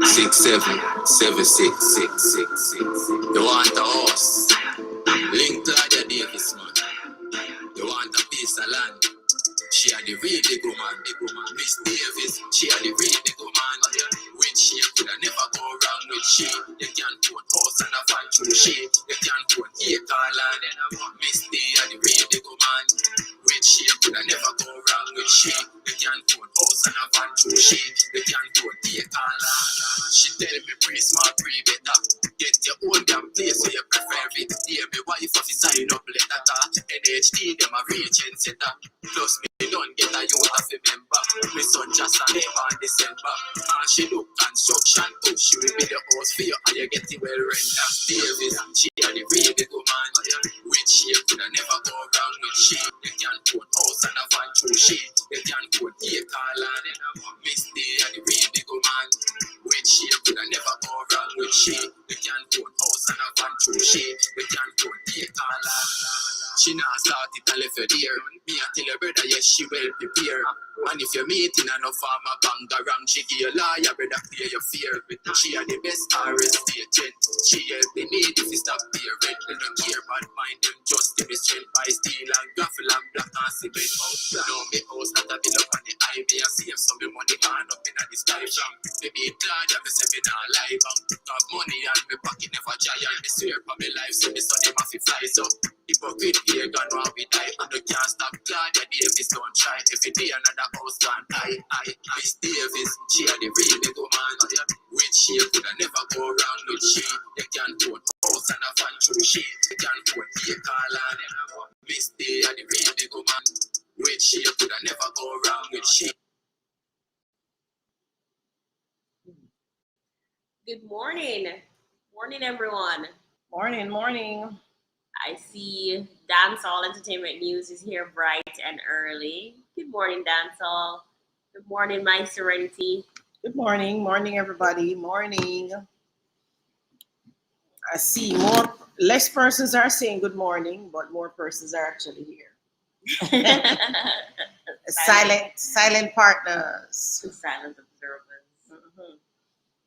6776666. You want a house? Link Claudia Davis, man. You want a piece of land? She had the real big woman. Miss Davis, she had the real big woman. With she could have never go wrong with she. You can't put house and a fan through she. You can't put acre land. Miss D had the real big woman. With she could have never go wrong with she. You can't put house and a fan through she. You can't put acre land. She tell me pre smart, pre better. Get your own damn place where you prefer it. Dear me wife of the sign up letter. NHD them a region setter. Plus me don't get a youth of a member. My son just a neighbor in December. And she look construction too. She will be the house for you and you get it well rendered. Davis, she a the real big woman. With she could have never go wrong with she. You can't put house and a van through she. You can't put acre land. Miss D a the real big woman. With she could have never go wrong with she. You can't put house and a van through she. You can't put acre land. She not start it and left you there. Me and tell your brother, yes, she well prepare. And if you're meeting enough farmer banga ram, she give you lawyer, brother, clear your fear. She are the best RS agent. She help the need if you stop beer. Red, they don't care about mind them, just to be straight by steel and gravel and black and cement out. Now me house that I build up on the highway and save some money gone up in the sky from. Baby, glad I'm say me not lie bang. Got money and me pocket never giant. Me swear for me life, so me son them have to fly so. Hypocrite here gone while we die. And you can't stop Claudia Davis, don't try. Every day another house gone. Miss Davis, she had the real big woman. With she could have never go wrong with she. You can't put house and a fan through she. You can't put acre land. Miss D had the real big woman. With she could have never go wrong with she. Good morning. Morning, everyone. Morning. I see Dancehall Entertainment News is here bright and early. Good morning, Dancehall. Good morning, my Serenity. Good morning, everybody. Morning. I see less persons are saying good morning, but more persons are actually here. Silent partners. Silent observers. Mm-hmm.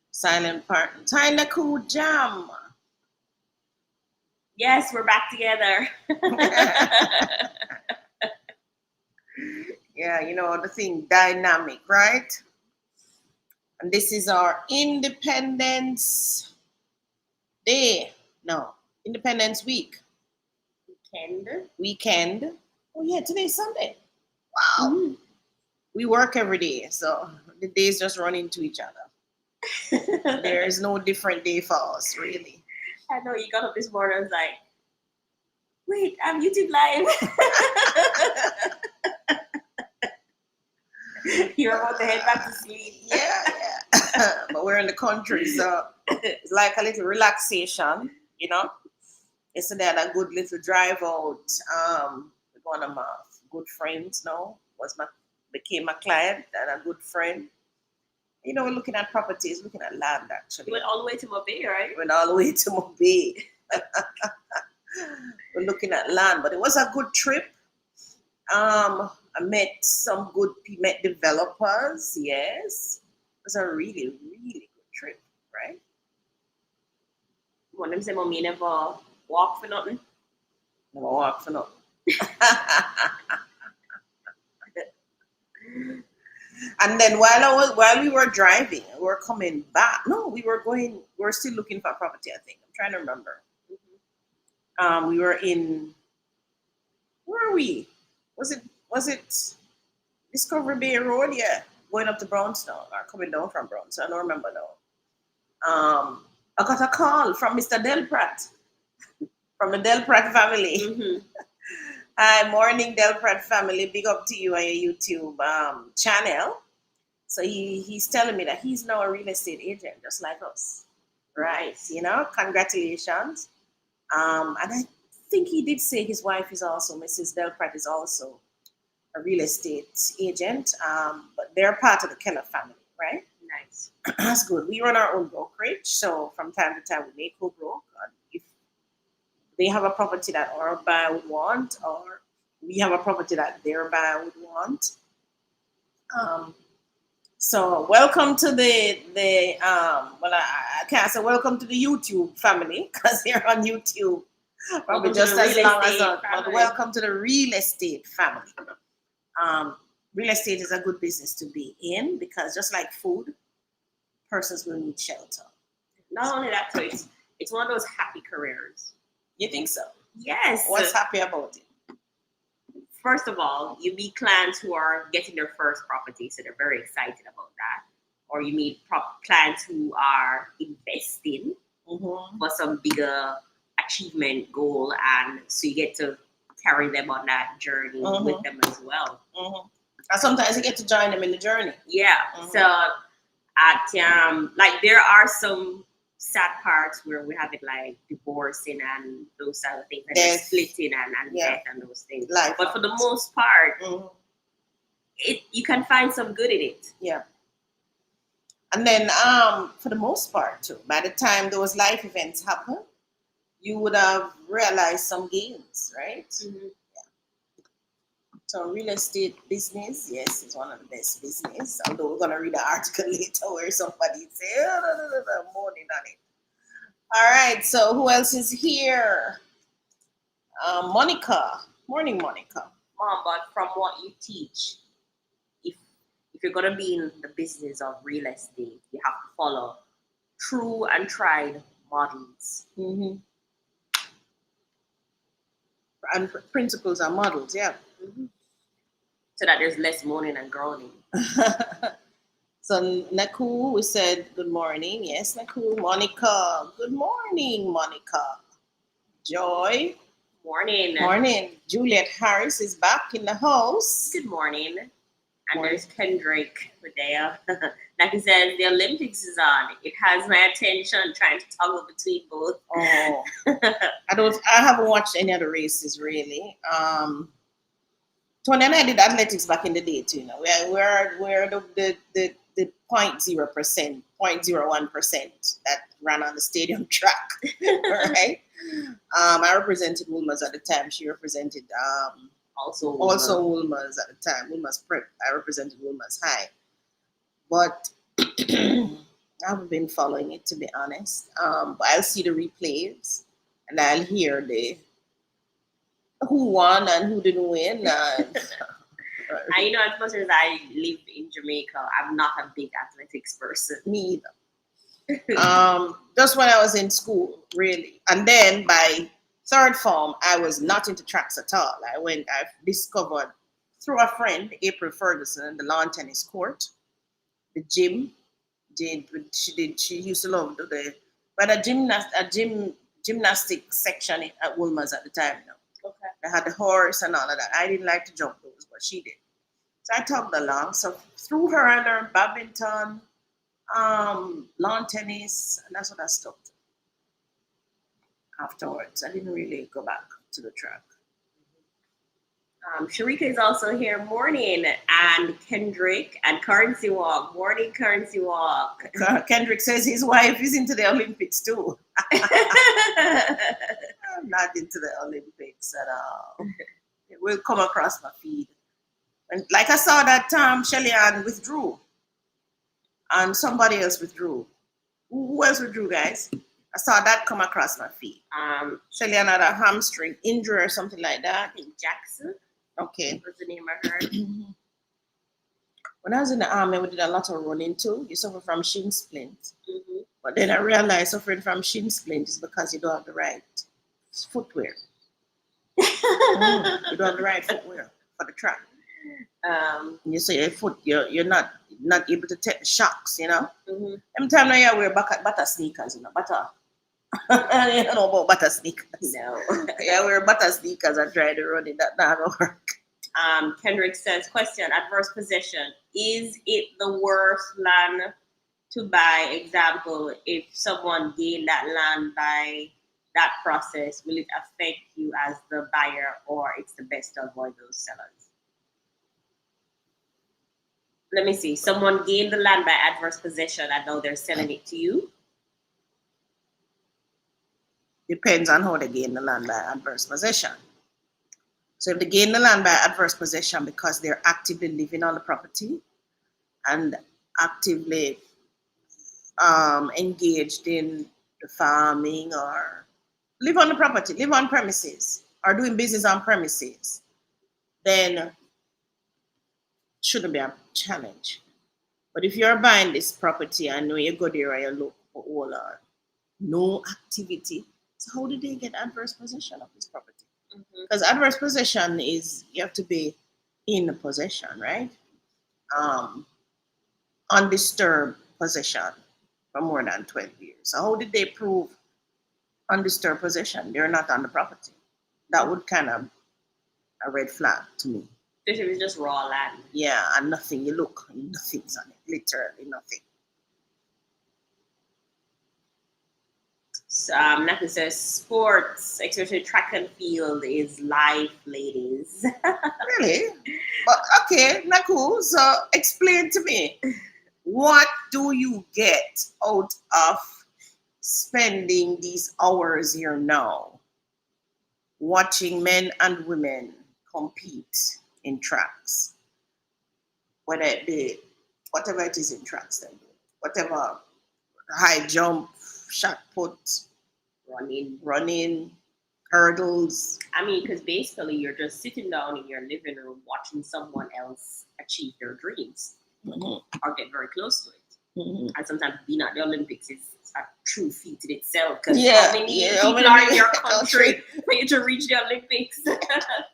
Silent partner. Tyler Cool Jam. Yes, we're back together. Yeah, you know, the thing, dynamic, right? And this is our Independence Day. No, Independence Week. Weekend. Oh, yeah, today's Sunday. Wow. Mm-hmm. We work every day, so the days just run into each other. There is no different day for us, really. I know you got up this morning and was like, wait, I'm YouTube live. You're about to head back to sleep. Yeah. But we're in the country, so it's like a little relaxation, you know. Yesterday I had a good little drive out with one of my good friends now. Became a client and a good friend. You know, we're looking at properties, looking at land actually. You went all the way to Mobay, right? Went all the way to Mobay. We're looking at land, but it was a good trip. I met developers, yes. It was a really, really good trip, right? One of them said, Mommy never walk for nothing. Never walk for nothing. And then while we were driving, we were coming back. No, we were still looking for property, I think. I'm trying to remember. Mm-hmm. We were in, where are we? Was it Discovery Bay Road? Yeah. Going up to Brownstown or coming down from Brownstown. I don't remember now. I got a call from Mr. Del Pratt, from the Del Pratt family. Mm-hmm. Hi, morning, Del Pratt family. Big up to you on your YouTube channel. So he's telling me that he's now a real estate agent, just like us. Right. You know, congratulations. And I think he did say his wife is also, Mrs. Del Pratt is also a real estate agent. But they're part of the Keller family, right? Nice. That's good. We run our own brokerage. So from time to time, we may co-broke. If they have a property that our buyer would want, or we have a property that their buyer would want, So welcome to the well, I can't say welcome to the YouTube family because you're on YouTube probably Welcome to just the as real long as estate us. But family. welcome to the real estate family. Real estate is a good business to be in because just like food, persons will need shelter. Not only that, so it's one of those happy careers. You think so? Yes. What's happy about it? First of all, you meet clients who are getting their first property, so they're very excited about that. Or you meet clients who are investing Mm-hmm. for some bigger achievement goal, and so you get to carry them on that journey Mhm. with them as well. Mm-hmm. And sometimes you get to join them in the journey. Yeah. Mhm. So at like there are some sad parts where we have it like divorcing and those type of things, and Death. splitting and Yeah. death and those things. Life. But for the most part, Mhm. you can find some good in it. Yeah. And then for the most part too, by the time those life events happen, you would have realized some gains, right? So real estate business, yes, is one of the best business. Although we're gonna read an article later where somebody say, oh, no, moaning on it. All right, so who else is here? Monica. Morning, Monica. Mom, but from what you teach, if you're gonna be in the business of real estate, you have to follow true and tried models. Mm-hmm. And principles are models, yeah. So that there's less moaning and groaning. So Naku, we said good morning. Yes, Naku. Monica. Good morning, Monica. Joy. Morning. Morning. Juliet Harris is back in the house. Good morning. And Morning. there's Kendrick there. Like he says, the Olympics is on. It has my attention trying to toggle between both. Oh, I haven't watched any of the races really. Tony and I did athletics back in the day too. You know, we're the 0.0%, 0.01% that ran on the stadium track, right? I represented Woolmer's at the time. She represented Also Woolmer's at the time. Woolmer's Prep. I represented Woolmer's High, but I haven't been following it to be honest. But I'll see the replays and I'll hear the who won and who didn't win. And you know, as much as I live in Jamaica, I'm not a big athletics person. Me either. Just when I was in school, really. And then by third form, I was not into tracks at all. I discovered through a friend, April Ferguson, the lawn tennis court, the gym. She used to love a gymnastic section at Woolmer's at the time. You know. Okay. They had the horse and all of that. I didn't like to jump those, but she did. So I tugged along. So through her, I learned badminton, lawn tennis, and that's what I stopped afterwards. I didn't really go back to the track. Sharika is also here. Morning. And Kendrick and Currency Walk. Morning, Currency Walk. Kendrick says his wife is into the Olympics too. I'm not into the Olympics at all. It will come across my feed. And like I saw that Shelly Ann withdrew. And somebody else withdrew. Who else withdrew, guys? I saw that come across my feed. Shelly Ann had a hamstring injury or something like that. I think Jackson. Okay. What's the name I heard? When I was in the army, we did a lot of running too. You suffer from shin splints. Mm-hmm. But then I realized suffering from shin splint is because you don't have the right footwear. You don't have the right footwear for the track. You say your foot, you're not able to take the shocks, you know. Mm-hmm. Every time now you wear butter sneakers, you know, butter. You don't know about butter sneakers. No. Yeah, wear butter sneakers and try to run it. That don't work. Kendrick says, question, adverse possession. Is it the worst land to buy? Example, if someone gained that land by that process, will it affect you as the buyer, or it's the best to avoid those sellers? Let me see. Someone gained the land by adverse possession and now they're selling it to you. Depends on how they gain the land by adverse possession. So if they gain the land by adverse possession because they're actively living on the property and actively engaged in the farming or live on the property, live on premises, or doing business on premises, then shouldn't be a challenge. But if you're buying this property, I know you go there and you look for all no activity. So how did they get adverse possession of this property? Because adverse possession is you have to be in possession, right? Um, Undisturbed possession for more than 12 years. So how did they prove undisturbed possession? They're not on the property. That would kind of a red flag to me. This is just raw land. Yeah, and nothing. You look, nothing's on it. Literally nothing. So, Naka says sports, especially track and field, is life, ladies. Really? But okay, not cool. So explain to me, what do you get out of spending these hours here now, watching men and women compete in tracks? Whether it be whatever it is in tracks, then whatever high jump, shot put, running, hurdles. I mean, because basically you're just sitting down in your living room watching someone else achieve their dreams or get very close to it. And sometimes being at the Olympics is a true feat in itself. Because how many people are in your country for you to reach the Olympics?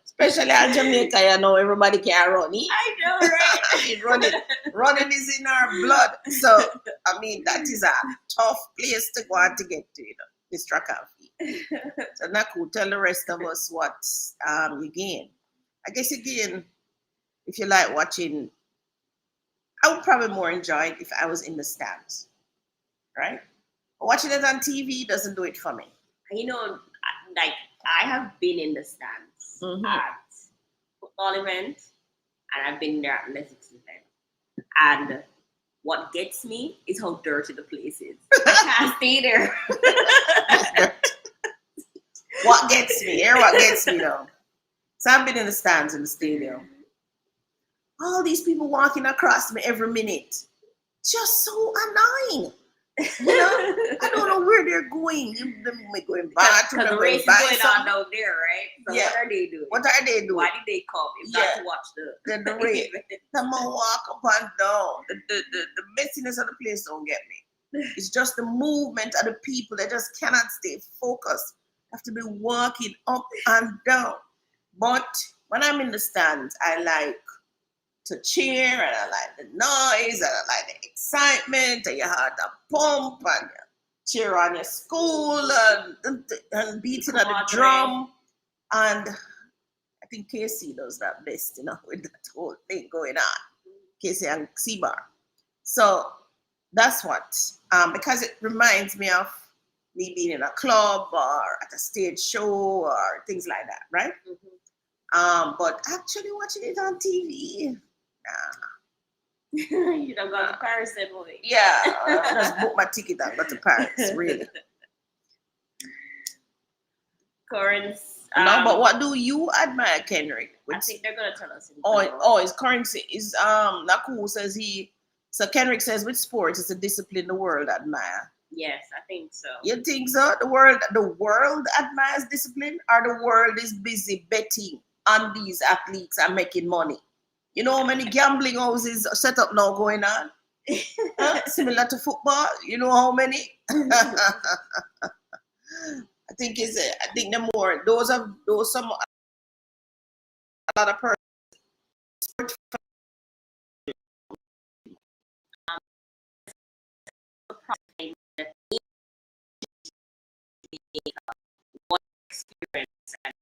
Especially in Jamaica, you know, everybody can run. I know, right? Running is in our blood. So, I mean, that is a tough place to go and to get to, you know, this track and field. So, Naku, tell the rest of us what you gain. I guess you gain, if you like watching, I would probably more enjoy it if I was in the stands, right? But watching it on TV doesn't do it for me. You know, like, I have been in the stands at football events, and I've been there at athletics events. And what gets me is how dirty the place is. I can't stay there. What gets me? Here, what gets me though? So I've been in the stands in the stadium. All these people walking across me every minute. Just so annoying. You know, I don't know where they're going. They may going back because the race is going on down there, right? So yeah. What are they doing? What are they doing? Why did they come if not to watch the race? Them walk up and down. The messiness of the place don't get me. It's just the movement of the people. They just cannot stay focused. They have to be walking up and down. But when I'm in the stands, I like to cheer, and I like the noise, and I like the excitement, and your heart to pump, and you cheer on your school, and beating of the drum. And I think Casey does that best, you know, with that whole thing going on. Casey and Seabar. So that's what, because it reminds me of me being in a club or at a stage show or things like that, right? But actually watching it on TV, you don't go to Paris anyway. Yeah, I just book my ticket and go to Paris, really. Corin's. No, but what do you admire, Kendrick? I think they're gonna tell us. His currency is Naku says so Kendrick says with sports it's a discipline the world admire. Yes, I think so. You think so? The world admires discipline, or the world is busy betting on these athletes and making money? You know how many gambling houses are set up now going on? Similar to football. You know how many? I think the more those some a lot of persons. What experience and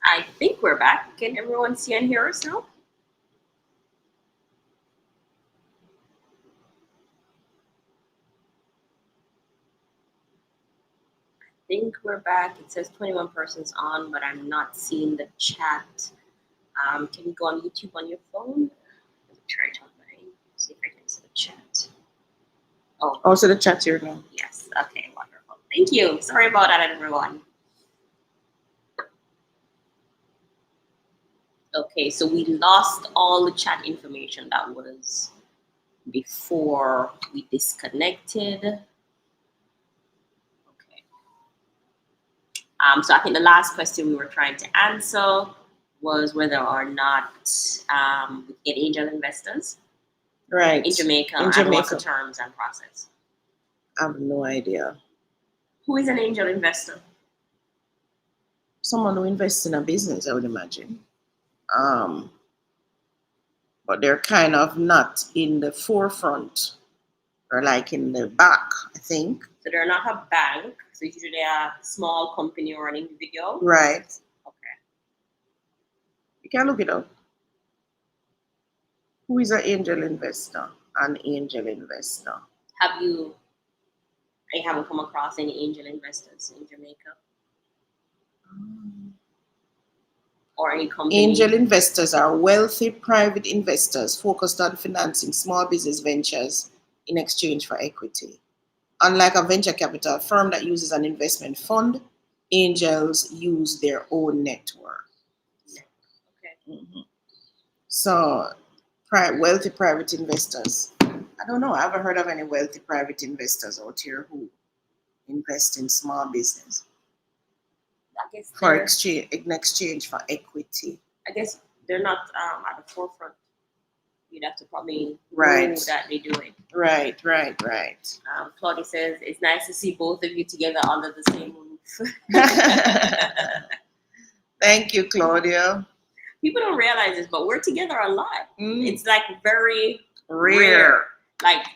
I think we're back. Can everyone see and hear us now? I think we're back. It says 21 persons on, but I'm not seeing the chat. Can you go on YouTube on your phone? Let me try it on mine. See if I can see the chat. Oh, So the chat's here now. yes. Okay, wonderful. Thank you. Sorry about that, everyone. Okay, so we lost all the chat information that was before we disconnected. Okay. So I think the last question we were trying to answer was whether or not we get angel investors Right. in Jamaica, In and what's Jamaica. the terms and process. I have no idea. Who is an angel investor? Someone who invests in a business, I would imagine. But they're kind of not in the forefront or like in the back, I think. So they're not a bank. So it's usually a small company or an individual. Right. Okay. You can look it up. Who is an angel investor? An angel investor. I haven't come across any angel investors in Jamaica or any company. Angel investors are wealthy private investors focused on financing small business ventures in exchange for equity. Unlike a venture capital firm that uses an investment fund, angels use their own network. Okay. Mhm. So, wealthy private investors. I don't know. I haven't heard of any wealthy private investors out here who invest in small business I guess for they're, in exchange for equity. I guess they're not at the forefront. You'd have to probably Right. know that they do it. Right. Claudia says it's nice to see both of you together under the same roof. Thank you, Claudia. People don't realize this, but we're together a lot. Mm. It's like very Rare. Like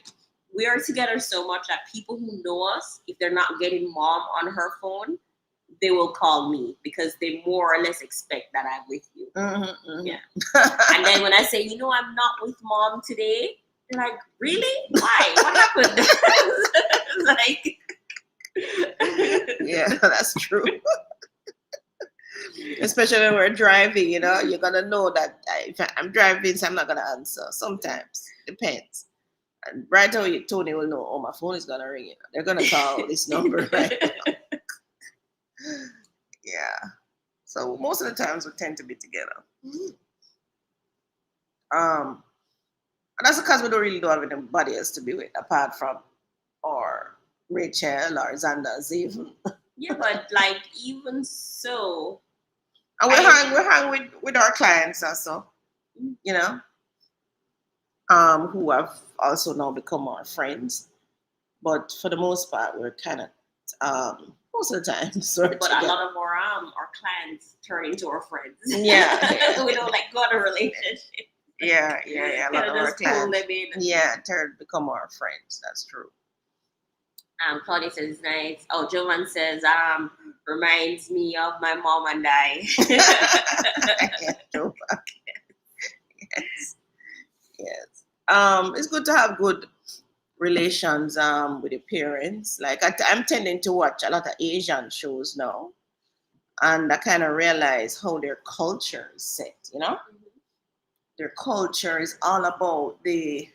we are together so much that people who know us, if they're not getting mom on her phone, they will call me because they more or less expect that I'm with you. Yeah. And then when I say, I'm not with mom today, they're like, really? Why? What happened? Like, Yeah, that's true. Especially when we're driving, you're gonna know that if I'm driving, so I'm not gonna answer. Sometimes depends. And right away, Tony will know. Oh, my phone is gonna ring. They're gonna call this number right now. Yeah. So most of the times we tend to be together. And that's because we don't have anybody else to be with apart from or Rachel or Xander's even. Yeah, but like even so, and we hang with our clients also, who have also now become our friends. But for the most part, we're kind of most of the time. But a lot of our clients turn into our friends. Yeah. We don't go on a relationship. Yeah. A lot of our clients. Become our friends. That's true. Claudia says it's nice. Oh, Jovan says reminds me of my mom and I. Yes. It's good to have good relations with your parents. Like I'm tending to watch a lot of Asian shows now, and I kind of realize how their culture is set. Mm-hmm. Their culture is all about the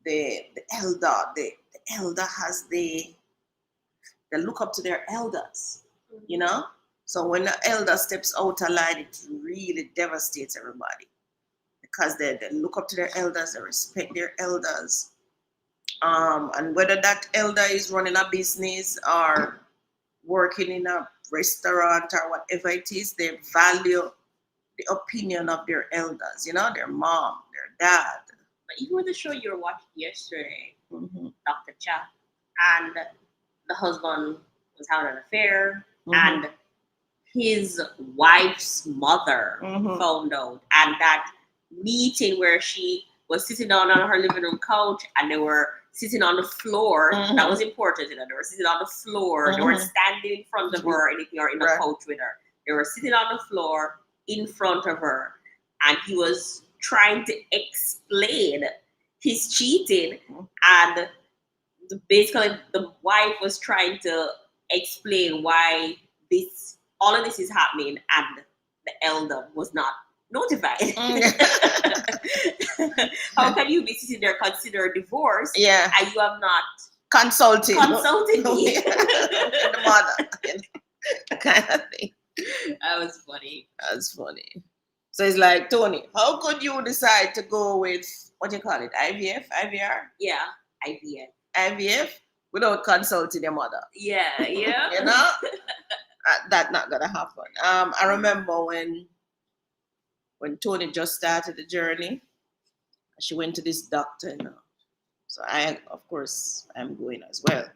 elder. The elder has they look up to their elders. Mm-hmm. So when the elder steps out of line, it really devastates everybody because they look up to their elders, they respect their elders. And whether that elder is running a business or working in a restaurant or whatever it is, they value the opinion of their elders, their mom, their dad. But even with the show you were watching yesterday, Mm-hmm. Dr. Cha, and the husband was having an affair, Mm-hmm. and his wife's mother Mm-hmm. found out, and that meeting where she was sitting down on her living room couch and they were sitting on the floor. Mm-hmm. That was important, they were sitting on the floor. Mm-hmm. They were standing in front of her or in the couch with her. They were sitting on the floor in front of her, and he was trying to explain his cheating, and basically the wife was trying to explain why all of this is happening, and the elder was not notified. How can you be sitting there consider divorce Yeah. and you have not Consulted me? the mother, kind of thing. That was funny. That's funny. So it's like, Tony, how could you decide to go with, what do you call it, IVF, IVR? Yeah, IVF. IVF without consulting your mother? Yeah, yeah. You know? That's not gonna happen. I remember when Tony just started the journey, she went to this doctor, you know. So of course, I'm going as well.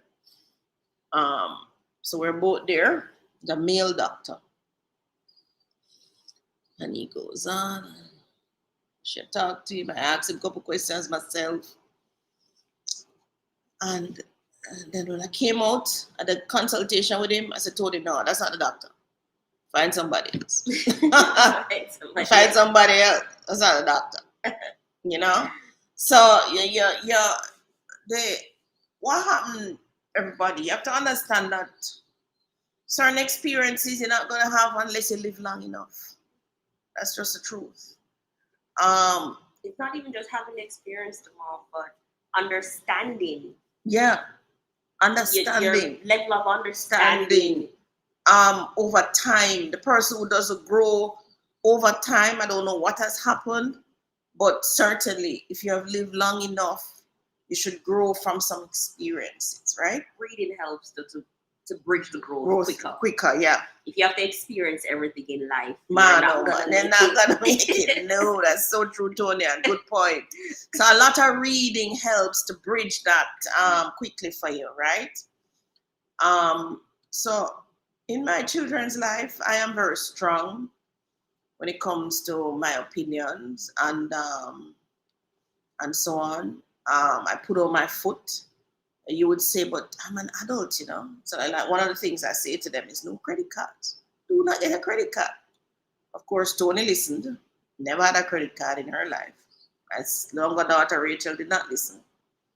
So we're both there, the male doctor. And he goes on. She talked to him. I asked him a couple questions myself. And then when I came out at the consultation with him, I said, told him, no, that's not the doctor. Find somebody else. Find somebody else. That's not the doctor. You know? So, what happened, everybody? You have to understand that certain experiences you're not going to have unless you live long enough. That's just the truth. It's not even just having the experience, tomorrow, but understanding. Yeah. Understanding. Your level of understanding. Over time. The person who doesn't grow over time, I don't know what has happened, but certainly if you have lived long enough, you should grow from some experiences, right? Reading helps to bridge the growth quicker, yeah. If you have to experience everything in life, they're not gonna make it. No, that's so true, Tony, and good point. So a lot of reading helps to bridge that quickly for you, right? So in my children's life, I am very strong when it comes to my opinions and so on. I put on my foot. You would say, but I'm an adult, you know. So like one of the things I say to them is no credit cards. Do not get a credit card. Of course, Tony listened. Never had a credit card in her life. My younger daughter Rachel did not listen.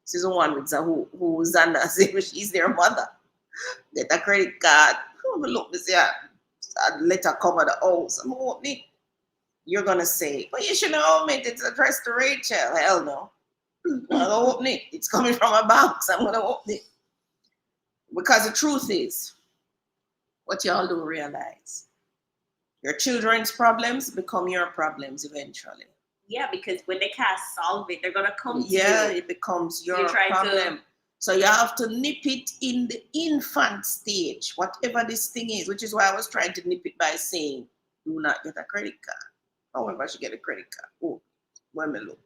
She's the one with who Zanda says she's their mother. Get a credit card. Look, this year, let her cover the house. I'm opening. You're gonna say, but you shouldn't own it. It's addressed to Rachel. Hell no. I'm gonna open it. It's coming from a bank, so I'm gonna open it. Because the truth is, what y'all don't realize, your children's problems become your problems eventually. Yeah, because when they can't solve it, they're gonna come to you. Yeah, it becomes your problem. So you have to nip it in the infant stage, whatever this thing is, which is why I was trying to nip it by saying, do not get a credit card. However, she get a credit card. Oh, when me look.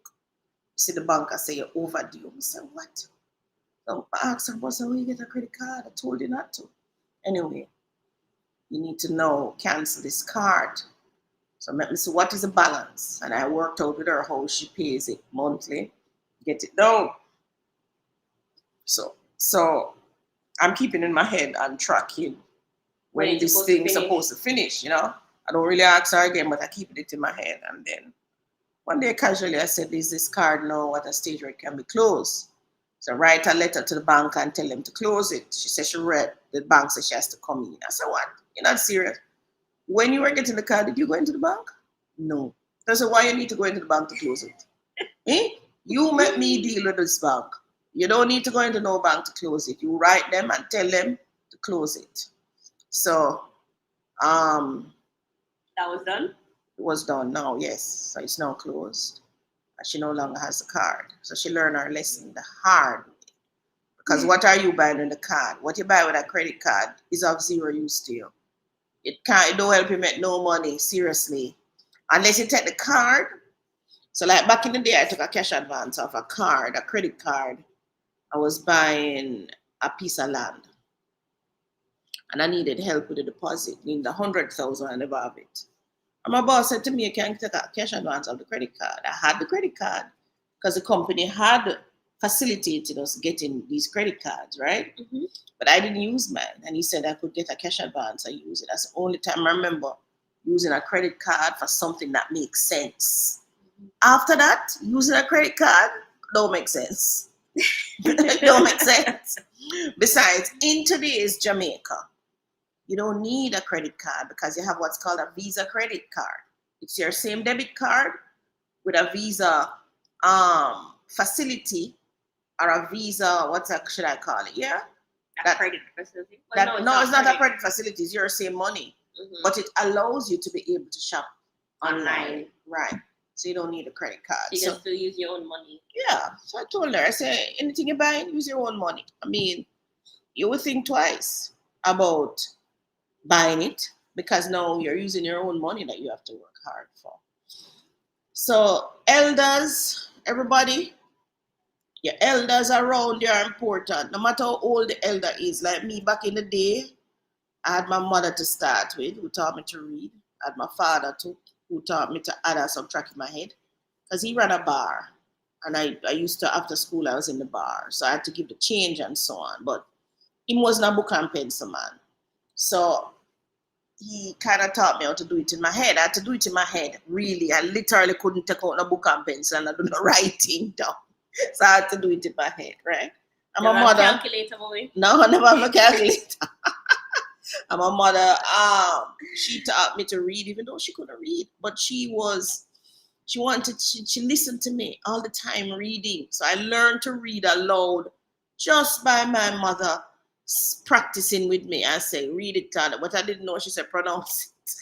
See the banker say you're overdue. I said, what? So I asked her, boss, will you get a credit card? I told you not to. Anyway, you need to know, cancel this card. So let me see what is the balance. And I worked out with her how she pays it monthly. Get it down. So I'm keeping in my head and tracking when this thing's supposed to finish, you know. I don't really ask her again, but I keep it in my head. And then one day casually I said, is this card now at a stage where it can be closed? So write a letter to the bank and tell them to close it. She said she read, the bank said she has to come in. I said, what? You're not serious? When you were getting the card, did you go into the bank? No. I said, why you need to go into the bank to close it? You make me deal with this bank. You don't need to go into no bank to close it. You write them and tell them to close it. So, that was done? It was done now, yes. So it's now closed. And she no longer has the card. So she learned her lesson the hard way. Because what are you buying on the card? What you buy with a credit card is of zero use to you. It don't help you make no money, seriously. Unless you take the card. So like back in the day, I took a cash advance of a card, a credit card. I was buying a piece of land. And I needed help with the deposit. Needed 100,000, I never have it. And my boss said to me, you can take a cash advance of the credit card. I had the credit card because the company had facilitated us getting these credit cards, right? Mm-hmm. But I didn't use mine. And he said I could get a cash advance. I use it. That's the only time I remember using a credit card for something that makes sense. After that, using a credit card don't make sense. Don't make sense. Besides, in today's Jamaica, you don't need a credit card because you have what's called a Visa credit card. It's your same debit card with a Visa facility or a Visa, should I call it? Yeah. A credit facility? Well, It's not a credit facility. It's your same money. Mm-hmm. But it allows you to be able to shop online. Right. So you don't need a credit card. You can still use your own money. Yeah. So I told her, I said, anything you buy, use your own money. I mean, you would think twice about buying it because now you're using your own money that you have to work hard for. So elders, everybody, your elders around you are important. No matter how old the elder is. Like me back in the day, I had my mother to start with, who taught me to read. I had my father too, who taught me to add and subtract in my head. Because he ran a bar. And I used to, after school, I was in the bar. So I had to give the change and so on. But he wasn't a book and pencil man. So he kind of taught me how to do it in my head. I had to do it in my head, really. I literally couldn't take out a book and pencil and I do the writing down. So I had to do it in my head, right? And my mother. Calculator, boy? No, I never have a calculator. And my mother, she taught me to read, even though she couldn't read. But she listened to me all the time reading. So I learned to read aloud just by my mother practicing with me. I say, read it, Claudia. But I didn't know she said pronounce it.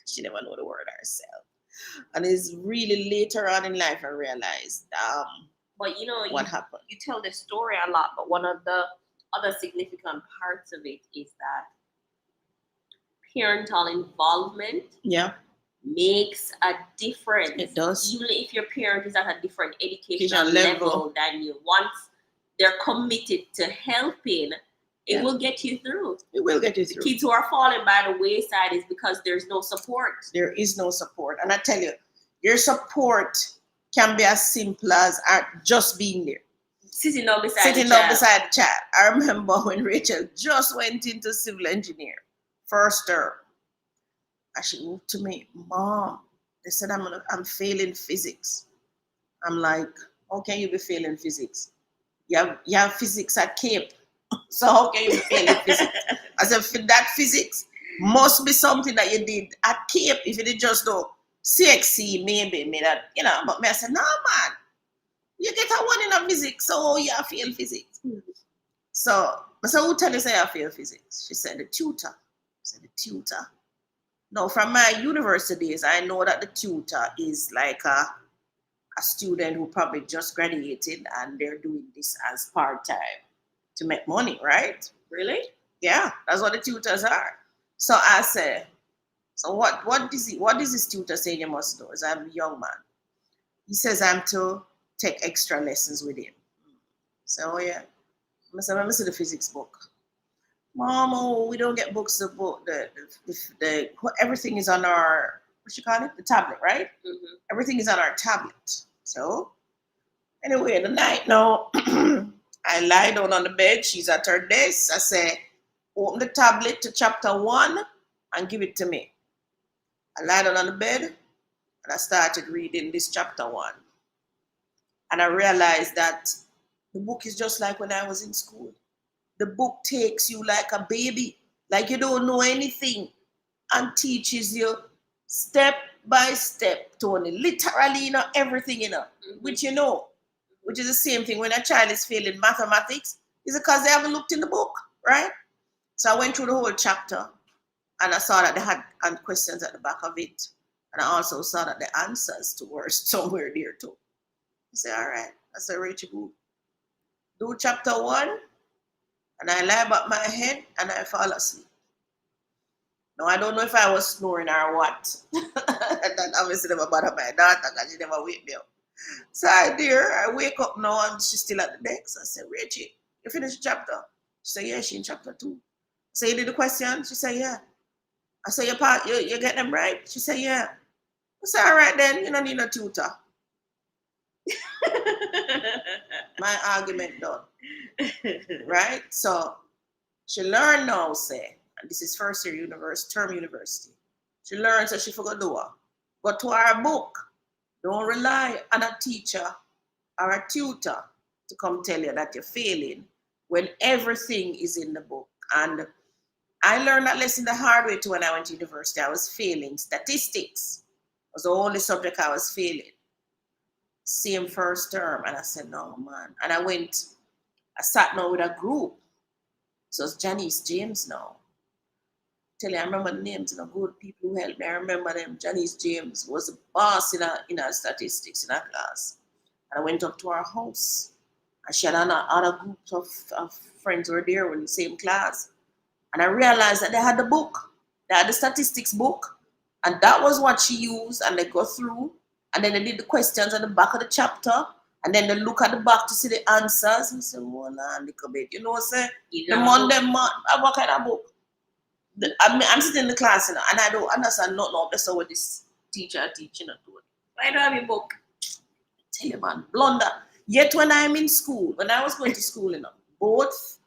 She never know the word herself. And it's really later on in life I realized but what happened. You tell the story a lot, but one of the other significant parts of it is that parental involvement makes a difference. It does. Even if your parent is at a different educational level than you, once they're committed to helping, it will get you through. It will get you through. The kids who are falling by the wayside is because there's no support. There is no support. And I tell you, your support can be as simple as just being there. Sitting down beside the child. I remember when Rachel just went into civil engineer, first term. And she moved to me, Mom, they said I'm failing physics. I'm like, how can you be failing physics? You have physics at Cape. So how can you be failing physics? I said, that physics must be something that you did at Cape. If you did just do CXC, maybe that, But me, I said, no, man. You get a 1 in a physics, so you fail physics. So who tell you say I fail physics? She said, the tutor. I said, the tutor? No, from my university days, I know that the tutor is like a student who probably just graduated and they're doing this as part-time to make money, right? Really? Yeah, that's what the tutors are. So I said, so what does this tutor say you must do? As I'm a young man. He says I'm to take extra lessons with him. So yeah. I said, let me see the physics book. Mom, we don't get books about the everything is on our, what you call it? The tablet, right? Mm-hmm. Everything is on our tablet. So anyway, in the night now, I lie down on the bed. She's at her desk. I say, open the tablet to chapter 1 and give it to me. I lie down on the bed and I started reading this chapter 1. And I realized that the book is just like when I was in school. The book takes you like a baby, like you don't know anything, and teaches you step by step, Tony. Literally, everything, which which is the same thing when a child is failing mathematics, is because they haven't looked in the book, right? So I went through the whole chapter, and I saw that they had questions at the back of it, and I also saw that the answers were somewhere there too. I said, all right. I said, Rachel, do chapter 1. And I lie back my head and I fall asleep. Now, I don't know if I was snoring or what. That obviously never bothered my daughter because she never wake me up. So I wake up now and she's still at the desk. I said, Rachel, you finished the chapter? She said, yeah, she in chapter 2. I said, you did the question? She said, yeah. I said, you get them right? She said, yeah. I said, all right then, you don't need a tutor. My argument done. Right? So she learned now, say, and this is first year term university. She learns that she forgot do her. Go to her book. Don't rely on a teacher or a tutor to come tell you that you're failing when everything is in the book. And I learned that lesson the hard way too when I went to university. I was failing. Statistics was the only subject I was failing. Same first term. And I said, no, man. And I sat now with a group. So it's Janice James now. Tell you, I remember the names, good people who helped me. I remember them. Janice James was a boss in our statistics in our class. And I went up to her house. And she had another group of friends who were there in the same class. And I realized that they had the book. They had the statistics book. And that was what she used. And they go through. And then they did the questions at the back of the chapter. And then they look at the back to see the answers. And say, well, a little bit. You know, say, the Monday, what kind of book? I'm sitting in the class, and I don't understand nothing of this what this teacher teaching or doing. I don't have a book. Tell you, man, blunder. Yet when I'm in school, when I was going to school, both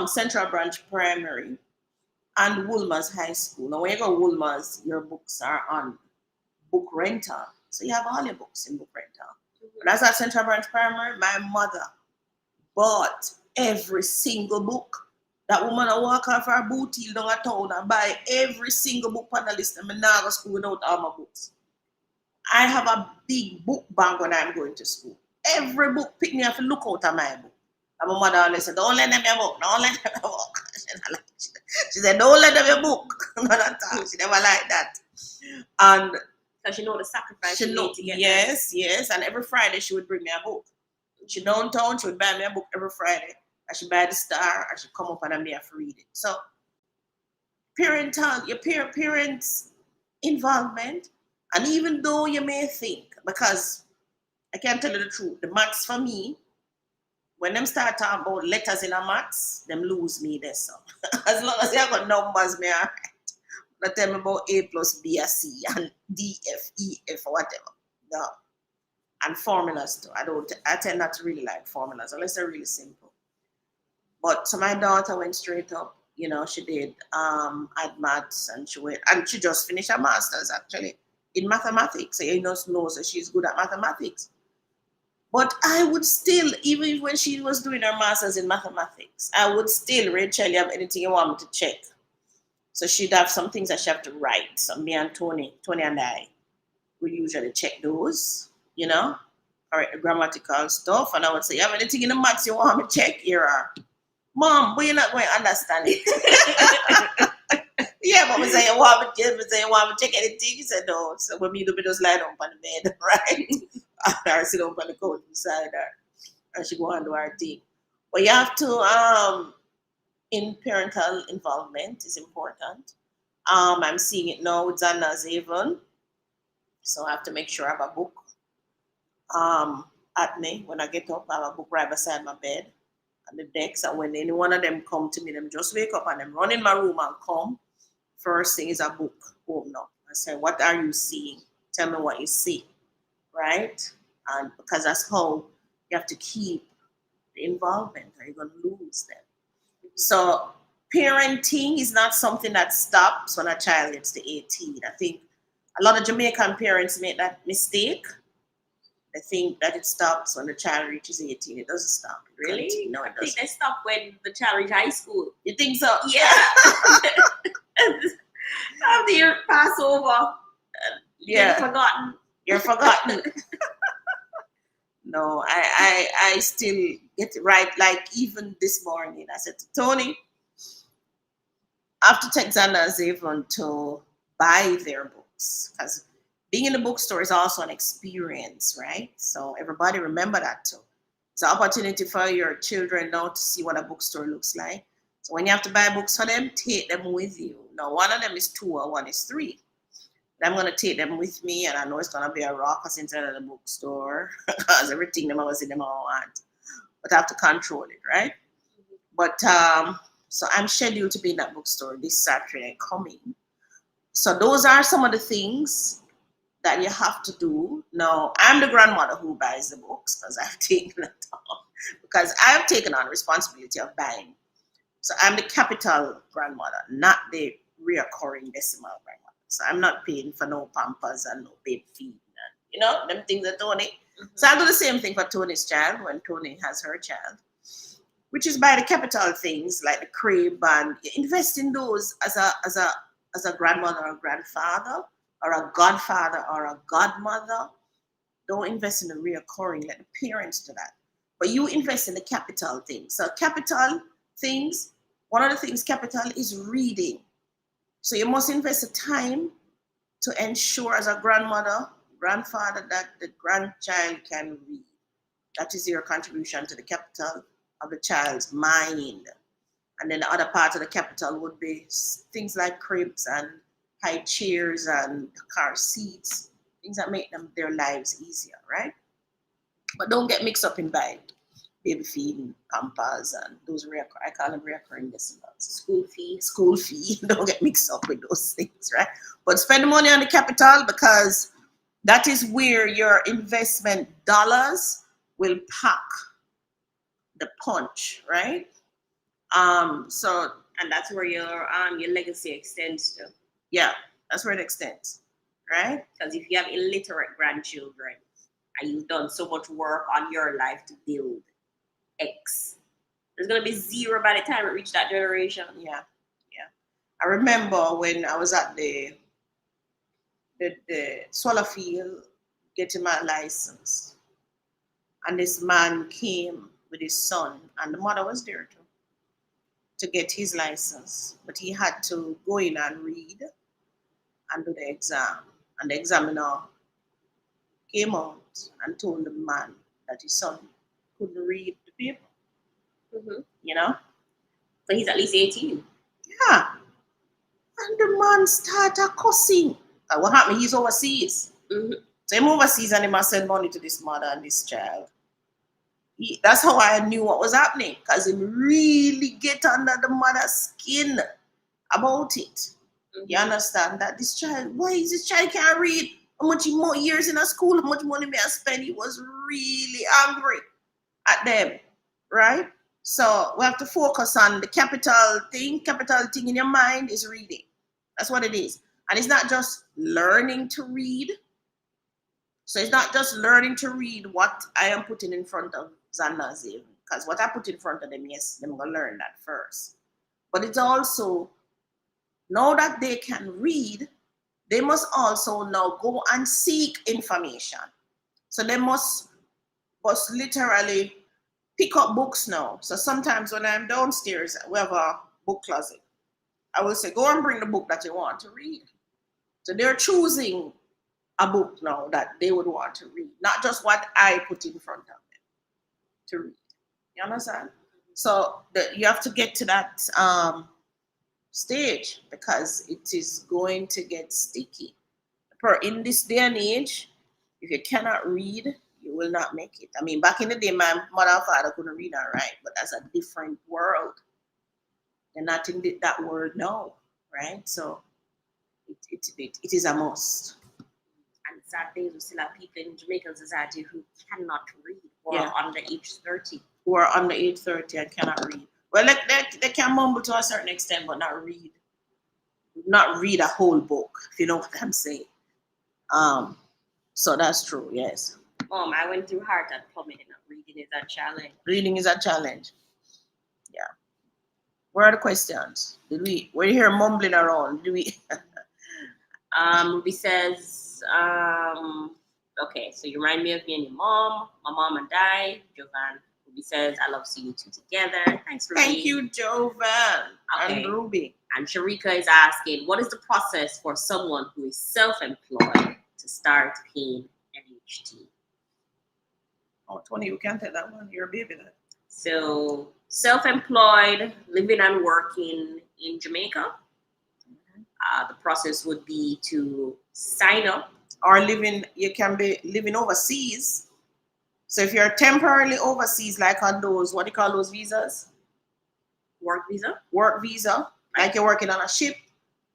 Central Branch Primary and Woolmer's High School. Now when you go Woolmer's, your books are on book rental. So you have all your books in book rental. But as at Central Branch Primary, my mother bought every single book. That woman I walk off her booty down a town and buy every single book on the list and I never go to school without all my books. I have a big book bag when I'm going to school. Every book pick me up and look out at my book. And my mother always said, don't let them your book, don't let them your book. She said, don't let them your book. She never liked that. And so she know the sacrifice she know, to get yes. And every Friday she would bring me a book. She downtown, she would buy me a book every Friday. I should buy the Star, I should come up and I may have to read it. So your parents' involvement, and even though you may think, because I can't tell you the truth, the maths for me, when them start talking about letters in a maths, them lose me there. So as long as I got numbers, me alright. Not tell me about A plus B or C and D, F, E, F or whatever. No. And formulas too. I tend not to really like formulas unless they're really simple. But so my daughter went straight up, she did add maths and she just finished her master's actually in mathematics. So you just know that she's good at mathematics. But I would still, even when she was doing her master's in mathematics, I would still, Rachel, you have anything you want me to check? So she'd have some things that she have to write. So me and Tony and I would usually check those, correct the grammatical stuff. And I would say, you have anything in the maths you want me to check? Here are. Mom, but you're not going to understand it. Yeah, but we say you want me to check anything. He said no. So when me do, just lie down on the bed, right? Or sit down on the couch beside her. And she go on do her thing. But you have to, in parental involvement is important. I'm seeing it now with Zanna's even. So I have to make sure I have a book at me. When I get up, I have a book right beside my bed. And the decks, and when any one of them come to me, them just wake up and them run in my room and come. First thing is a book. Open up. I say, what are you seeing? Tell me what you see. Right? And because that's how you have to keep the involvement, or you're going to lose them. So parenting is not something that stops when a child gets to 18. I think a lot of Jamaican parents make that mistake. I think that it stops when the child reaches 18. It doesn't stop. Really? No, it doesn't. I think they stop when the child reaches high school. You think so? Yeah. After you pass over, you're forgotten. You're forgotten. No, I still get it right. Like even this morning, I said to Tony, I have to take Xander Zavon to buy their books because being in the bookstore is also an experience, right? So everybody remember that too. It's an opportunity for your children now to see what a bookstore looks like. So when you have to buy books for them, take them with you. Now, one of them is 2 or one is 3. I'm going to take them with me, and I know it's going to be a ruckus inside of the bookstore because everything them was in them all want. But I have to control it, right? But so I'm scheduled to be in that bookstore this Saturday coming. So those are some of the things that you have to do. Now, I'm the grandmother who buys the books because I've taken it on, because I've taken on responsibility of buying. So I'm the capital grandmother, not the reoccurring decimal grandmother. So I'm not paying for no pampers and no baby feed and, you know, them things that Tony. So I'll do the same thing for Tony's child when Tony has her child, which is buy the capital things like the crib and invest in those as a grandmother or grandfather or a godfather or a godmother. Don't invest in the reoccurring. Let the parents do that. But you invest in the capital things. So capital things, one of the things capital is reading. So you must invest the time to ensure as a grandmother, grandfather, that the grandchild can read. That is your contribution to the capital of the child's mind. And then the other part of the capital would be things like cribs and high chairs and car seats, things that make them their lives easier, right? But don't get mixed up in buying baby feed and pampers and those I call them reoccurring decimals. School fee. Don't get mixed up with those things, right? But spend the money on the capital because that is where your investment dollars will pack the punch, right? So and that's where your legacy extends to. Yeah, that's where it extends, right? Because if you have illiterate grandchildren and you've done so much work on your life to build X, there's gonna be zero by the time it reaches that generation. Yeah. I remember when I was at the solar field getting my license, and this man came with his son, and the mother was there too, to get his license, but he had to go in and read and do the exam. And the examiner came out and told the man that his son couldn't read the paper. You know? So he's at least 18. Yeah. And the man started cussing. What happened? He's overseas. So I'm overseas and he must send money to this mother and this child. That's how I knew what was happening, because he really get under the mother's skin about it. You understand that this child, why is this child can't read? How much more years in a school, how much money may I spend? He was really angry at them, right? So we have to focus on the capital thing. Capital thing in your mind is reading. That's what it is. And it's not just learning to read. So it's not just learning to read what I am putting in front of Zanazim, because what I put in front of them, yes, they're going to learn that first. But it's also, now that they can read, they must also now go and seek information. So they must literally pick up books now. So sometimes when I'm downstairs, we have a book closet. I will say, go and bring the book that you want to read. So they're choosing a book now that they would want to read, not just what I put in front of them to read. You understand? So you have to get to that stage, because it is going to get sticky. In this day and age, if you cannot read, you will not make it. I mean, back in the day, my mother and father couldn't read and write, but that's a different world. They're not in that world now, right? So it is a must. And sad days, we still have people in Jamaican society who cannot read, or are under age 30. Who are under age 30 and cannot read. Well, they can mumble to a certain extent, but not read. Not read a whole book, if you know what I'm saying. So that's true, yes. I went through hard at plumbing. Reading is a challenge. Reading is a challenge. Yeah. Where are the questions? We're here mumbling around. Ruby says, okay, so you remind me of me and your mom. My mom and I, Jovan. Ruby says, I love seeing you two together. Thanks, Ruby. Thank you, Jovan and Ruby. And Sharika is asking, what is the process for someone who is self-employed to start paying NHT? Oh, Tony, you can't take that one. You're a baby then. So, self-employed, living and working in Jamaica. The process would be to sign up. Or you can be living overseas. So if you're temporarily overseas, like on those, what do you call those visas? Work visa. Work visa. Like you're working on a ship,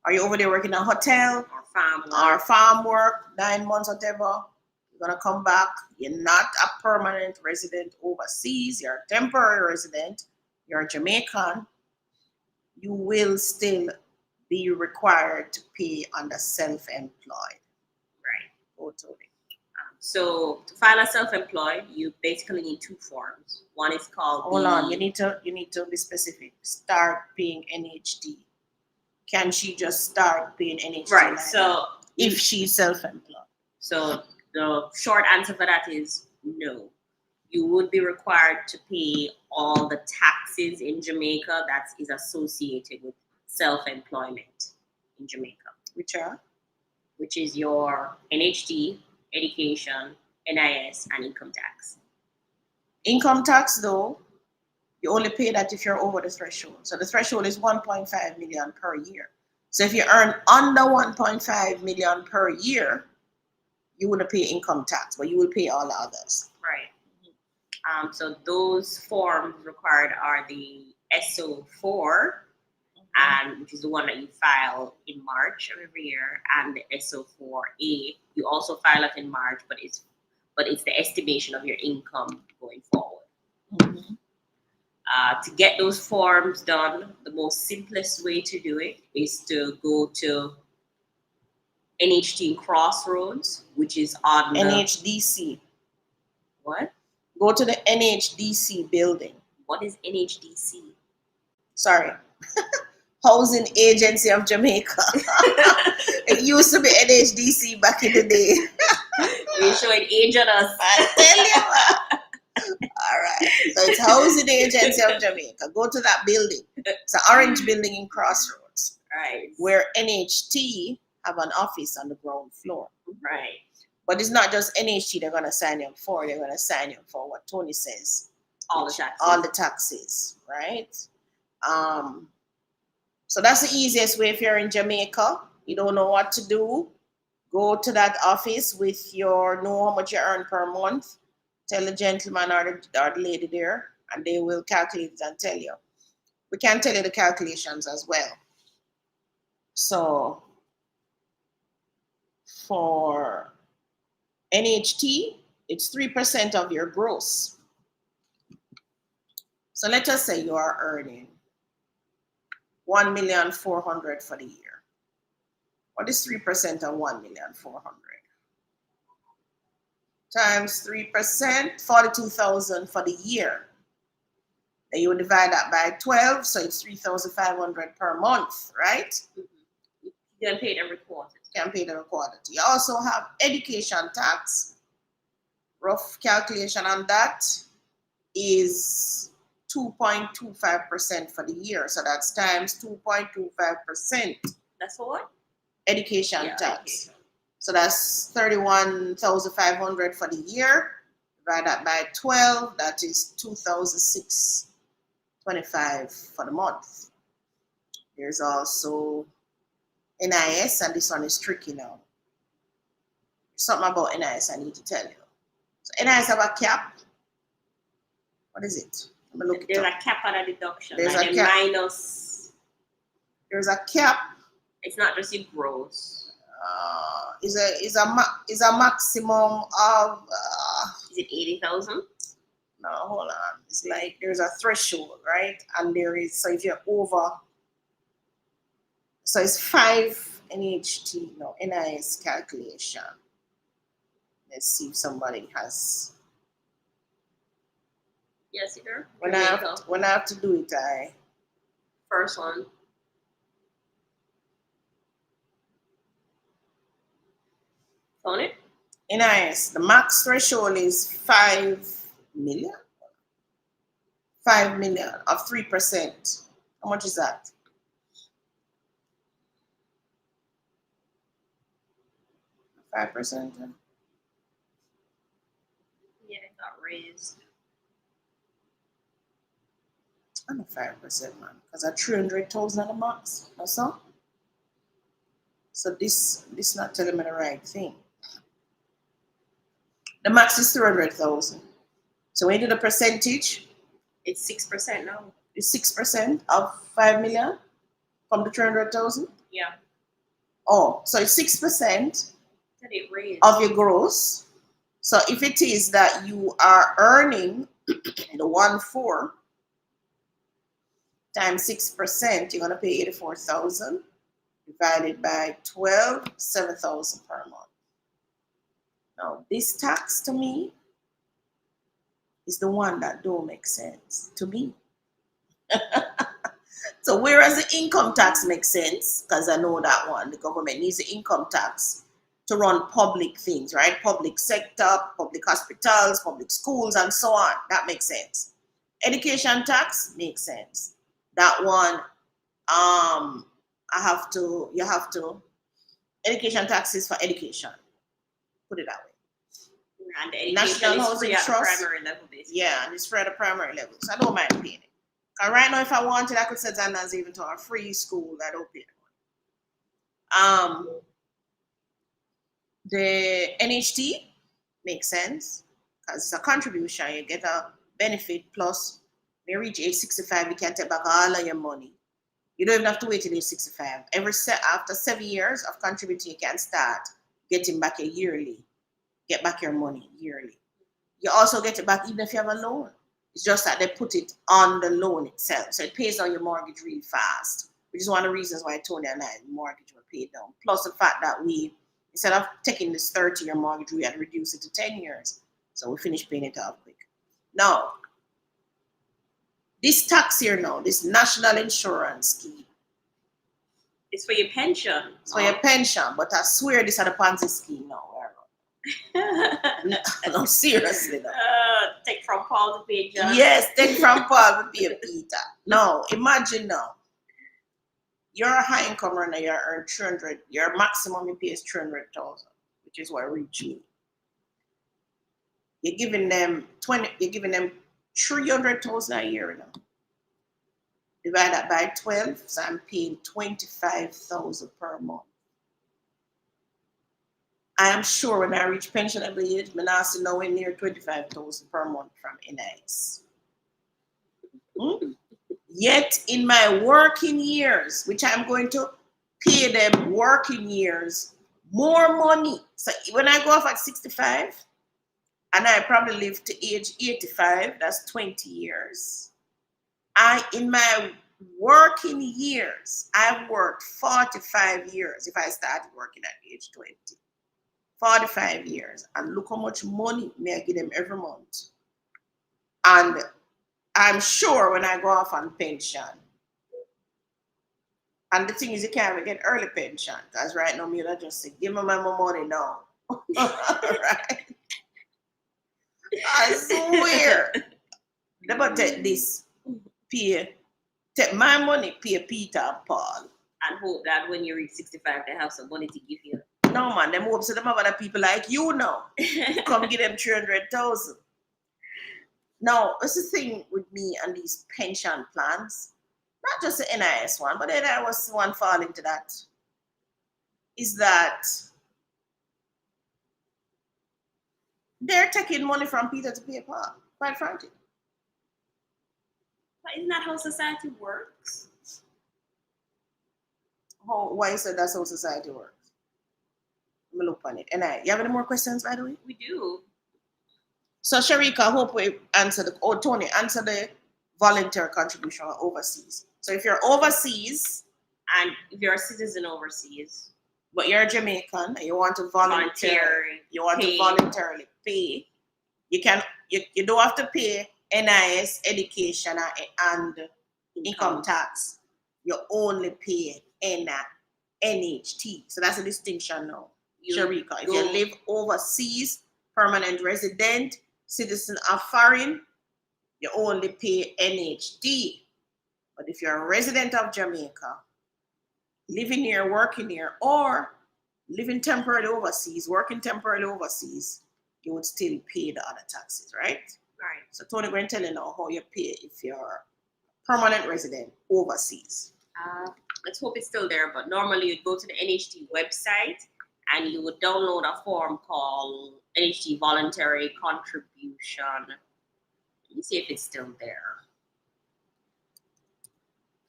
or you're over there working in a hotel, or farm work. 9 months, whatever. You're gonna come back. You're not a permanent resident overseas. You're a temporary resident. You're a Jamaican. You will still be required to pay under self-employed. Right. Totally. So to file as self-employed, you basically need 2 forms. One is called Hold on. You need to be specific. Start paying NHD. Can she just start paying NHD? Right. Like So that if she's self-employed. So the short answer for that is no. You would be required to pay all the taxes in Jamaica that is associated with self-employment in Jamaica, which is your NHD, education, NIS, and income tax. Income tax, though, you only pay that if you're over the threshold. So the threshold is 1.5 million per year. So if you earn under 1.5 million per year, you wouldn't pay income tax, but you will pay all the others. Right. So those forms required are the SO4, and which is the one that you file in March of every year, and the SO4A. You also file it in March, but it's the estimation of your income going forward. Mm-hmm. To get those forms done, the most simplest way to do it is to go to NHD Crossroads, which is on NHDC. What? Go to the NHDC building. What is NHDC? Sorry. Housing Agency of Jamaica. It used to be NHDC back in the day. You're showing age on us. I tell you. All right. So it's Housing Agency of Jamaica. Go to that building. It's an orange building in Crossroads. Right. Where NHT have an office on the ground floor. Right. But it's not just NHT they're going to sign you up for. They're going to sign you up for what Tony says. All the taxes. All the taxes, right? So that's the easiest way if you're in Jamaica. You don't know what to do. Go to that office with your know how much you earn per month. Tell the gentleman or the lady there, and they will calculate it and tell you. We can tell you the calculations as well. So for NHT, it's 3% of your gross. So let us say you are earning 1,400,000 for the year. What is 3% of 1,400,000? Times 3%, 42,000 for the year. Then you divide that by 12, so it's 3,500 per month, right? Mm-hmm. You can pay it every quarter. You can pay it every quarter. You also have education tax. Rough calculation on that is 2.25% for the year. So that's times 2.25%. That's for what? Education tax. Education. So that's 31,500 for the year. Divide that by 12, that is 2,625 for the month. There's also NIS, and this one is tricky now. Something about NIS I need to tell you. So NIS have a cap. What is it? Let me look There's it up. a cap on a deduction. There's like a cap. Minus. There's a cap. It's not just your gross. Is a maximum of. Is it 80,000? No, hold on. It's like there's a threshold, right? And there is, so if you're over, so it's 5 NHT, no, NIS calculation. Let's see if somebody has. Yes, either. When I have to do it, First one. Found it? NIS, the max threshold is 5 million. 5 million of 3%. How much is that? Yeah, it got raised. I'm a 5%, man, because at 300,000 at the max. That's all. So this not telling me the right thing. The max is 300,000. So when you do the percentage, it's 6% now. It's 6% of 5 million from the 300,000. Yeah. Oh, so it's 6% That it raised. of your gross. So if it is that you are earning the 1.4 times 6%, you're gonna pay 84,000 divided by 12, 7,000 per month. Now this tax to me is the one that don't make sense to me. So whereas the income tax makes sense, because I know that one, the government needs the income tax to run public things, right? Public sector, public hospitals, public schools, and so on. That makes sense. Education tax makes sense. That one, you have to, education tax is for education. Put it that way. And the education National is Housing free at the Trust. primary level, basically. Yeah, and it's for the primary level. So I don't mind paying it. Because right now, if I wanted, I could send Zanaz even to a free school. I don't pay it. The NHT makes sense because it's a contribution. You get a benefit plus when you reach age 65, you can take back all of your money. You don't even have to wait till age 65. After 7 years of contributing, you can start getting back get back your money yearly. You also get it back even if you have a loan. It's just that they put it on the loan itself. So it pays down your mortgage really fast, which is one of the reasons why Tony and I mortgage were paid down. Plus the fact that we, instead of taking this 30-year mortgage, we had reduced it to 10 years. So we finished paying it off quick. Now, this tax here now, this national insurance scheme. It's for your pension. It's for your pension, but I swear this is a Ponzi scheme now. No, seriously though. Take from Paul to pay John. Yes, take from Paul to pay Peter. No, imagine now. You're a high income earner, you earn 300, your maximum you pay is 300,000, which is what reach me. You're giving them 300,000 a year now. Divide that by 12, so I'm paying 25,000 per month. I am sure when I reach pensionable age, I'm not see nowhere near 25,000 per month from NIS. Yet in my working years, which I'm going to pay them working years, more money. So when I go off at 65, and I probably live to age 85, that's 20 years. In my working years, I've worked 45 years if I started working at age 20. 45 years, and look how much money may I give them every month. And I'm sure when I go off on pension, and the thing is, you can't even get early pension because right now, me just say, give me my money now. Right? I swear. Never take this, take my money, pay Peter and Paul. And hope that when you reach 65, they have some money to give you. No, man, them hope so them have other people like you now. Come give them 300,000. Now, that's the thing with me and these pension plans, not just the NIS one, but the NIS one fall into that, is that they're taking money from Peter to pay Paul, quite frankly. But isn't that how society works? Why you said that's how society works? Let me look on it. And you have any more questions, by the way? We do. So, Sharika, I hope we answer Tony, answer the voluntary contribution overseas. So, if you're overseas, and if you're a citizen overseas, but you're a Jamaican and you want to voluntarily pay, you don't have to pay NIS, education, and income tax. You only pay NHT. So that's a distinction now. Sharika, if you live overseas, permanent resident, citizen of foreign, you only pay NHT. But if you're a resident of Jamaica, living here, working here, or living temporarily overseas, working temporarily overseas, you would still pay the other taxes, right? Right. So Tony going to tell you now how you pay if you're a permanent resident overseas. Let's hope it's still there, but normally you'd go to the NHT website and you would download a form called NHT Voluntary Contribution. Let me see if it's still there.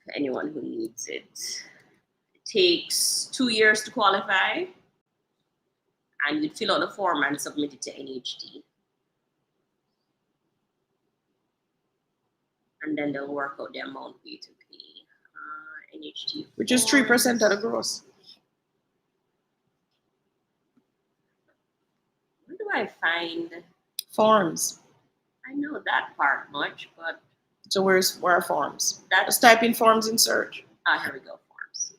For anyone who needs it. takes 2 years to qualify, and you'd fill out the form and submit it to NHD. And then they'll work out the amount for you to pay. NHD. Which is 3% of the gross. Where do I find? Forms. I know that part much, but So where are forms? that's Just type in forms in search. here we go. Forms.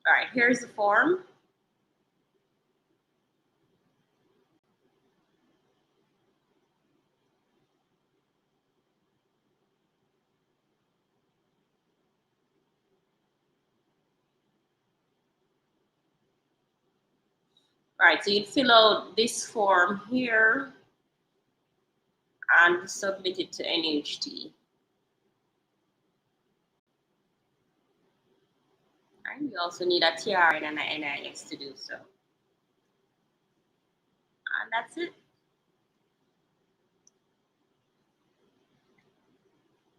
All right, here's the form. All right, so you'd fill out this form here and submit it to NHD. All right, you also need a TRN and an NIS to do so. And that's it.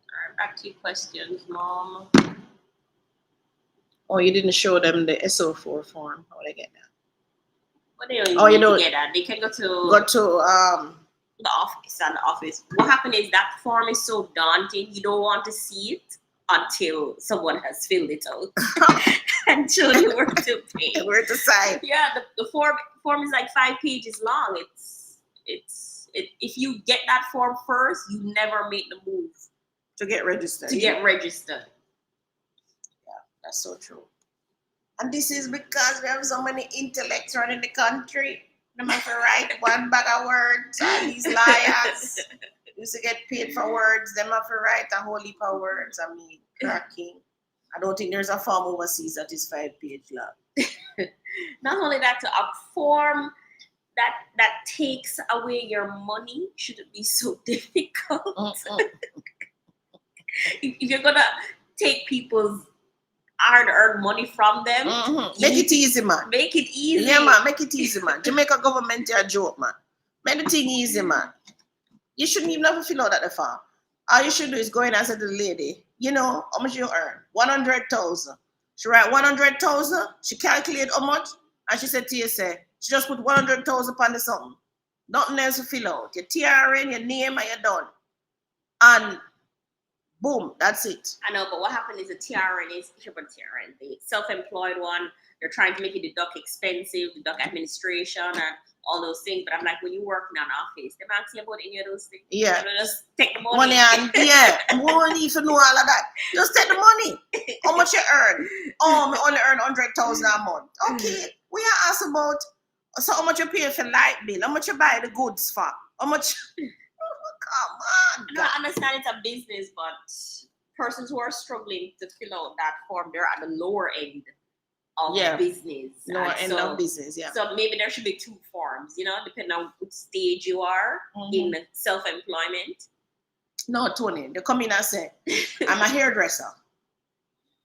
All right, back to your questions, Mom. Oh, you didn't show them the SO4 form. How they get that? What they don't Oh, you need know- to get that. They can go to the office, and the office. What happened is that form is so daunting, you don't want to see it until someone has filled it out and shown you where to pay. where to sign. Yeah, the form is like 5 pages long. If you get that form first, you never make the move To get registered. to get registered. That's so true. And this is because we have so many intellects running the country. They have to write one bag of words. All these liars used to get paid for words. They have to write a whole heap of words. I mean, cracking. I don't think there's a form overseas that is 5-page long. Not only that, a form that takes away your money shouldn't be so difficult. If you're gonna take people's hard-earned money from them, Make it easy, man. Make it easy. Yeah, man. Make it easy, man. Jamaica government is a joke, man. Make the thing easy, man. You shouldn't even have to fill out at the farm. All you should do is go in and say to the lady, you know, how much you earn? 100,000. She write 100,000. She calculate how much, and she said to you, she just put 100,000 upon the something. Nothing else to fill out. Your TRN, your name, and you're done. And boom, that's it. I know, but what happened is the TRN is different TRN. The self-employed one, they're trying to make it deduct expensive, deduct administration, and all those things. But I'm like, when you work in an office, they're not asking about any of those things. Yeah. You just take the money. Money and yeah, we don't need to know all of that. Just take the money. How much you earn? Oh, I only earn 100,000 a month. Okay, we are asked about so how much you pay for light bill, how much you buy the goods for, how much. Come on. I don't understand it's a business, but persons who are struggling to fill out that form, they're at the lower end of business. Lower end of business, yeah. So maybe there should be 2 forms, you know, depending on which stage you are in self-employment. No, Tony, they come in and say, I'm a hairdresser.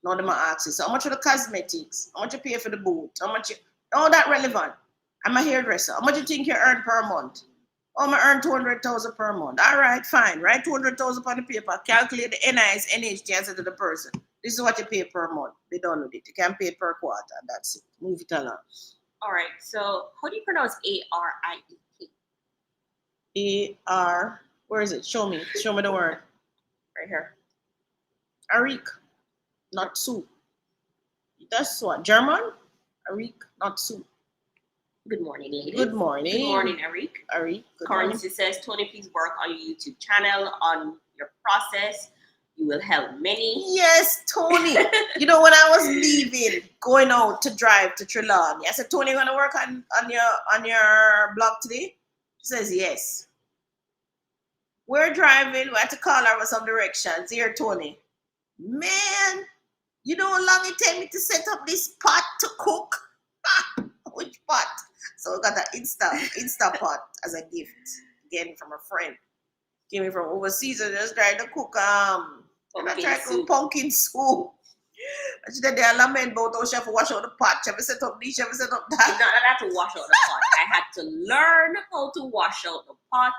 Now they might ask you, so how much for the cosmetics? How much you pay for the boot? How much you, all that relevant. I'm a hairdresser. How much you think you earn per month? Oh, I earn 200,000 per month. All right, fine. Write 200,000 on the paper. Calculate the NIS, NHG, and say to the person, this is what you pay per month. Be done with it. You can pay per quarter. That's it. Move it along. All right. So, how do you pronounce ARIEK? AR. Where is it? Show me. Show me the word. Right here. Arik, not soup. That's what German. Arik, not soup. Good morning, ladies. Good morning. Good morning, Arik. Arik. Currency says, Tony, please work on your YouTube channel on your process. You will help many. Yes, Tony. You know, when I was leaving, going out to drive to Trelawney, I said, Tony, you want to work on your blog today? She says, yes. We're driving. We had to call her for some directions. Here, Tony. Man, you know how long it take me to set up this pot to cook? Which pot? So we got an Insta pot as a gift. weekend from a friend. Came in from overseas and just tried to cook and I tried to cook pumpkin soup. And she said, "There are men both how she have to wash out the pot. She have to set up this, she have to set up It's that." not that I had to wash out the pot. I had to learn how to wash out the pot.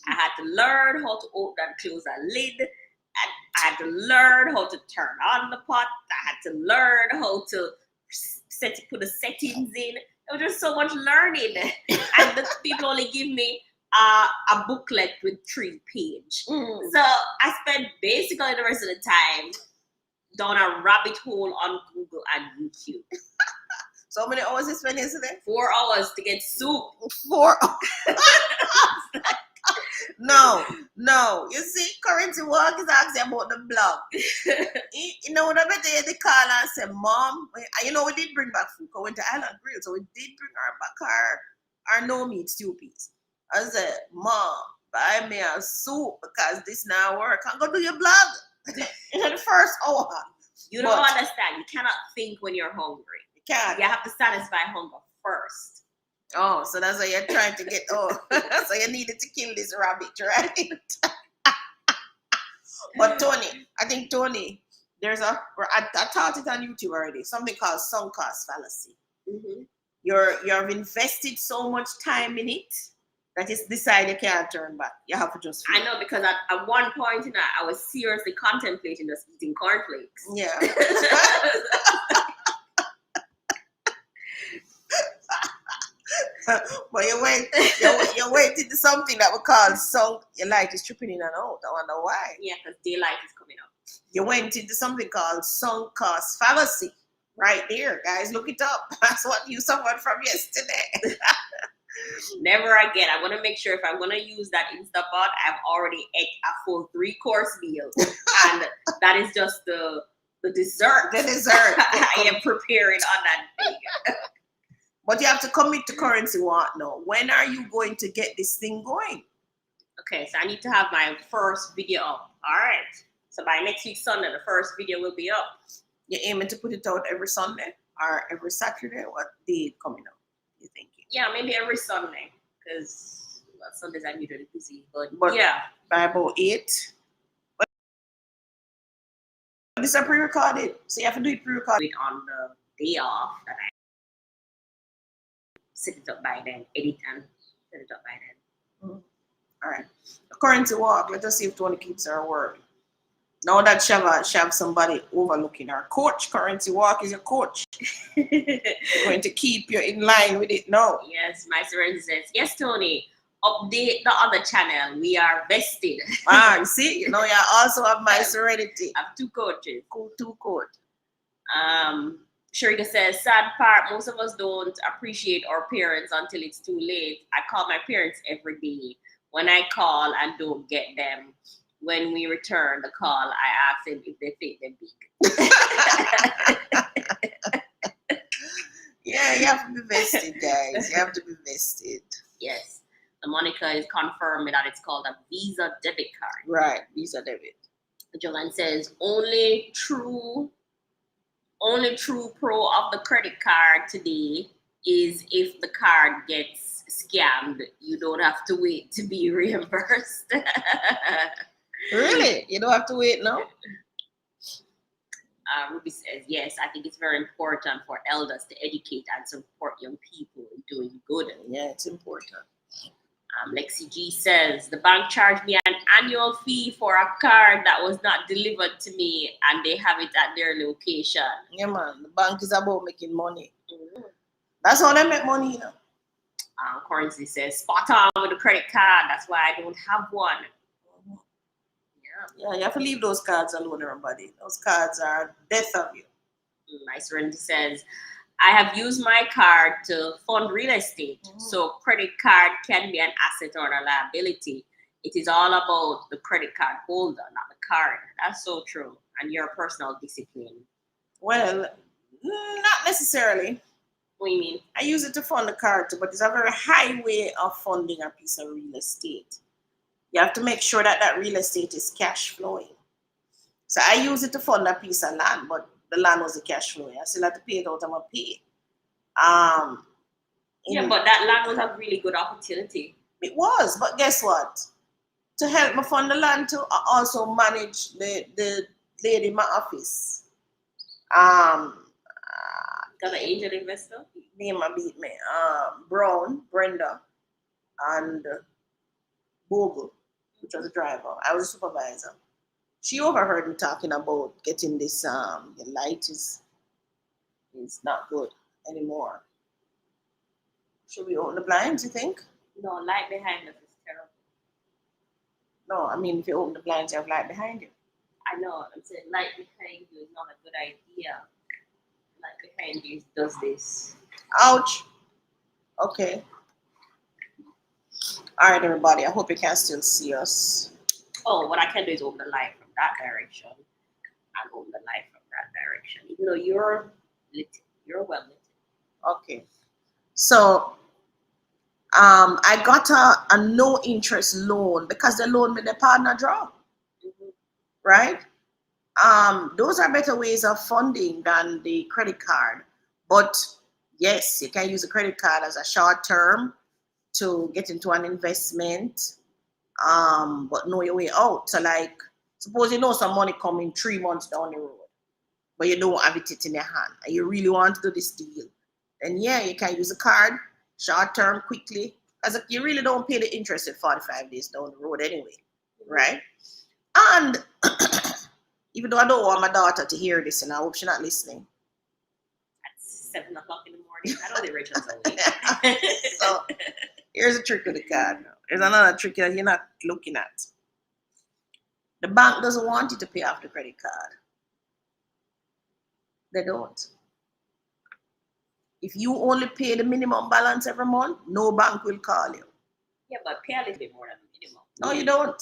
I had to learn how to open and close a lid. And I had to learn how to turn on the pot. I had to learn how to put the settings in. There was just so much learning. And the people only give me a booklet with 3 pages. Mm. So I spent basically the rest of the time down a rabbit hole on Google and YouTube. So how many hours you spend yesterday? 4 hours to get soup. 4 hours. No. You see, Currency Walk is asking about the blog. You know what I bet they call and say, "Mom," and you know we did bring back food. We went to Island Grill, so we did bring our no meat stew piece. I said, "Mom, buy me a soup because this now work. I'm gonna do your blog." In the first hour. You don't understand. You cannot think when you're hungry. You can't. You have to satisfy hunger first. Oh, so that's why you're trying to get. Oh, so you needed to kill this rabbit, right? But Tony, there's I taught it on YouTube already. Something called sunk cost fallacy. Mm-hmm. You've invested so much time in it that it's decided you can't turn back. You have to just. I know, because at one point I was seriously contemplating just eating cornflakes. Yeah. But you waited to something that we call sunk. Your light is tripping in and out. I wonder why. Yeah, because daylight is coming up. You went into something called sunk cost fallacy. Right there, guys. Look it up. That's what you suffered from yesterday. Never again. I want to make sure if I'm going to use that Instapot, I've already ate a full 3-course meal. And that is just the dessert. The dessert. I am preparing on that thing. But you have to commit to Currency Walk now. When are you going to get this thing going? Okay, so I need to have my first video up. All right. So by next week Sunday, the first video will be up. You're aiming to put it out every Sunday or every Saturday? What day coming up, you thinking? Yeah, maybe every Sunday, because Sundays I'm usually busy. But yeah. By about 8. But this is pre-recorded, so you have to do it pre-recorded. On the day off that I set it up by then, edit and set it up by then. Mm-hmm. All right. The Currency Walk, let us see if Tony keeps her word. Now that she have somebody overlooking her. Coach, Currency Walk is your coach. Going to keep you in line with it now. Yes, my serenity says, "Yes, Tony, update the other channel. We are vested." You see, you also have my serenity. I have 2 coaches. 2 coach. Sharika says, "Sad part, most of us don't appreciate our parents until it's too late. I call my parents every day. When I call and don't get them, when we return the call, I ask them if they think they're big." Yeah, you have to be vested, guys. You have to be vested. Yes. The Monica is confirming that it's called a Visa debit card. Right, Visa debit. Joanne says, only true pro of the credit card today is if the card gets scammed, you don't have to wait to be reimbursed. Really? You don't have to wait now? Ruby says, yes, I think it's very important for elders to educate and support young people in doing good. Yeah, it's important. Lexi G says, the bank charged me an annual fee for a card that was not delivered to me and they have it at their location. Yeah, man. The bank is about making money. Mm-hmm. That's how they make money, Currency says, spot on with the credit card. That's why I don't have one. Yeah, you have to leave those cards alone, everybody. Those cards are death of you. Nice Randy says, I have used my card to fund real estate. Mm-hmm. So credit card can be an asset or a liability. It is all about the credit card holder, not the card. That's so true. And your personal discipline. Well, not necessarily. What do you mean? I use it to fund the card too, but it's a very high way of funding a piece of real estate. You have to make sure that that real estate is cash flowing. So I use it to fund a piece of land, but the land was a cash flowing. I still have to pay it out. I'm gonna pay it. Yeah, but that land was a really good opportunity. It was, but guess what? To help me fund the land, to also manage the lady in my office. Got an angel investor? Name I beat me. Brown, Brenda, and Bogle, which was a driver. I was a supervisor. She overheard me talking about getting this. The light is not good anymore. Should we open the blinds? You think? No, light behind us is terrible. No, I mean if you open the blinds, you have light behind you. I know. I'm saying light behind you is not a good idea. Light behind you does this. Ouch. Okay. All right, everybody. I hope you can still see us. Oh, what I can do is open the light from that direction and open the light from that direction. Even though you're lit, you're well lit. Okay. So I got a no interest loan because the loan with the partner draw, Mm-hmm. right? Those are better ways of funding than the credit card. But yes, you can use a credit card as a short term to get into an investment, but know your way out. So like, suppose you know some money coming 3 months down the road, but you don't have it in your hand, and you really want to do this deal, then yeah, you can use a card, short term, quickly, because you really don't pay the interest at 45 days down the road anyway, right? And even though I don't want my daughter to hear this, and I hope she's not listening. At 7 o'clock in the morning, I don't think Rachel's awake. So here's a trick with the card. There's another trick that you're not looking at. The bank doesn't want you to pay off the credit card. They don't. If you only pay the minimum balance every month, no bank will call you. Yeah, but pay a little bit more than the minimum. No, you don't.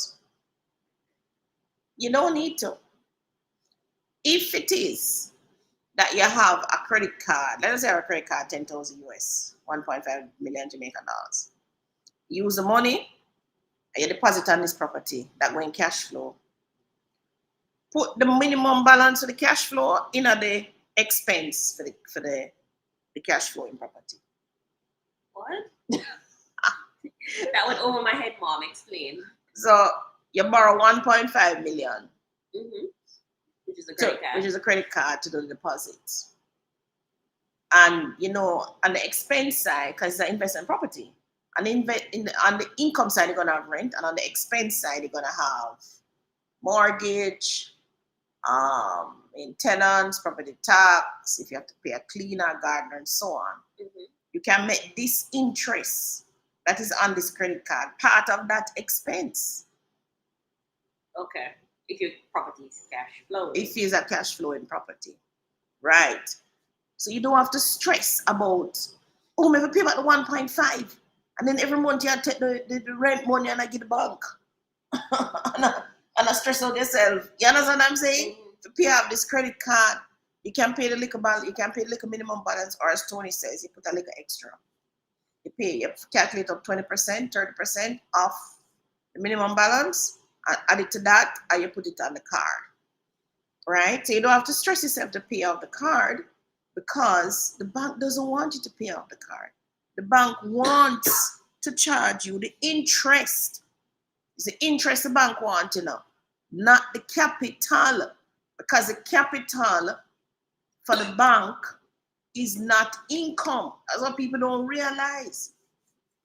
You don't need to. If it is that you have a credit card, let us say a credit card, 10,000 US, 1.5 million Jamaican dollars. Use the money and you deposit on this property that going cash flow. Put the minimum balance of the cash flow in the expense for the cash flow in property. What? That went over my head, Mom. Explain. So you borrow 1.5 million, Mm-hmm. Which is a credit card. which is a credit card to do the deposits. And you know, on the expense side, because it's an investment property, and on the income side, you're gonna have rent, and on the expense side, you're gonna have mortgage, maintenance, property tax, if you have to pay a cleaner, gardener, and so on. Mm-hmm. You can make this interest that is on this credit card part of that expense. Okay. If your property is cash flowing. If it's a cash flowing property, right? So you don't have to stress about, oh, maybe pay back the 1.5, and then every month you have to take the rent money and I give the bank. and I stress out yourself. You understand what I'm saying? Mm-hmm. To pay off this credit card, you can pay the liquor balance, you can pay the liquor minimum balance, or as Tony says, you put a liquor extra. You calculate up 20%, 30% off the minimum balance, and add it to that, and you put it on the card. Right? So you don't have to stress yourself to pay off the card because the bank doesn't want you to pay off the card. The bank wants to charge you the interest. It's the interest the bank wants, not the capital. Because the capital for the bank is not income. That's what people don't realize.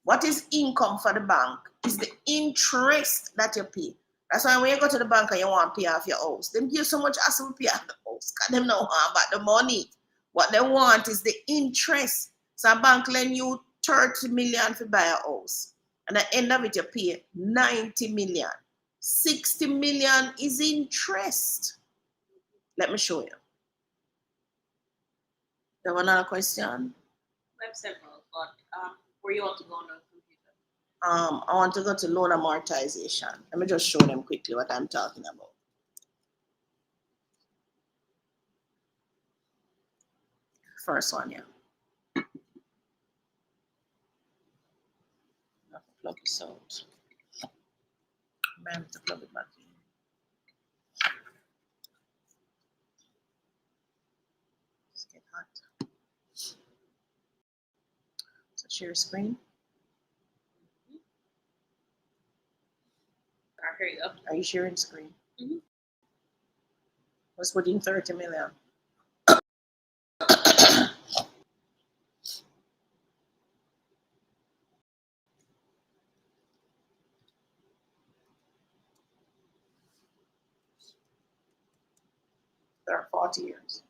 What is income for the bank is the interest that you pay. That's why when you go to the bank and you want to pay off your house, them give you so much hassle to pay off the house because them don't want about the money. What they want is the interest. So a bank lend you 30 million to buy a house. And at the end of it, you pay 90 million. 60 million is interest. Let me show you. You have another question? We have several, but where you want to go on the computer? I want to go to loan amortization. Let me just show them quickly what I'm talking about. First one, yeah. Plug this out. I have to plug it back in. Just get hot. So share screen. There you go. Are you sharing screen? Mhm. Let's put in 30 million. There are 40 years.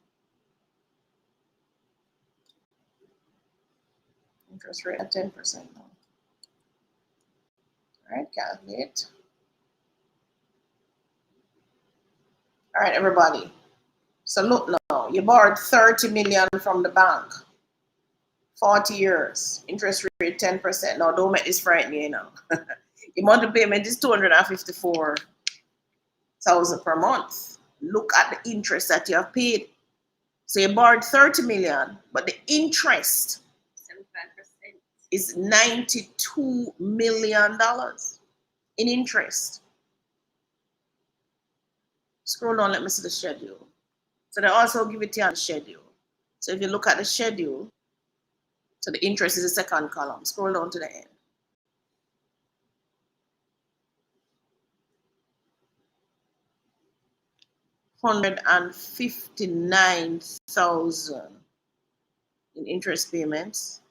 Interest rate at 10% now. All right, calculate. All right, everybody. So look now, you borrowed 30 million from the bank. 40 years, interest rate 10%. Now don't make this frighten you, Your monthly payment is 254,000 per month. Look at the interest that you have paid. So you borrowed 30 million, but the interest 75%. is $92 million in interest. Scroll down, let me see the schedule. So they also give it to you on the schedule. So if you look at the schedule, so the interest is the second column. Scroll down to the end. $159,000 in interest payments,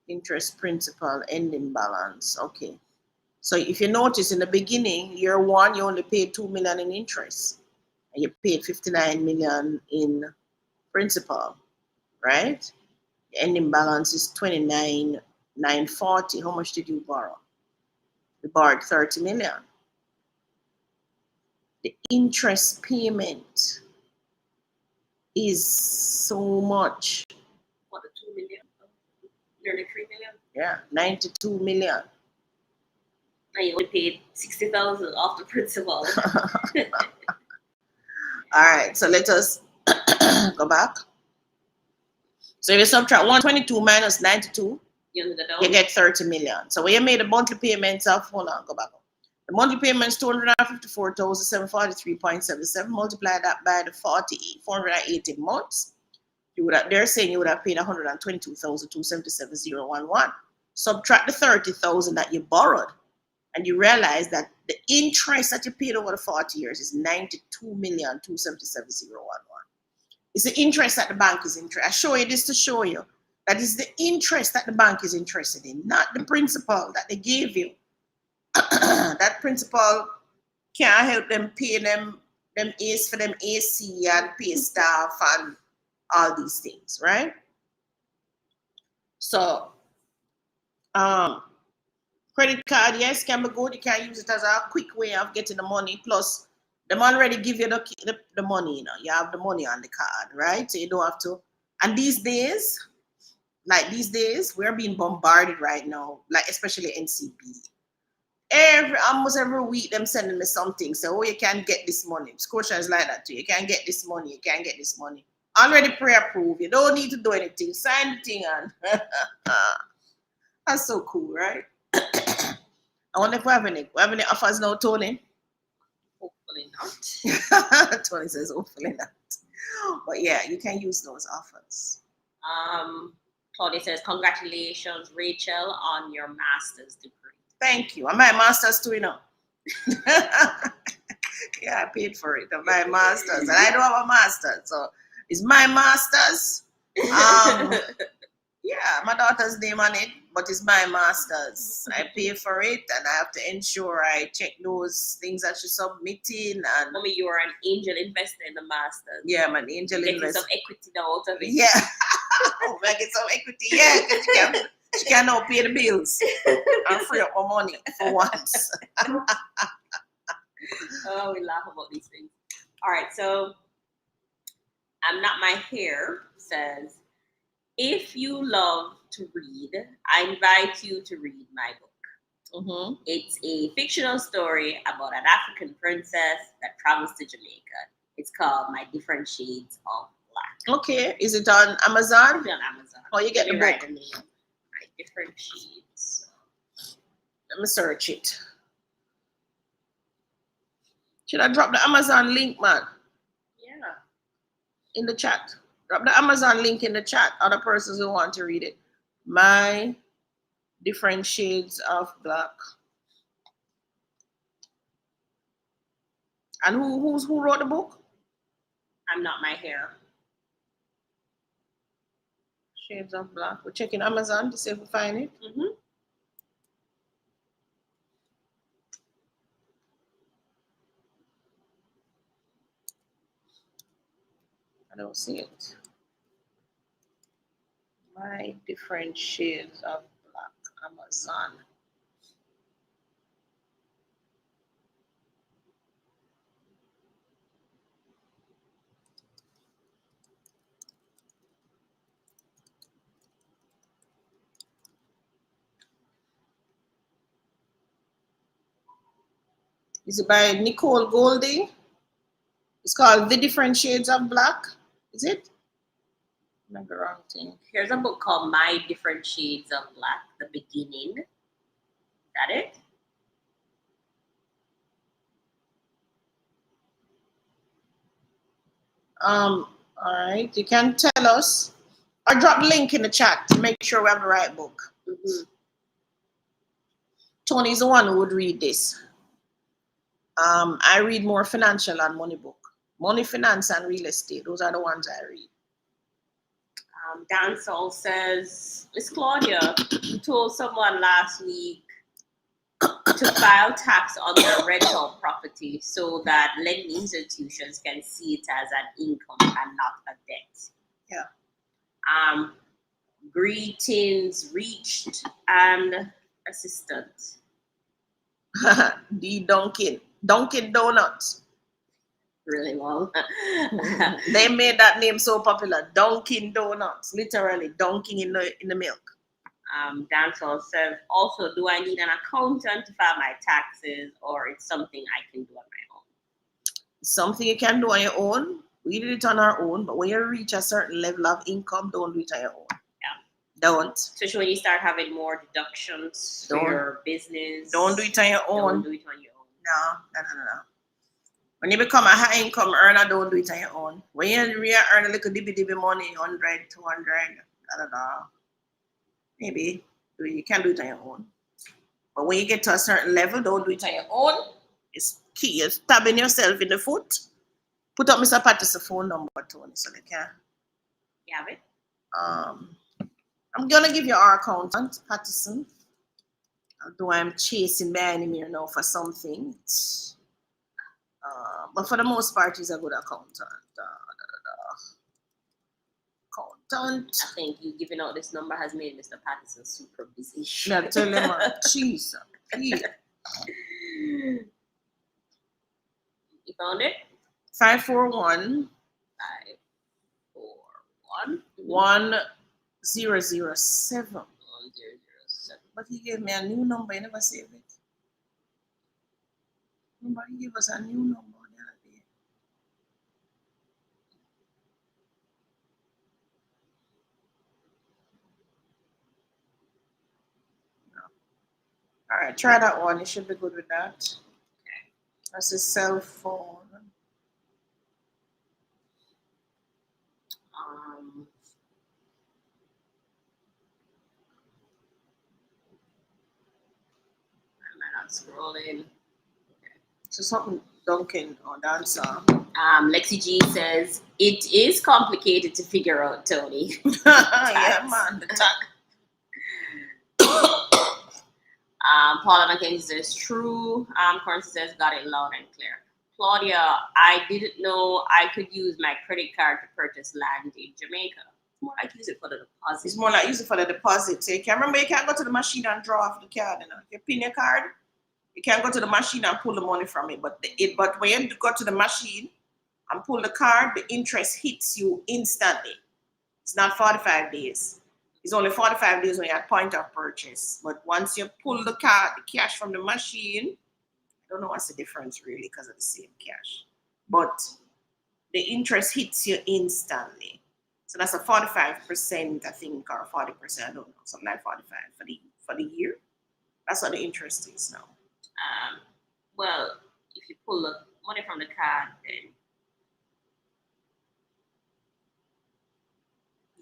interest principal, ending balance. Okay. So if you notice in the beginning, year one, you only paid 2 million in interest. And you paid 59 million in principal, right? The ending balance is 29,940. How much did you borrow? You borrowed 30 million. The interest payment is so much. What, the 2 million? Nearly 3 million? Yeah, 92 million. And you only paid 60,000 off the principal. All right, so let us go back. So if you subtract 122 minus 92, you get 30 million. So when you made the monthly payments of, hold on, go back. The monthly payments 254,743.77. Multiply that by the 480 months. They're saying you would have paid 122,277,011. Subtract the 30,000 that you borrowed, and you realize that the interest that you paid over the 40 years is 92,277,011. It's the interest that the bank is interested in. I show you this to show you that is the interest that the bank is interested in, not the principal that they gave you. That principal can't help them pay them A's for them AC and pay staff and all these things, right? So, credit card, yes, can be good. You can use it as a quick way of getting the money. Plus, them already give you the money, You have the money on the card, right? So you don't have to. And these days, we're being bombarded right now, like especially NCB. Almost every week, them sending me something. So, you can get this money. Scotia is like that too. You can get this money. You can get this money. Already pre-approved. You don't need to do anything. Sign the thing on. That's so cool, right? I wonder if we have any offers now, Tony. Hopefully not. Tony says hopefully not. But yeah, you can use those offers. Claudia says, congratulations, Rachel, on your master's degree. Thank you. And my master's too, Yeah, I paid for it. My master's. And I don't have a master's. So it's my master's. Yeah, my daughter's name on it, but it's my master's. I pay for it, and I have to ensure I check those things that she's submitting. And Mommy, you are an angel investor in the master's. Yeah, I'm an angel investor. Getting some equity now out of it. Yeah, I get some equity. Yeah, because she can now pay the bills and free up my money for once. Oh, we laugh about these things. All right, so I'm Not My Hair says, if you love to read, I invite you to read my book. Mm-hmm. It's a fictional story about an African princess that travels to Jamaica. It's called My Different Shades of Black. Okay, is it on Amazon? It's on Amazon. Oh, you get the book. The name. My Different Shades. Let me search it. Should I drop the Amazon link, man? Yeah. In the chat. Drop the Amazon link in the chat. Other persons who want to read it. My Different Shades of Black. And who wrote the book? I'm Not My Hair. Shades of Black. We're checking Amazon to see if we find it. Mm-hmm. I don't see it. My Different Shades of Black, Amazon. Is it by Nicole Golding? It's called The Different Shades of Black. Is it? Not the wrong thing. Here's a book called My Different Shades of Black, The Beginning. Is that it? All right. You can tell us or drop the link in the chat to make sure we have the right book. Mm-hmm. Tony's the one who would read this. I read more financial and money book. Money, finance, and real estate. Those are the ones I read. Dan Sol says, Miss Claudia, you told someone last week to file tax on their rental property so that lending institutions can see it as an income and not a debt. Yeah. Greetings reached and assistant. D. Dunkin' Donuts. Really well. They made that name so popular. Dunkin' Donuts. Literally dunking in the milk. Dan Sol says, also, do I need an accountant to file my taxes, or it's something I can do on my own? Something you can do on your own. We did it on our own, but when you reach a certain level of income, don't do it on your own. Yeah. Don't. Especially when you start having more deductions for your business. Don't do it on your own. Don't do it on your own. No. When you become a high income earner, don't do it on your own. When you really earn a little dibby money, 100, 200, maybe you can do it on your own. But when you get to a certain level, don't do it on your own. It's key. You're stabbing yourself in the foot. Put up Mr. Patterson's phone number, Tony, so they can. You have it? I'm gonna give you our accountant, Patterson. Although I'm chasing behind him here now for something. But for the most part, he's a good accountant. Accountant. I think you giving out this number has made Mr. Patterson super busy. Yeah, tell him, jeez. You found it? 541 541 1007. 1007. But he gave me a new number. I never saved it. Remember, he gave us a new number the other day. No. All right, try that one. You should be good with that. Okay. That's a cell phone. I'm not scrolling. Okay. So something Dunkin' or Dancer. Lexi G says, it is complicated to figure out, Tony. Yeah, man. The tax. Paula McKenzie says, true. Corsi says, got it loud and clear. Claudia, I didn't know I could use my credit card to purchase land in Jamaica. It's more like use it for the deposit. It's more like use it for the deposit. So you can remember you can't go to the machine and draw off the card. You know, if you pin your card, you can't go to the machine and pull the money from it. But when you go to the machine and pull the card, the interest hits you instantly. It's not 45 days. It's only 45 days when you're at point of purchase. But once you pull the cash from the machine, I don't know what's the difference really because of the same cash. But the interest hits you instantly. So that's a 45%, I think, or 40%, I don't know, something like 45 for the year. That's what the interest is now. Well, if you pull the money from the card, then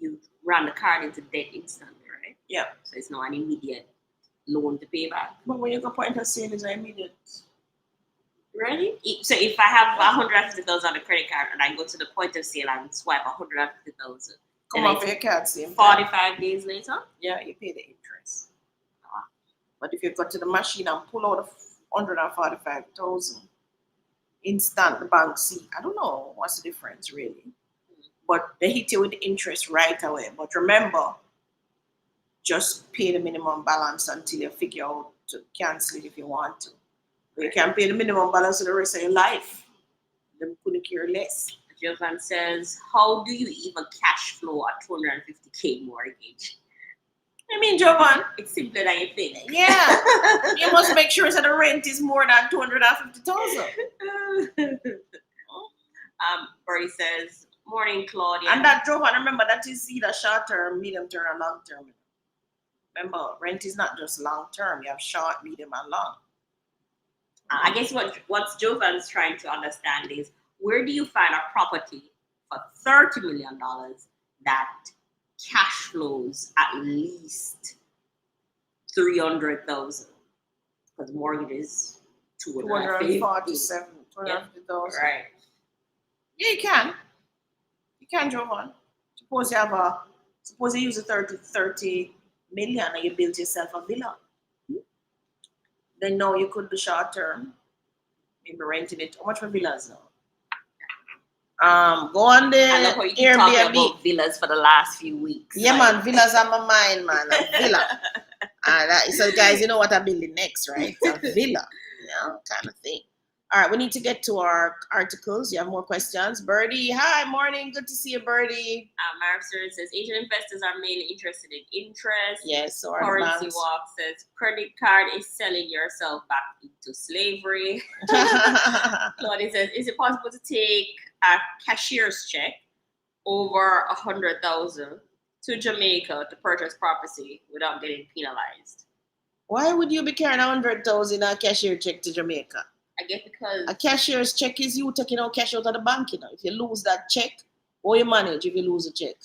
you run the card into debt instantly, right? Yeah. So it's not an immediate loan to pay back. But when you go point of sale, it's immediate. Really? So if I have 150,000 on the credit card and I go to the point of sale and swipe 150,000, Come then off your card same time. 45 days later? Yeah, you pay the interest. But if you go to the machine and pull out 145,000 instant, the bank see, I don't know what's the difference really. But they hit you with the interest right away. But remember, just pay the minimum balance until you figure out to cancel it if you want to. But you can pay the minimum balance for the rest of your life. Them couldn't care less. Jovan says, how do you even cash flow a 250K mortgage? I mean, Jovan, It's simpler than you think. yeah, you must make sure that the rent is more than 250,000. Bertie says, morning, Claudia. And that, Jovan, remember that is either short term, medium term, and long term. Remember, rent is not just long term. You have short, medium, and long. I guess what Jovan's trying to understand is, where do you find a property for $30 million that cash flows at least 300,000? Because mortgage is 247, 250,000. Right. Yeah, you can. You can, Jovan. Suppose you use a 30 million and you build yourself a villa. Then now you could do short term, maybe renting it. How much for villas now? Go on the I love how you keep talking Airbnb. about villas for the last few weeks. Yeah, man, villas on my mind, man. A villa. So, guys, you know what I'm building next, right? A villa, kind of thing. All right, we need to get to our articles. You have more questions? Birdie, hi, morning. Good to see you, Birdie. Marcel says, Asian investors are mainly interested in interest. Yes, so our Currency banks. Walk says, credit card is selling yourself back into slavery. Claudia says, is it possible to take a cashier's check over 100,000 to Jamaica to purchase property without getting penalized? Why would you be carrying 100,000 a cashier check to Jamaica? I guess because a cashier's check is you taking out cash out of the bank. If you lose that check, how you manage if you lose a check?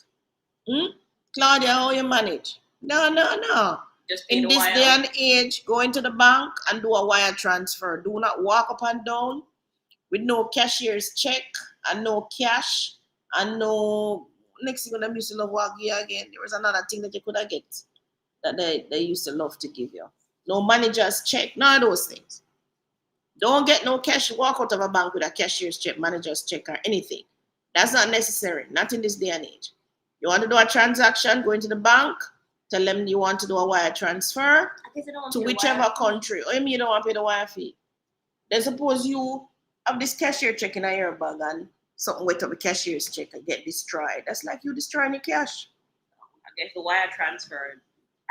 Claudia, how you manage? No. just pay In the this wire. day and age, go into the bank and do a wire transfer. Do not walk up and down with no cashier's check and no cash and no. Next thing when used to love walk here again, there was another thing that you could have get that they used to love to give you. No manager's check, none of those things. Don't get no cash, walk out of a bank with a cashier's check, manager's check, or anything. That's not necessary, not in this day and age. You want to do a transaction, go into the bank, tell them you want to do a wire transfer to whichever country. Or you mean you don't want to pay the wire fee? Then suppose you have this cashier check in your bag and something wet up a cashier's check and get destroyed. That's like you destroying your cash. I guess the wire transfer,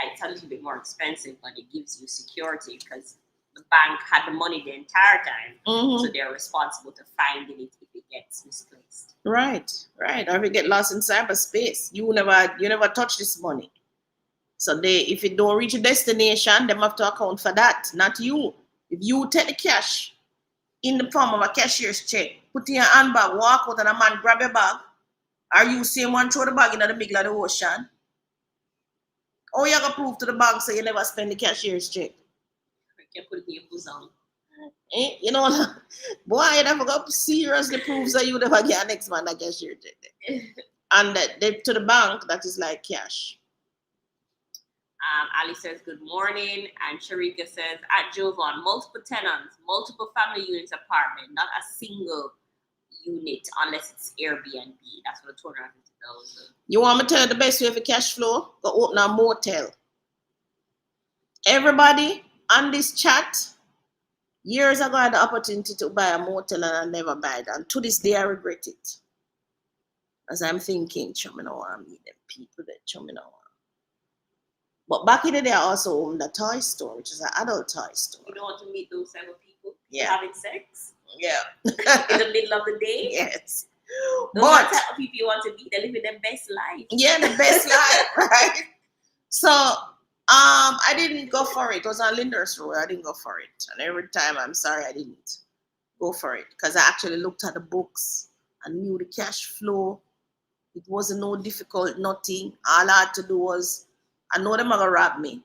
it's a little bit more expensive, but it gives you security because the bank had the money the entire time, so they're responsible to finding it if it gets misplaced. Right. Or if it get lost in cyberspace, you never touch this money. So if it don't reach a destination, they have to account for that, not you. If you take the cash in the form of a cashier's check, put in your handbag, walk out, and a man grab your bag, or you same one throw the bag in the middle of the ocean, or you have to prove to the bank so you never spend the cashier's check. You can put it in your bosom. You know, boy, you never got seriously proves that you never get an next man that cashier check. And to the bank, that is like cash. Ali says, good morning. And Sharika says, at Jovan, multiple tenants, multiple family units apartment, not a single unit unless it's Airbnb. That's for the 250,000. You want me to tell you the best way for cash flow? Go open a motel. Everybody on this chat, years ago I had the opportunity to buy a motel and I never buy it. And to this day I regret it. As I'm thinking, chum, I don't want to meet them people that chum, I don't want. But back in the day, I also owned a toy store, which is an adult toy store. You don't want to meet those type of people having sex? Yeah. In the middle of the day? Yes. Those are the type of people you want to meet. They're living their best life. Yeah, the best life, right? So, I didn't go for it. It was on Lyndhurst Road. I didn't go for it. And every time, I'm sorry I didn't go for it. Because I actually looked at the books and knew the cash flow. It wasn't no difficult, nothing. All I had to do was, I know them are going to rob me.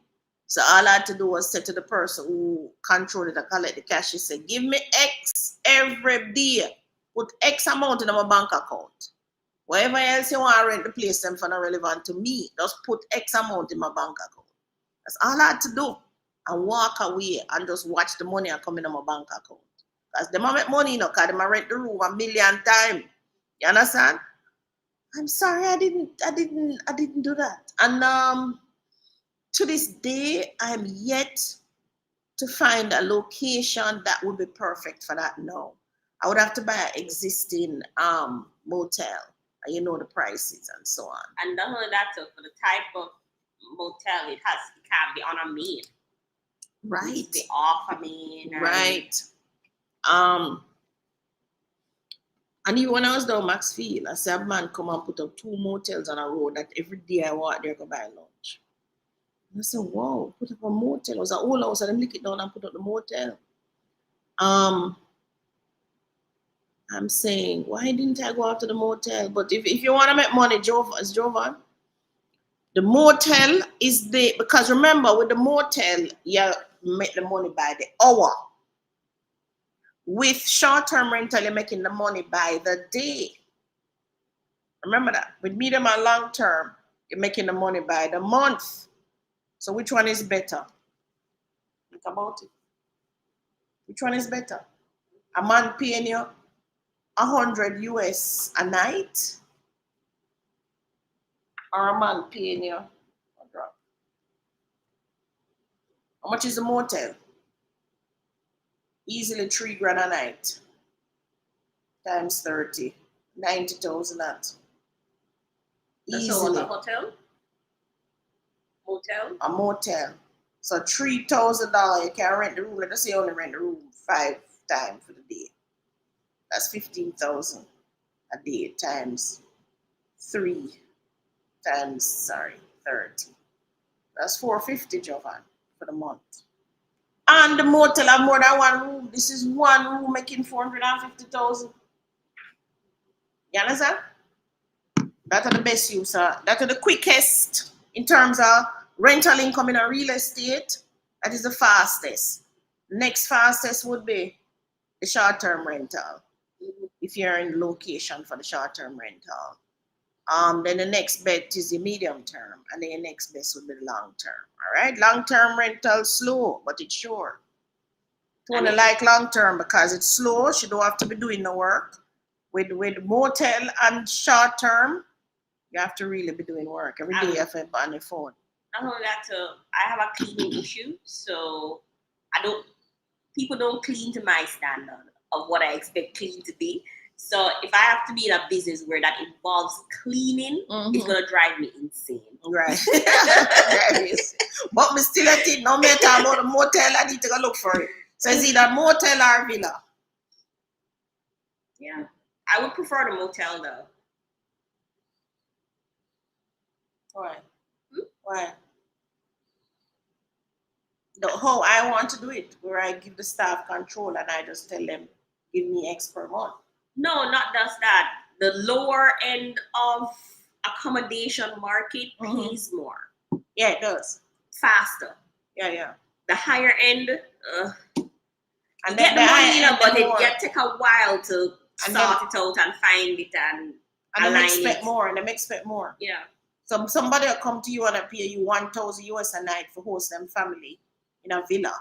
So all I had to do was say to the person who controlled it and collect the cash, she said, give me X every day. Put X amount in my bank account. Whatever else you want to rent the place, them for not relevant to me. Just put X amount in my bank account. That's all I had to do. And walk away and just watch the money come in my bank account. Because them make money, you know, because them rent the room 1,000,000 times. You understand? I'm sorry, I didn't do that. And to this day, I'm yet to find a location that would be perfect for that now. I would have to buy an existing motel, and you know the prices and so on. And not only that, so for the type of motel, it can't be on a main. Right. It needs to be off a main. Right. And even when I was down Maxfield, I said a man come and put up 2 motels on a road that every day I walk there to buy lunch. And I said, wow, put up a motel. It was an old house, and them lick it down and put up the motel. I'm saying, why didn't I go after the motel? But if you want to make money, Jovan, the motel is because remember, with the motel, you make the money by the hour. With short-term rental, you're making the money by the day. Remember that. With medium and long-term, you're making the money by the month. So which one is better? Think about it. Which one is better? A man paying you $100 US a night, or a man paying you how much is the motel? Easily $3,000 a night times 30, 90,000 that. Easily. So a hotel? Motel? A motel. So $3,000 you can rent the room. Let us say you only rent the room 5 times for the day. That's 15,000 a day times 30. That's $450, Jovan, for the month. And the motel have more than one room. This is one room making 450,000. You understand? That are the best use. That are the quickest in terms of rental income in a real estate. That is the fastest. Next fastest would be the short-term rental. If you're in location for the short-term rental. Then the next bet is the medium term, and then the next best would be the long term. All right, long-term rental slow, but it's sure. Tony like long-term because it's slow. She don't have to be doing the work. With motel and short-term, you have to really be doing work every day. You have to be on your phone. Not only that, I have a cleaning issue, so people don't clean to my standard of what I expect clean to be. So if I have to be in a business where that involves cleaning, it's gonna drive me insane. Right. But me still at it. No matter about the motel, I need to go look for it. So it's either motel or villa. Yeah, I would prefer the motel though. Why? Why? How I want to do it, where I give the staff control and I just tell them, give me X per month. No, not just that. The lower end of accommodation market pays more. Yeah, it does. Faster. Yeah. The higher end, and get the money, but it take a while to sort it out and find it and align expect more. And they expect more. Yeah. Somebody will come to you and pay you 1,000 US a night for host them family in a villa.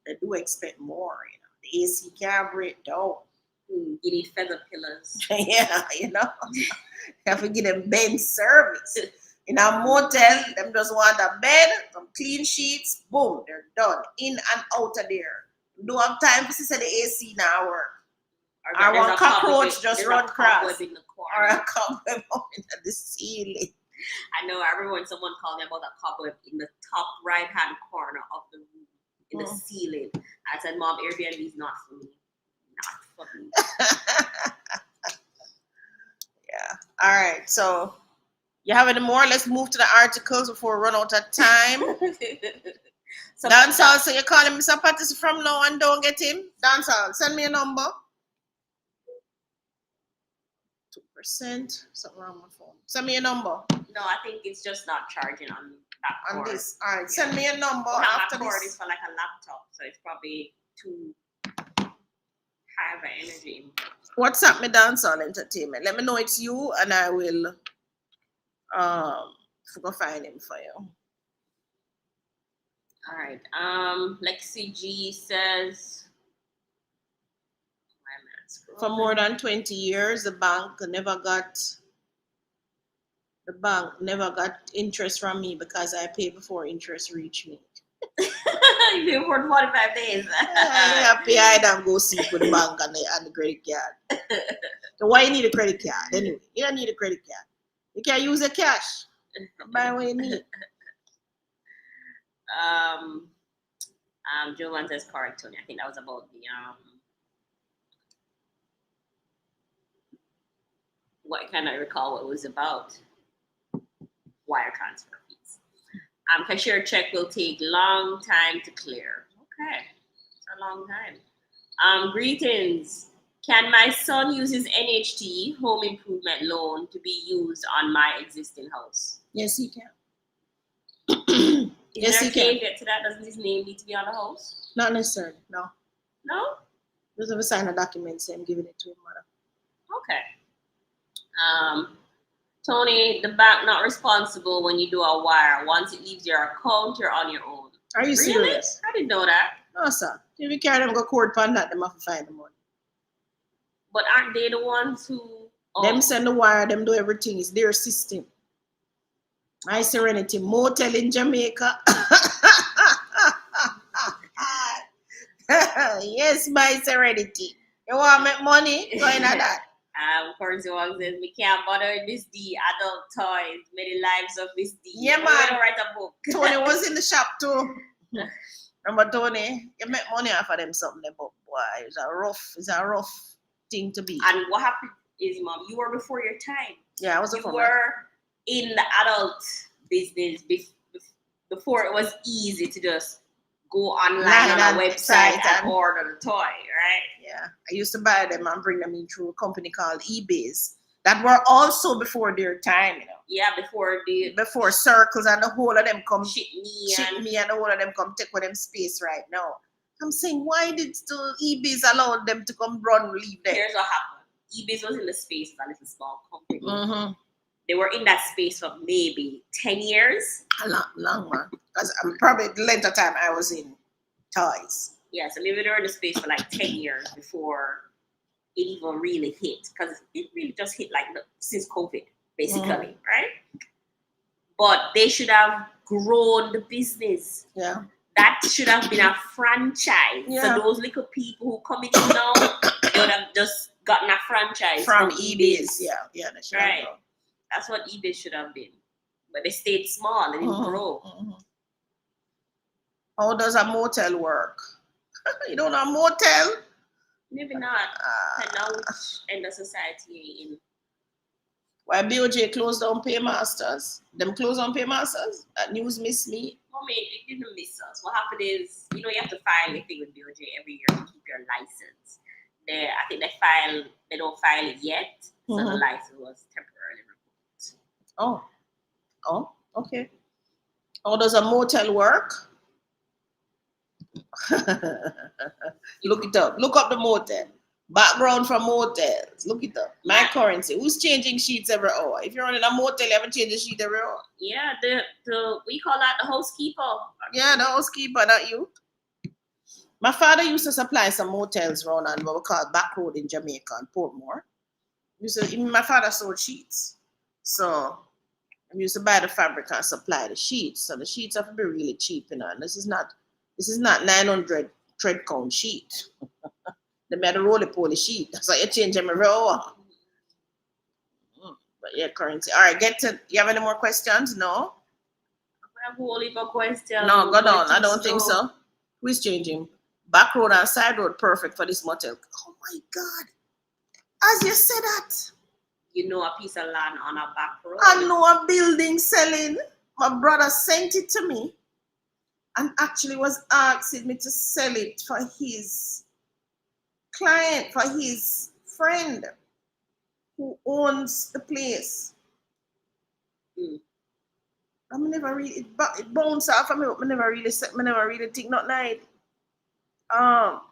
They do expect more. You know, the AC can't break down. You need feather pillars. Yeah, you know. You have to give them bed service. In a motel, them just want a bed, some clean sheets, boom, they're done. In and out of there. You don't have time to say the AC now work. Or one cockroach just run across. Or a cobweb in the ceiling. I know, I remember when someone called me about a cobweb in the top right-hand corner of the room, in the ceiling. I said, Mom, Airbnb is not for me. Not for me. Yeah. All right. So, you have any more? Let's move to the articles before we run out of time. Dancehall, so you're calling Mr. Patterson from now and don't get him? Dancehall, send me a number. 2%. Something wrong with my phone. Send me a number. No, I think it's just not charging on That on cord. this. All right, send me a number Well, after my cord this. is for like a laptop, so it's probably too high of an energy. What's up, me dancehall entertainment? Let me know it's you, and I will go find him for you. All right. Lexi G says, For more than 20 years, the bank never got interest from me because I pay before interest reach me. you pay for 45 days. I pay I don't go see with the bank and the credit card. So why you need a credit card anyway? You don't need a credit card. You can use a cash. Buy what you need. Jovan says correct, Tony. I think that was about the what kind of recall what it was about. Wire transfer fees. Cashier check will take long time to clear. Okay, it's a long time. Greetings. Can my son use his NHT home improvement loan to be used on my existing house? Yes, he can. Is there a caveat to that? Doesn't his name need to be on the house? Not necessarily, no. No? Just have to sign a document saying giving it to his mother. Okay. Tony, the bank not responsible when you do a wire. Once it leaves your account, you're on your own. Are you serious? I didn't know that. No, sir. If you carry them go court pan that, them have to find the money. But aren't they the ones who them send the wire, them do everything. It's their system. My Serenity Motel in Jamaica. Yes, my Serenity. You want to make money? Going at that. Currency Wong says, we can't bother Miss D, adult toys, many lives of Miss D. Yeah, man. We're gonna write a book. Tony was in the shop too. Remember Tony? You make money off of them something, but boy, it's a rough thing to be. And what happened is, Mom, you were before your time. Yeah, I was You were in the adult business before it was easy to just go online on a website and order the toy, right? Yeah, I used to buy them and bring them in through a company called eBay's that were also before their time, you know. Yeah, before Circles and the whole of them come ship me and the whole of them come take with them space right now. I'm saying, why did still eBay's allow them to come leave there? Here's what happened. eBay's was in the space of a little small company. Mm-hmm. They were in that space for maybe 10 years. A long man. Because I'm probably the length of time I was in toys. Yeah, so maybe they were in the space for like 10 years before it even really hit. Because it really just hit like since COVID, basically, right? But they should have grown the business. Yeah. That should have been a franchise. Yeah. So those little people who come in now, they would have just gotten a franchise from eBay's. Yeah, that's right. That's what eBay should have been. But they stayed small, they didn't grow. Mm-hmm. How does a motel work? You don't know a motel? Maybe not. Depending on which end of society you're in. Why BOJ closed down Paymasters? Them closed down Paymasters? That news missed me. Well, it didn't miss us. What happened is, you know, you have to file a thing with BOJ every year to keep your license. I think they don't file it yet. So the license was temporarily revoked. Oh, okay. How does a motel work? Look it up. Look up the motel. Background for motels. Look it up. My currency. Who's changing sheets every hour? If you're running a motel, you haven't changed the sheet every hour. Yeah, we call that the housekeeper. Yeah, the housekeeper, not you. My father used to supply some motels around on what we call Back Road in Jamaica and Portmore. My father sold sheets. So I used to buy the fabric and supply the sheets. So the sheets have to be really cheap, you know. And this is not 900 thread count sheet. They made a roly-poly sheet. So you change them every hour. But yeah, currency. All right, you have any more questions? No? I have a whole heap of questions. No, go on. I don't think so. Who is changing? Back road and side road, perfect for this motel. Oh my God. As you said that. You know a piece of land on a back road? I know a building selling. My brother sent it to me and actually was asking me to sell it for his client, for his friend who owns the place. I never really it bounce off of me. I never really think not night. Um,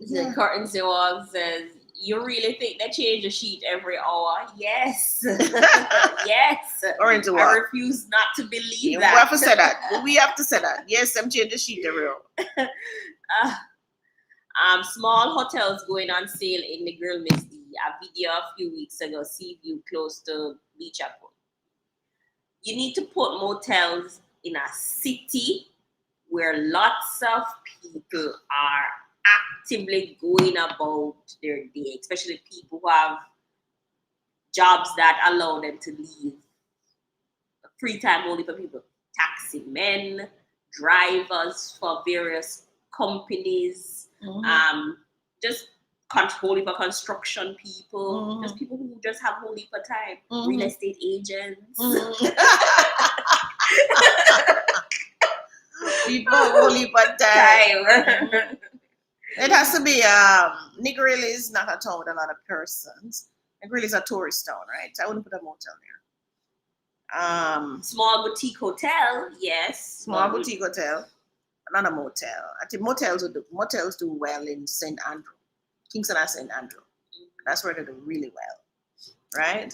The currency wall says, you really think they change the sheet every hour? Yes. Yes. Or into I what? refuse not to believe We that. have to say that. We have to say that. Yes, I'm changing the sheet every hour. Small hotels going on sale in the Grill Misty. A video a few weeks ago, sea view close to Beach Apple. You need to put motels in a city where lots of people are actively going about their day, especially people who have jobs that allow them to leave free time only for people. Taxi men, drivers for various companies, just holy for construction people, just people who just have holy for time, real estate agents. People holy for time. It has to be Negril is not a town with a lot of persons. Negril is a tourist town, right? So I wouldn't put a motel there. Small boutique hotel, yes. Small boutique hotel, not a motel. I think motels do well in St. Andrew, Kingston and St. Andrew. That's where they do really well, right?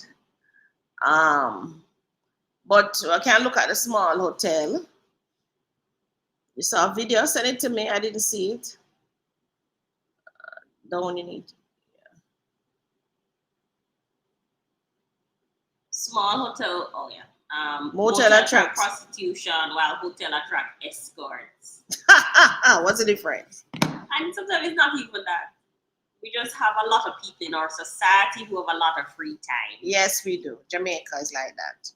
But I can look at the small hotel. You saw a video, send it to me. I didn't see it. Don't you need? Small hotel, oh yeah. Motel attract prostitution, while hotel attract escorts. What's the difference? And sometimes it's not even that. We just have a lot of people in our society who have a lot of free time. Yes, we do. Jamaica is like that.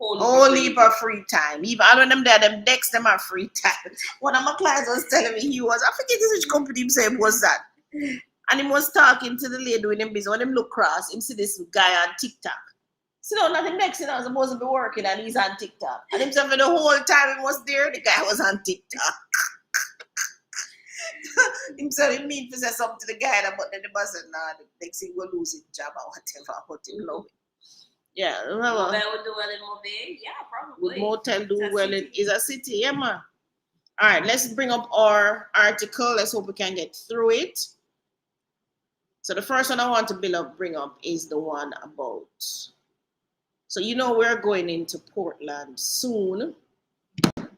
Only for free time. Even all of them there, them decks, them are free time. One of my clients was telling me I forget which company him said was that. And he was talking to the lady with him business. When him look cross, him see this guy on TikTok. So no, nothing next, supposed to be working and he's on TikTok. And himself for the whole time he was there, the guy was on TikTok. Himself, he mean to say something to the guy, but then the boss said, nah, the next thing will lose his job or whatever, but him love it. Yeah, remember? Motel would do well in Mobile? Yeah, probably. Would motel do well in is a city? Yeah, man. All right, let's bring up our article. Let's hope we can get through it. So the first one I want to bring up is the one about. So we're going into Portland soon. I'm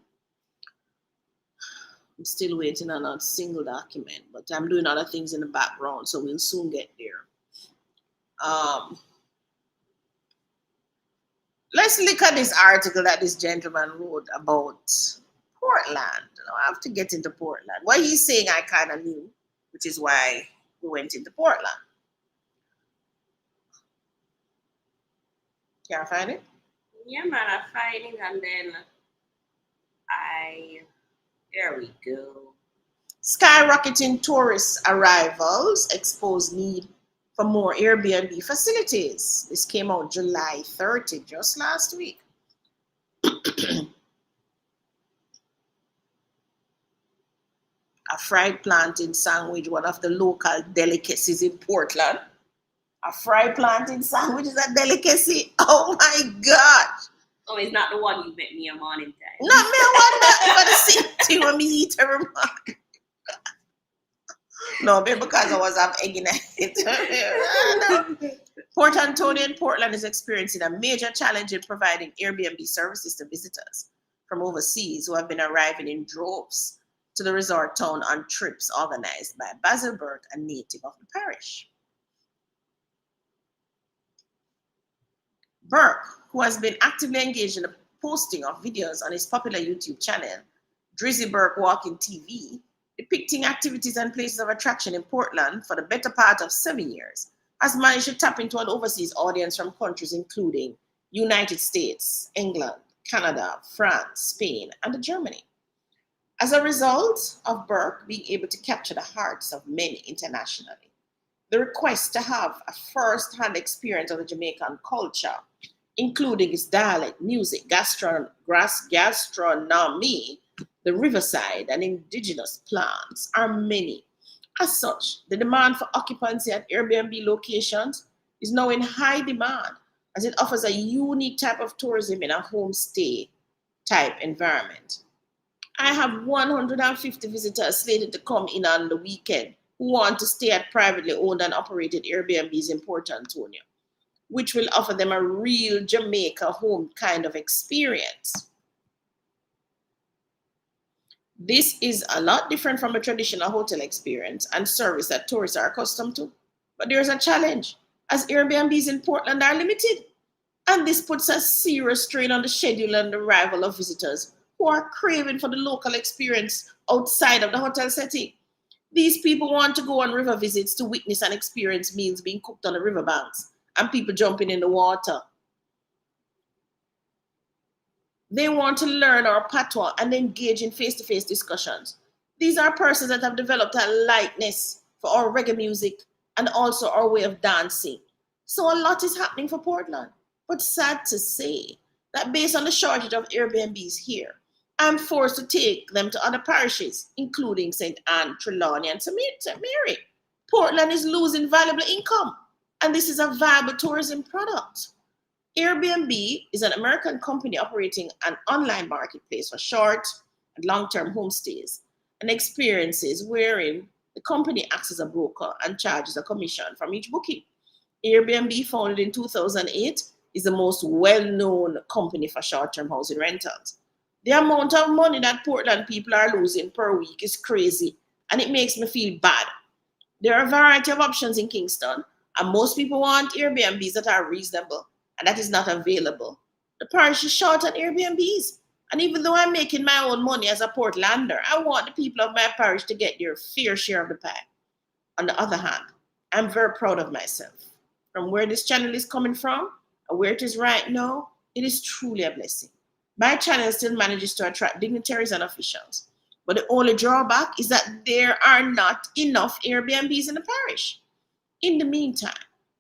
still waiting on a single document, but I'm doing other things in the background, so we'll soon get there. Let's look at this article that this gentleman wrote about Portland. I have to get into Portland. What he's saying I kind of knew, which is why we went into Portland. Can I find it? Yeah, man, I find it and then there we go. Skyrocketing tourist arrivals expose need for more Airbnb facilities. This came out July 30, just last week. A fried plantain sandwich, one of the local delicacies in Portland. A fried plantain sandwich is a delicacy. Oh my gosh. Oh, it's not the one you met me a morning time. Not me, I want the same thing when me eat every morning. No, because I was egging it. Port Antonio and Portland is experiencing a major challenge in providing Airbnb services to visitors from overseas who have been arriving in droves to the resort town on trips organized by Basil Burke, a native of the parish. Burke, who has been actively engaged in the posting of videos on his popular YouTube channel, Drizzy Burke Walking TV, depicting activities and places of attraction in Portland for the better part of 7 years, has managed to tap into an overseas audience from countries including United States, England, Canada, France, Spain, and Germany. As a result of Burke being able to capture the hearts of many internationally, the request to have a first-hand experience of the Jamaican culture, including its dialect, music, gastronomy, the riverside, and indigenous plants, are many. As such, the demand for occupancy at Airbnb locations is now in high demand, as it offers a unique type of tourism in a homestay type environment. I have 150 visitors slated to come in on the weekend who want to stay at privately owned and operated Airbnbs in Port Antonio, which will offer them a real Jamaica home kind of experience. This is a lot different from a traditional hotel experience and service that tourists are accustomed to. But there's a challenge, as Airbnbs in Portland are limited. And this puts a serious strain on the schedule and arrival of visitors who are craving for the local experience outside of the hotel setting. These people want to go on river visits to witness and experience meals being cooked on the riverbanks and people jumping in the water. They want to learn our patois and engage in face-to-face discussions. These are persons that have developed a lightness for our reggae music and also our way of dancing. So a lot is happening for Portland. But sad to say that based on the shortage of Airbnbs here, I'm forced to take them to other parishes, including St. Anne, Trelawney, and St. Mary. Portland is losing valuable income, and this is a viable tourism product. Airbnb is an American company operating an online marketplace for short and long-term homestays and experiences wherein the company acts as a broker and charges a commission from each booking. Airbnb, founded in 2008, is the most well-known company for short-term housing rentals. The amount of money that Portland people are losing per week is crazy, and it makes me feel bad. There are a variety of options in Kingston, and most people want Airbnbs that are reasonable, and that is not available. The parish is short on Airbnbs, and even though I'm making my own money as a Portlander, I want the people of my parish to get their fair share of the pie. On the other hand, I'm very proud of myself. From where this channel is coming from, and where it is right now, it is truly a blessing. My channel still manages to attract dignitaries and officials, but the only drawback is that there are not enough Airbnbs in the parish. In the meantime,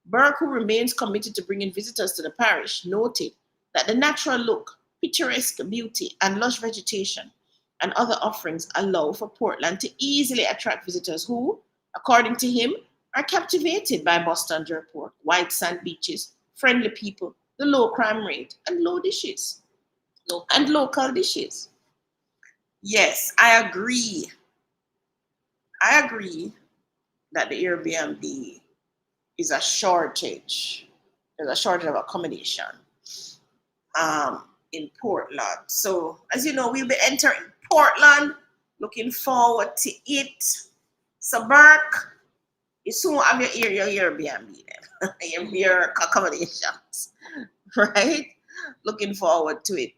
Burke, who remains committed to bringing visitors to the parish, noted that the natural look, picturesque beauty, and lush vegetation and other offerings allow for Portland to easily attract visitors who, according to him, are captivated by Boston Airport, white sand beaches, friendly people, the low crime rate, and local dishes. Yes, I agree. I agree that the Airbnb is a shortage. There's a shortage of accommodation in Portland. So, as you know, we'll be entering Portland. Looking forward to it. So, Burke, you soon have your Airbnb then, your accommodations, right? Looking forward to it.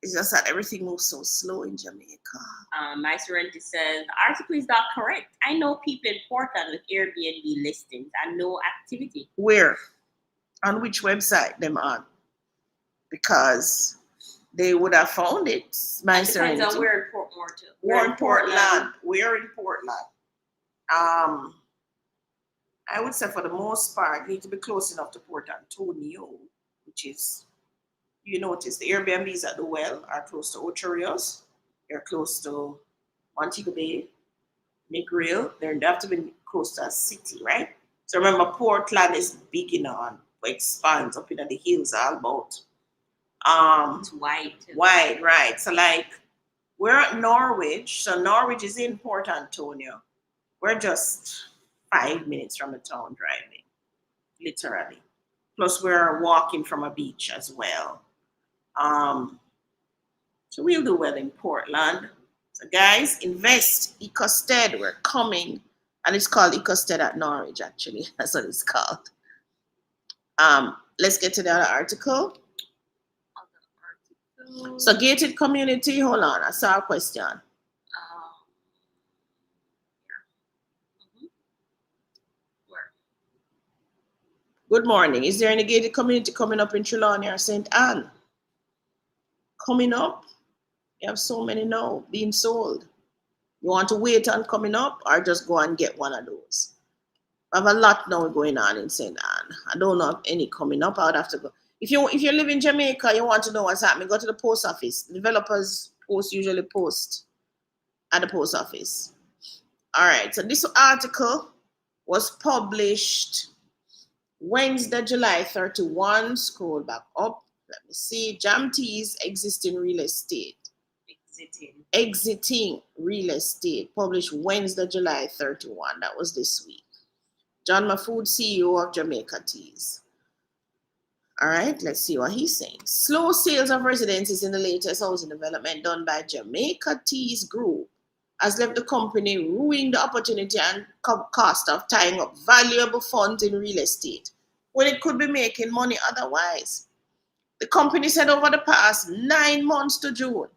It's just that everything moves so slow in Jamaica. My Serenity says, the article is not correct. I know people in Portland with Airbnb listings and no activity. Where? On which website them on? Because they would have found it. My Serenity. Depends on where in Portmore too. We're in Portland. We're in Portland. I would say for the most part, need to be close enough to Port Antonio, which is, you notice the Airbnbs at the well are close to Ocho Rios. They're close to Montego Bay, McGrail. They have to be close to a city, right? So remember, Portland is big enough, expands up into the hills all about. It's wide too. Wide, right. So like, we're at Norwich. So Norwich is in Port Antonio. We're just 5 minutes from the town driving, literally. Plus, we're walking from a beach as well. So we'll do well in Portland. So guys, invest Ecosted. We're coming, and it's called Ecosted at Norwich. Actually, that's what it's called. Let's get to the other article. So gated community. Hold on, I saw a question. Good morning. Is there any gated community coming up in Trelawney or St. Anne? Coming up? You have so many now being sold. You want to wait on coming up or just go and get one of those? I have a lot now going on in St. Anne. I don't know if any coming up. I would have to go. If you live in Jamaica, you want to know what's happening, go to the post office. The developers usually post at the post office. All right. So this article was published Wednesday, July 31, scroll back up. Let me see. Jam Teas existing real estate. Exiting real estate, published Wednesday, July 31. That was this week. John Mahfood, CEO of Jamaica Teas. All right, let's see what he's saying. Slow sales of residences in the latest housing development done by Jamaica Teas Group has left the company ruining the opportunity and cost of tying up valuable funds in real estate when it could be making money otherwise. The company said over the past 9 months to June,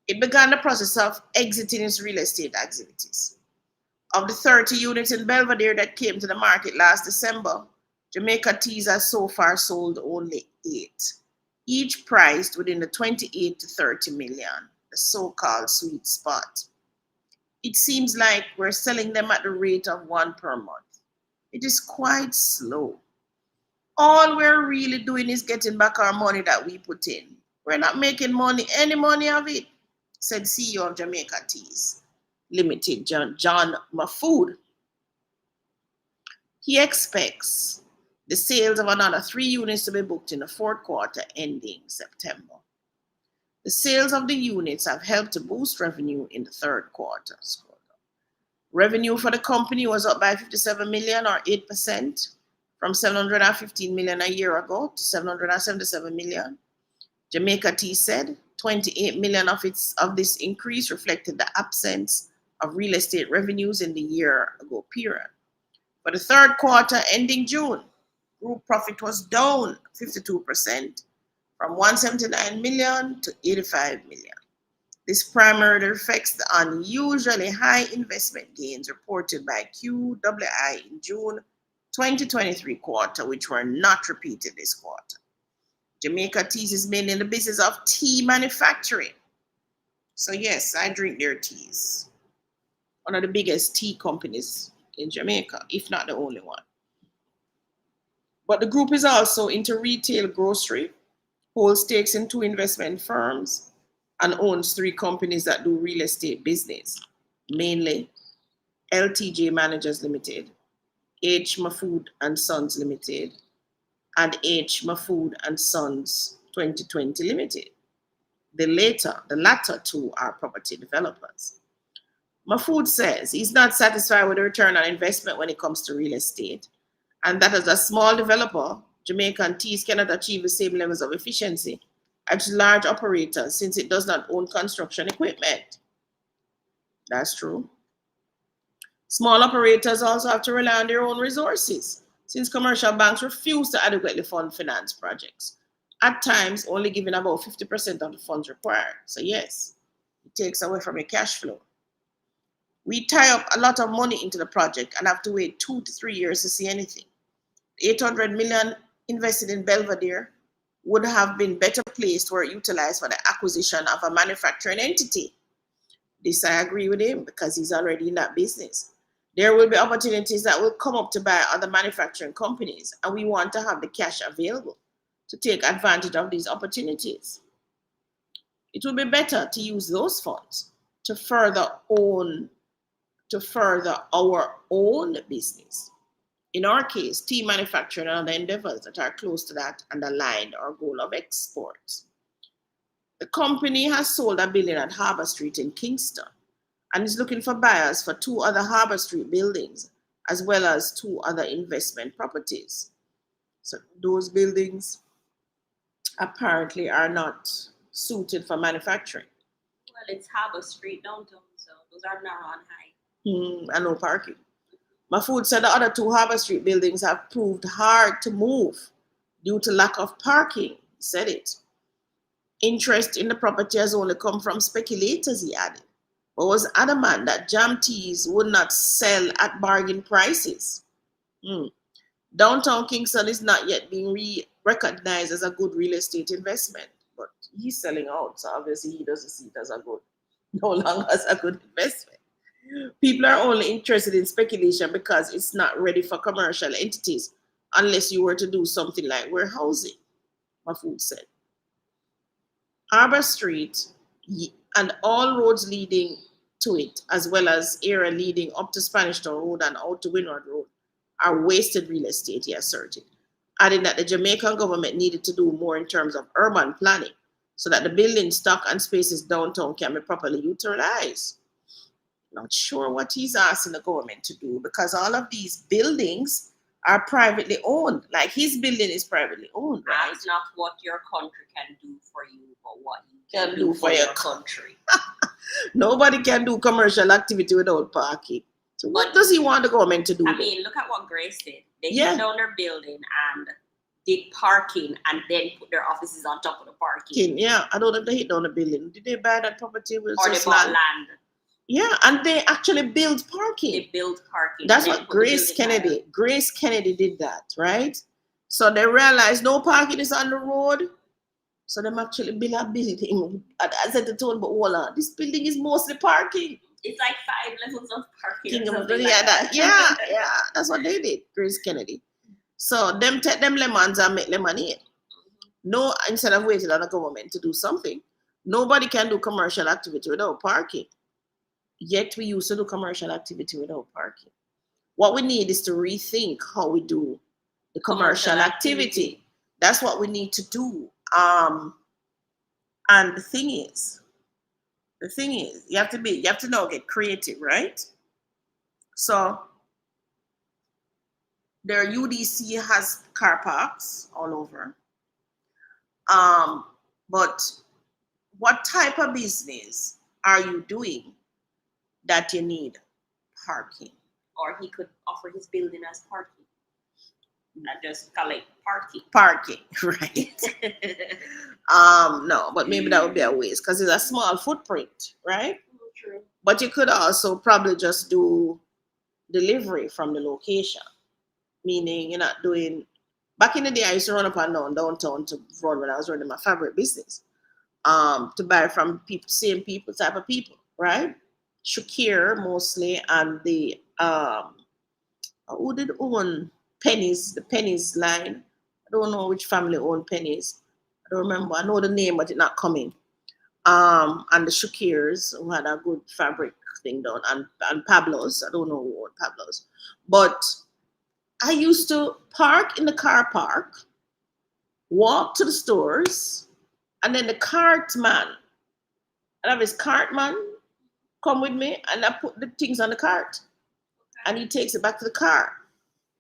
it began the process of exiting its real estate activities. Of the 30 units in Belvedere that came to the market last December, Jamaica Teas has so far sold only 8, each priced within the 28 to 30 million, the so-called sweet spot. It seems like we're selling them at the rate of 1 per month. It is quite slow. All we're really doing is getting back our money that we put in. We're not making any money of it, said CEO of Jamaica Teas Limited, John Mahfood. He expects the sales of another 3 units to be booked in the fourth quarter ending September. The sales of the units have helped to boost revenue in the third quarter. Revenue for the company was up by 57 million or 8%, from 715 million a year ago to 777 million. Jamaica Tea said 28 million of this increase reflected the absence of real estate revenues in the year ago period. For the third quarter ending June, group profit was down 52%, from 179 million to 85 million. This primarily reflects the unusually high investment gains reported by QWI in June 2023 quarter, which were not repeated this quarter. Jamaica Teas is mainly in the business of tea manufacturing. So yes, I drink their teas. One of the biggest tea companies in Jamaica, if not the only one. But the group is also into retail grocery, holds stakes in 2 investment firms, and owns 3 companies that do real estate business, mainly LTJ Managers Limited, H. Mahfood and Sons Limited, and H. Mahfood and Sons 2020 Limited. The latter 2 are property developers. Mahfood says he's not satisfied with the return on investment when it comes to real estate, and that as a small developer, Jamaican Teas cannot achieve the same levels of efficiency as large operators since it does not own construction equipment. That's true. Small operators also have to rely on their own resources since commercial banks refuse to adequately fund finance projects, at times only giving about 50% of the funds required. So yes, it takes away from your cash flow. We tie up a lot of money into the project and have to wait 2 to 3 years to see anything. 800 million invested in Belvedere would have been better placed or utilized for the acquisition of a manufacturing entity. This I agree with him because he's already in that business. There will be opportunities that will come up to buy other manufacturing companies, and we want to have the cash available to take advantage of these opportunities. It will be better to use those funds to further our own business. In our case, tea manufacturing and other endeavors that are close to that and aligned our goal of exports. The company has sold a building at Harbour Street in Kingston and is looking for buyers for 2 other Harbour Street buildings, as well as 2 other investment properties. So those buildings apparently are not suited for manufacturing. Well, it's Harbour Street downtown, so those are narrow and high. And no parking. Mahfood said the other 2 Harbour Street buildings have proved hard to move due to lack of parking. He said it. Interest in the property has only come from speculators, he added, but was adamant that Jam Teas would not sell at bargain prices. Downtown Kingston is not yet being recognized as a good real estate investment, but he's selling out, so obviously he doesn't see it as no longer as a good investment. People are only interested in speculation because it's not ready for commercial entities unless you were to do something like warehousing, Mahfood said. Harbour Street and all roads leading to it, as well as area leading up to Spanish Town Road and out to Windward Road, are wasted real estate, he asserted. adding that the Jamaican government needed to do more in terms of urban planning so that the building stock and spaces downtown can be properly utilized. Not sure what he's asking the government to do because all of these buildings are privately owned. Like his building is privately owned, right? That's not what your country can do for you, but what you can do for your country. Nobody can do commercial activity without parking. So what does he want the government to do? I mean, look at what Grace did. They hit down their building and did parking and then put their offices on top of the parking. Yeah, I don't know if they hit down the building. Did they buy that property with or they bought land? Yeah, and they actually built parking. They built parking. That's what Grace Kennedy did that, right? So they realized no parking is on the road. So them actually built a building. I said to Tone, but hold on, this building is mostly parking. It's like 5 levels of parking. Yeah, that's what they did, Grace Kennedy. So them take them lemons and make lemonade. No, instead of waiting on the government to do something, nobody can do commercial activity without parking. Yet we used to do commercial activity without parking. What we need is to rethink how we do the commercial activity. That's what we need to do. And the thing is, you have to now get creative, right? So their UDC has car parks all over. But what type of business are you doing that you need parking? Or he could offer his building as parking. Not just collect parking. Parking, right? No, but maybe that would be a waste because it's a small footprint, right? True. But you could also probably just do delivery from the location. Meaning you're not doing. Back in the day, I used to run up and down downtown to run when I was running my fabric business. To buy from people, same people, type of people, right? Shakir mostly, and the who did own Pennies, the Pennies line. I don't know which family owned Pennies. I don't remember. I know the name, but it's not coming. And the Shakirs, who had a good fabric thing done, and Pablo's. I don't know who owned Pablo's. But I used to park in the car park, walk to the stores, and then the cart man, I'd have his cart man come with me, and I put the things on the cart, and he takes it back to the car.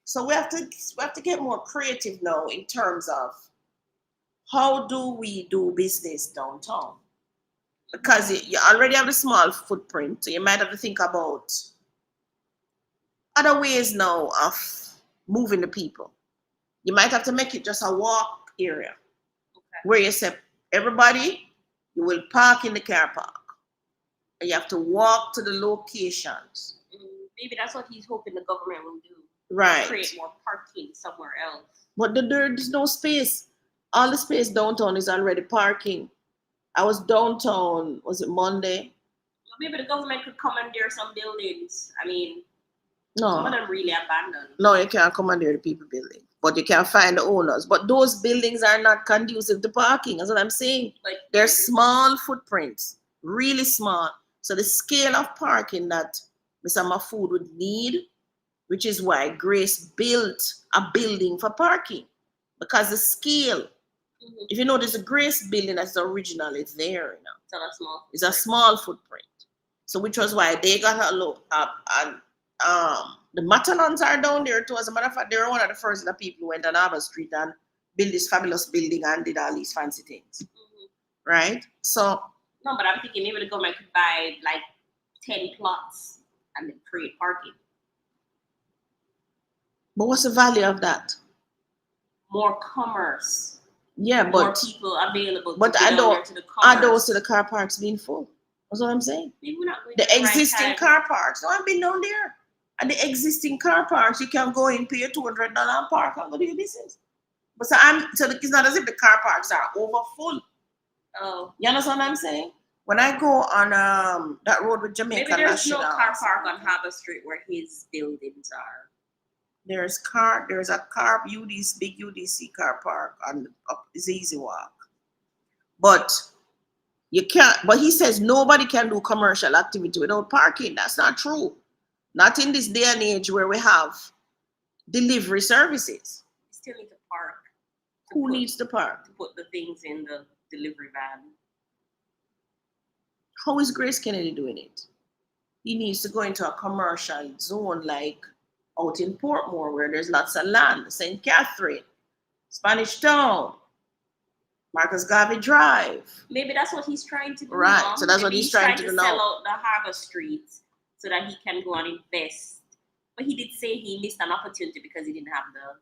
So we have to get more creative now in terms of how do we do business downtown? Because you already have a small footprint, so you might have to think about other ways now of moving the people. You might have to make it just a walk area where you say, everybody, you will park in the car park. And you have to walk to the locations. Maybe that's what he's hoping the government will do. Right. Create more parking somewhere else. But there's no space. All the space downtown is already parking. I was downtown, was it Monday? Well, maybe the government could commandeer some buildings. I mean, no. Some of them really abandoned. No, you can't commandeer the people building. But you can find the owners. But those buildings are not conducive to parking. That's what I'm saying. Like, they're small footprints, really small. So the scale of parking that Mr. Mahfood would need, which is why Grace built a building for parking. Because the scale, if you notice, the Grace building that's the original, it's there, you know. It's a small footprint. So which was why they got a look up, and the Matalons are down there too. As a matter of fact, they were one of the first people who went on Harbour Street and built this fabulous building and did all these fancy things. Right? So no, but I'm thinking maybe the government could buy like 10 plots and then create parking. But what's the value of that? More commerce. Yeah, but more people available. But I don't see the car parks being full. That's what I'm saying. Maybe we're not going the existing car parks. No, I've been down there. And the existing car parks, you can go in, pay a $200 and park and go do your business. But so it's not as if the car parks are over full. Oh. You understand what I'm saying? When I go on that road with Jamaica Maybe there's no car park on Harbour Street where his buildings are. There's a big UDC car park and up is easy walk. But you can't, but he says nobody can do commercial activity without parking. That's not true. Not in this day and age where we have delivery services. still need to park. Who needs to park? To put the things in the delivery van. How is Grace Kennedy doing it? He needs to go into a commercial zone like out in Portmore where there's lots of land, St. Catherine, Spanish Town, Marcus Garvey Drive. Maybe that's what he's trying to do. Right, Mom. so that's what Maybe he's trying to do sell now. out the Harbor Street so that he can go and invest. But he did say he missed an opportunity because he didn't have the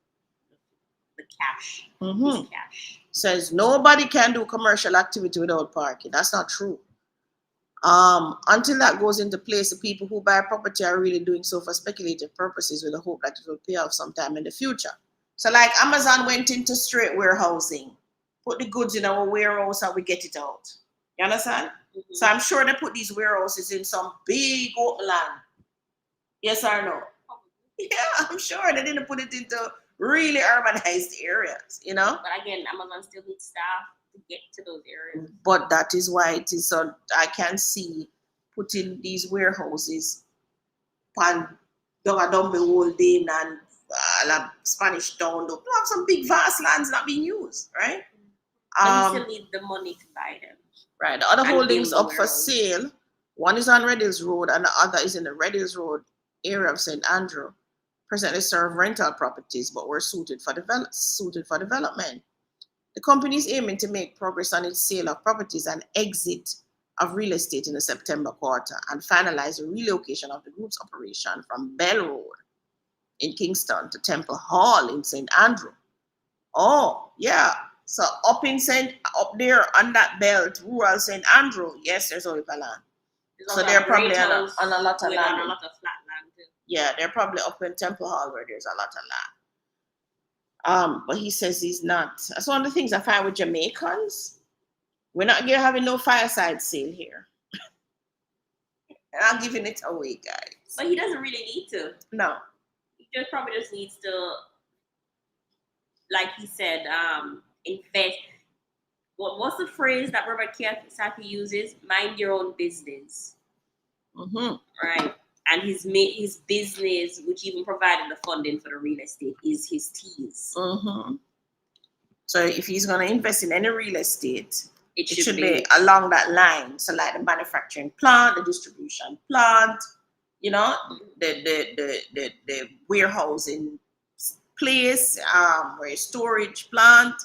cash. His cash. Says nobody can do commercial activity without parking. That's not true. Until that goes into place, the people who buy property are really doing so for speculative purposes with the hope that it will pay off sometime in the future. So like Amazon went into straight warehousing, put the goods in our warehouse and we get it out. You understand? Mm-hmm. So I'm sure they put these warehouses in some big open land. Yes or no? Yeah, I'm sure they didn't put it into really urbanized areas, you know? But again, Amazon still needs staff to get to those areas. But that is why it is so I can see putting these warehouses pan down the whole day and like Spanish Town. They have some big vast lands not being used, right? But you still need the money to buy them. Right. The other holdings up for sale. One is on Red Hills Road and the other is in the Red Hills Road area of St. Andrew. Presently serve rental properties, but were suited for development. The company is aiming to make progress on its sale of properties and exit of real estate in the September quarter and finalize the relocation of the group's operation from Bell Road in Kingston to Temple Hall in St. Andrew. Oh, yeah. So up there on that belt, rural St. Andrew, yes, there's only land. So they're probably on a lot of land. On a lot of flat land too. Yeah, they're probably up in Temple Hall where there's a lot of land. But he says he's not. That's one of the things I find with Jamaicans. We're not having no fireside sale here. And I'm giving it away, guys. But he doesn't really need to. No. He probably just needs to, like he said, invest. What's the phrase that Robert Kiyosaki uses? Mind your own business. Mm-hmm. Right. And his business, which even provided the funding for the real estate, is his teas. Mm-hmm. So if he's going to invest in any real estate, it should be along that line. So like the manufacturing plant, the distribution plant, you know, the warehousing place, or storage plant,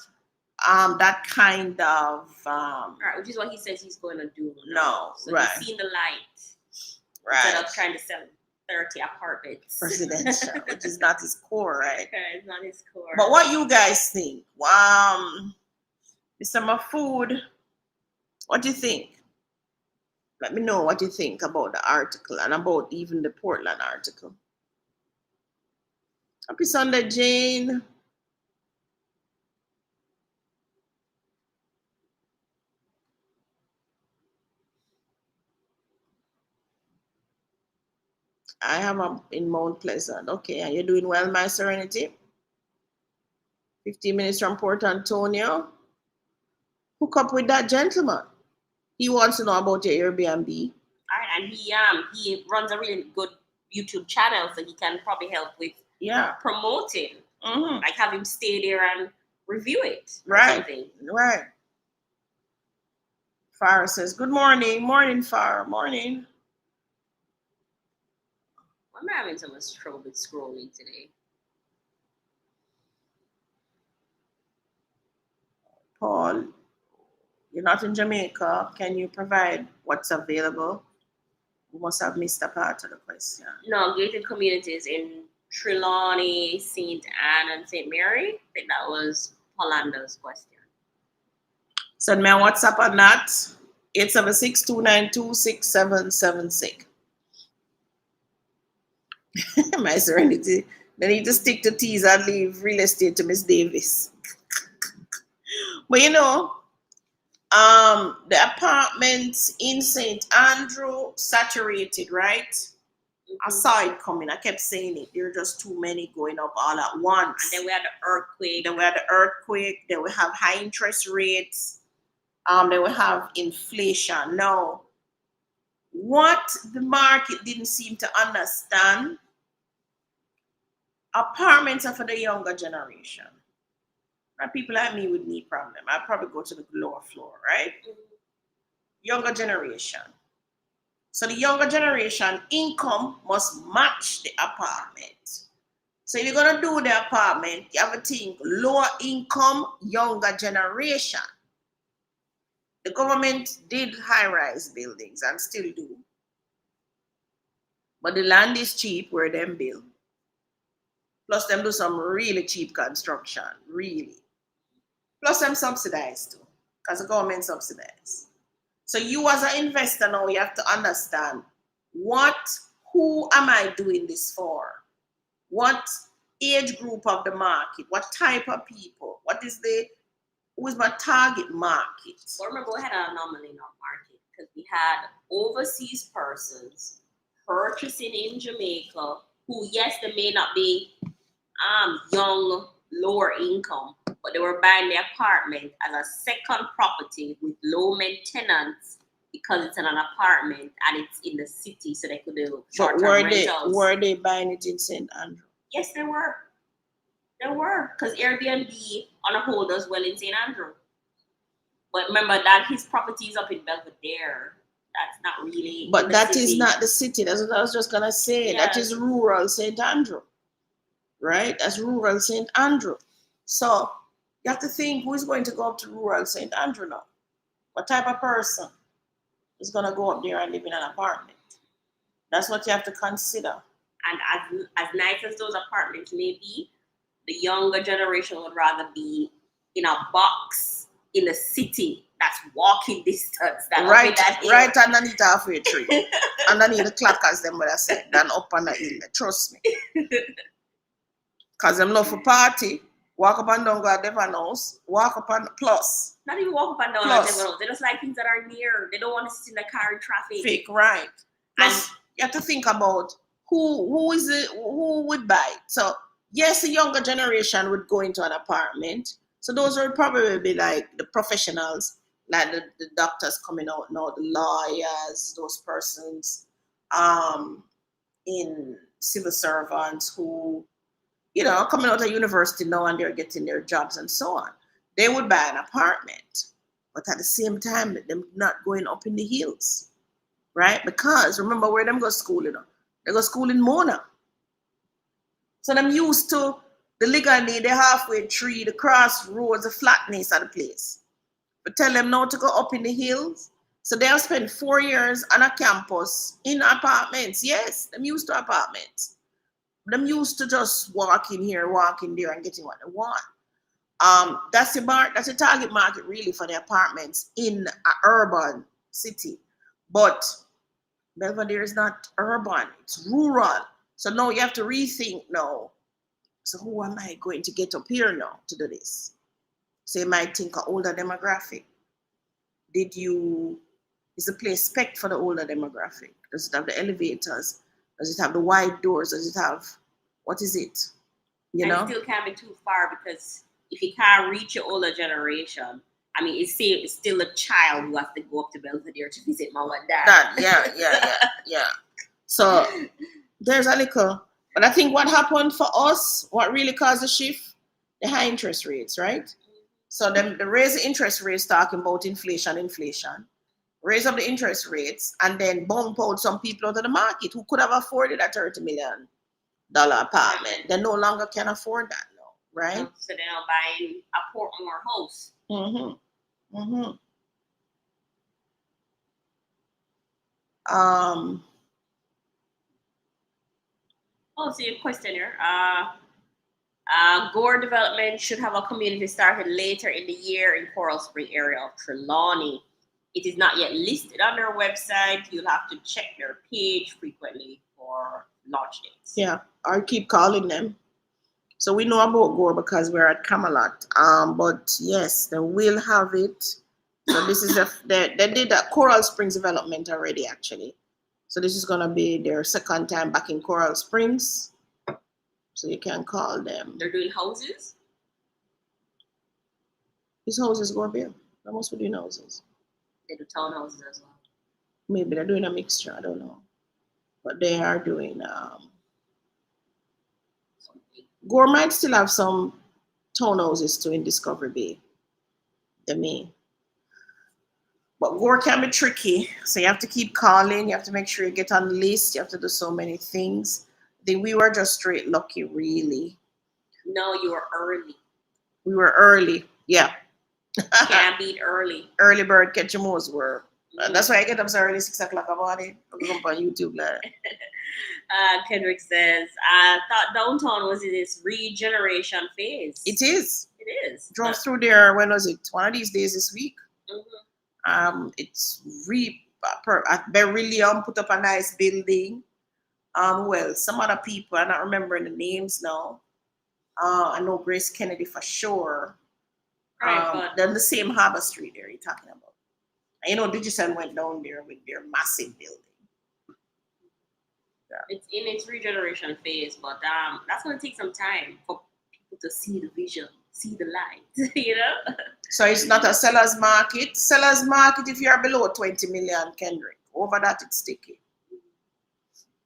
that kind of. Right, which is what he says he's going to do. No, so right. He's seen the light. Right. Instead of trying to sell 30 apartments. Residential, which is not his core, right? Okay, it's not his core. But what you guys think? Mr. Mahfood, what do you think? Let me know what you think about the article and about even the Portland article. Happy Sunday, Jane. I am in Mount Pleasant. Okay, and you're doing well, my serenity. 15 minutes from Port Antonio. Hook up with that gentleman. He wants to know about your Airbnb. All right, and he runs a really good YouTube channel, so he can probably help with promoting. Mm-hmm. Like have him stay there and review it. Right. Right. Farah says, good morning. Morning, Farah. Morning. I'm having so much trouble with scrolling today. Paul, you're not in Jamaica. Can you provide what's available? You must have missed a part of the question. No, gated communities in Trelawney, St. Anne, and St. Mary. I think that was Polando's question. Send me a WhatsApp on that. 876-292-6776. My serenity. They need to stick to teas and leave real estate to Miss Davis. But you know, the apartments in St. Andrew saturated, right? Mm-hmm. I saw it coming. I kept saying it. There are just too many going up all at once. And then we had the earthquake. They will have high interest rates. They will have inflation. Now, what the market didn't seem to understand, apartments are for the younger generation. And people like me would need problem. I'd probably go to the lower floor, right? Younger generation. So the younger generation income must match the apartment. So if you're gonna do the apartment, you have to think lower income, younger generation. The government did high-rise buildings and still do. But the land is cheap where them build. Plus them do some really cheap construction, really. Plus them subsidize too, because the government subsidize. So you as an investor now, you have to understand who am I doing this for? What age group of the market? What type of people? Who is my target market? Well, remember, we had an anomaly in our market because we had overseas persons purchasing in Jamaica who, yes, they may not be young, lower income, but they were buying the apartment as a second property with low maintenance because it's in an apartment and it's in the city, so they could do short-term rentals. Were they buying it in St. Andrew? Yes, they were. They were, because Airbnb on a whole does well in St. Andrew. But remember that his property is up in Belvedere. That's not really. But that is not the city. That's what I was just gonna say. Yeah. That is rural St. Andrew, right? That's rural St. Andrew. So you have to think, who is going to go up to rural St. Andrew now? What type of person is gonna go up there and live in an apartment? That's what you have to consider. And as nice as those apartments may be, the younger generation would rather be in a box in the city that's walking distance. Right underneath the halfway tree. Underneath the clackers, them would have said, than up on the hill. Trust me. Because them love for party, walk up and down, go to Devon House, walk up and plus. Not even walk up and down at Devon House. They just like things that are near. They don't want to sit in the car in traffic. Right. Plus, you have to think about who would buy it. So yes, the younger generation would go into an apartment. So those would probably be like the professionals, like the doctors coming out now, the lawyers, those persons, in civil servants who, coming out of university now and they're getting their jobs and so on. They would buy an apartment, but at the same time, them not going up in the hills, right? Because remember where them go school, they go school in Mona. So them used to the Ligani, the halfway tree, the crossroads, the flatness of the place. But tell them now to go up in the hills. So they'll spend 4 years on a campus in apartments. Yes, them used to apartments. Them used to just walk in here, walk in there, and getting what they want. That's the target market really for the apartments in an urban city. But Belvedere is not urban, it's rural. So now you have to rethink now. So who am I going to get up here now to do this? So you might think an older demographic. Is the place spec for the older demographic? Does it have the elevators? Does it have the wide doors? Does it have, what is it? And it still can't be too far, because if you can't reach your older generation, I mean, it's still a child who has to go up to Belvedere to visit mom and dad. Yeah. So there's a little, but I think what happened for us, what really caused the shift, the high interest rates, right? So the raise the interest rates, talking about inflation, raise up the interest rates, and then bump out some people out of the market who could have afforded a $30 million apartment. They no longer can afford that now, right? So they're now buying a Portmore house. So your question here. Gore development should have a community started later in the year in Coral Spring area of Trelawney. It is not yet listed on their website. You'll have to check their page frequently for launch dates. Yeah, I'll keep calling them. So we know about Gore because we're at Camelot. But yes, they will have it. So this is they did a Coral Springs development already, actually. So this is gonna be their second time back in Coral Springs. So you can call them. They're doing houses? These houses go there. They must be doing houses. They do townhouses as well. Maybe they're doing a mixture, I don't know. But they are doing Gore might still have some townhouses too in Discovery Bay. The main. But Gore can be tricky. So you have to keep calling. You have to make sure you get on the list. You have to do so many things. I think we were just straight lucky, really. No, you were early. We were early. Yeah. Can't beat early. Early bird catch your mouse were. That's why I get up so early, 6 o'clock about it. I go up on YouTube. Kendrick says, I thought downtown was in this regeneration phase. It is. It is. Drove through there, when was it? One of these days this week. It's Beryllium put up a nice building. Well, some other people, I'm not remembering the names now. I know Grace Kennedy for sure. Right, then the same Harbor Street there you're talking about. And, Digicel went down there with their massive building. Yeah. It's in its regeneration phase, but that's going to take some time for people to see the vision, see the light, So it's not a seller's market. Seller's market if you're below 20 million, Kendrick. Over that, it's sticky.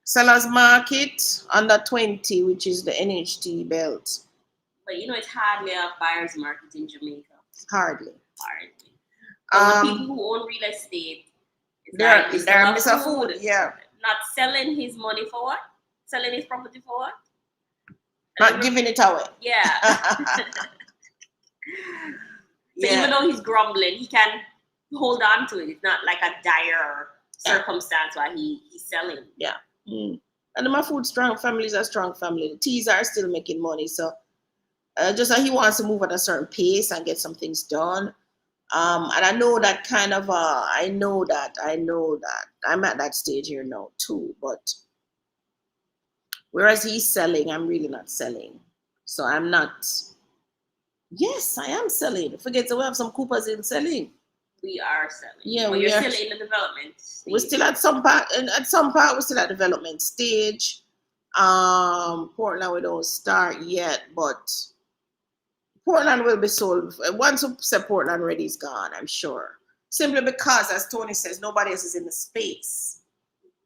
Seller's market under 20, which is the NHT belt. But it's hardly a buyer's market in Jamaica. Hardly. The people who own real estate, they're Mr. Food, yeah. Not selling his money for what? Selling his property for what? Not giving it away. Yeah. So even though he's grumbling, he can hold on to it. It's not like a dire circumstance while he's selling. Yeah. And my food strong families are strong family. The T's are still making money. So just that he wants to move at a certain pace and get some things done. And I know that kind of, I know that I'm at that stage here now too, but whereas he's selling, I'm really not selling. So I'm not, yes, I am selling. Forget that we have some Coopers in selling. We are selling. Yeah, but you're still in the development stage. We're still at some part, and at some part we're still at development stage. Portland we don't start yet, but Portland will be sold. Once we say Portland ready is gone, I'm sure. Simply because, as Tony says, nobody else is in the space.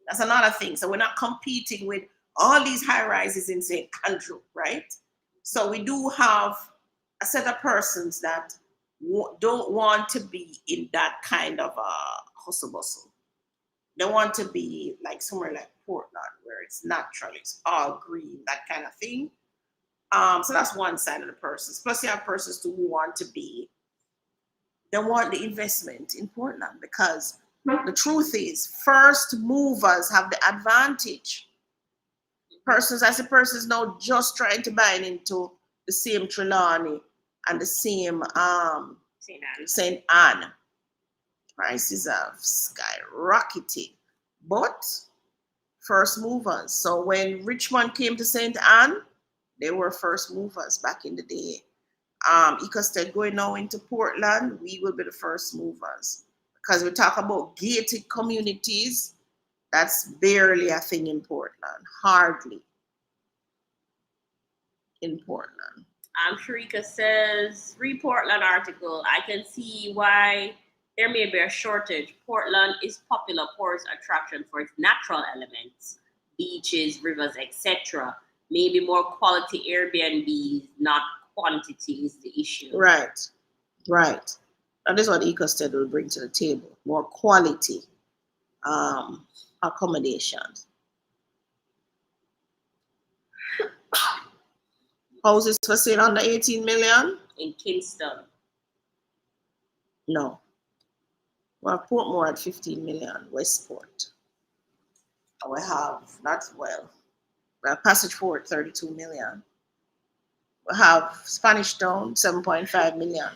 That's another thing. So we're not competing with all these high rises in St. Andrew, right? So we do have a set of persons that don't want to be in that kind of hustle bustle. They want to be like somewhere like Portland, where it's natural, it's all green, that kind of thing. So that's one side of the persons. Plus, you have persons who want to be, they want the investment in Portland because the truth is, first movers have the advantage. I see persons now just trying to buy into the same Trelawney and the same St. Anne. Prices have skyrocketed, but first movers. So when Richmond came to St. Anne, they were first movers back in the day. Because they're going now into Portland, we will be the first movers. Because we talk about gated communities, that's barely a thing in Portland. Hardly in Portland. Sharika says, read Portland article. I can see why there may be a shortage. Portland is popular tourist attraction for its natural elements, beaches, rivers, etc. Maybe more quality Airbnbs, not quantity is the issue. Right. That is what EcoStead will bring to the table. More quality accommodations. Houses for sale under 18 million? In Kingston. No. We have Portmore at 15 million, Westport. We have, we have Passage Fort, 32 million. We have Spanish Town, 7.5 million.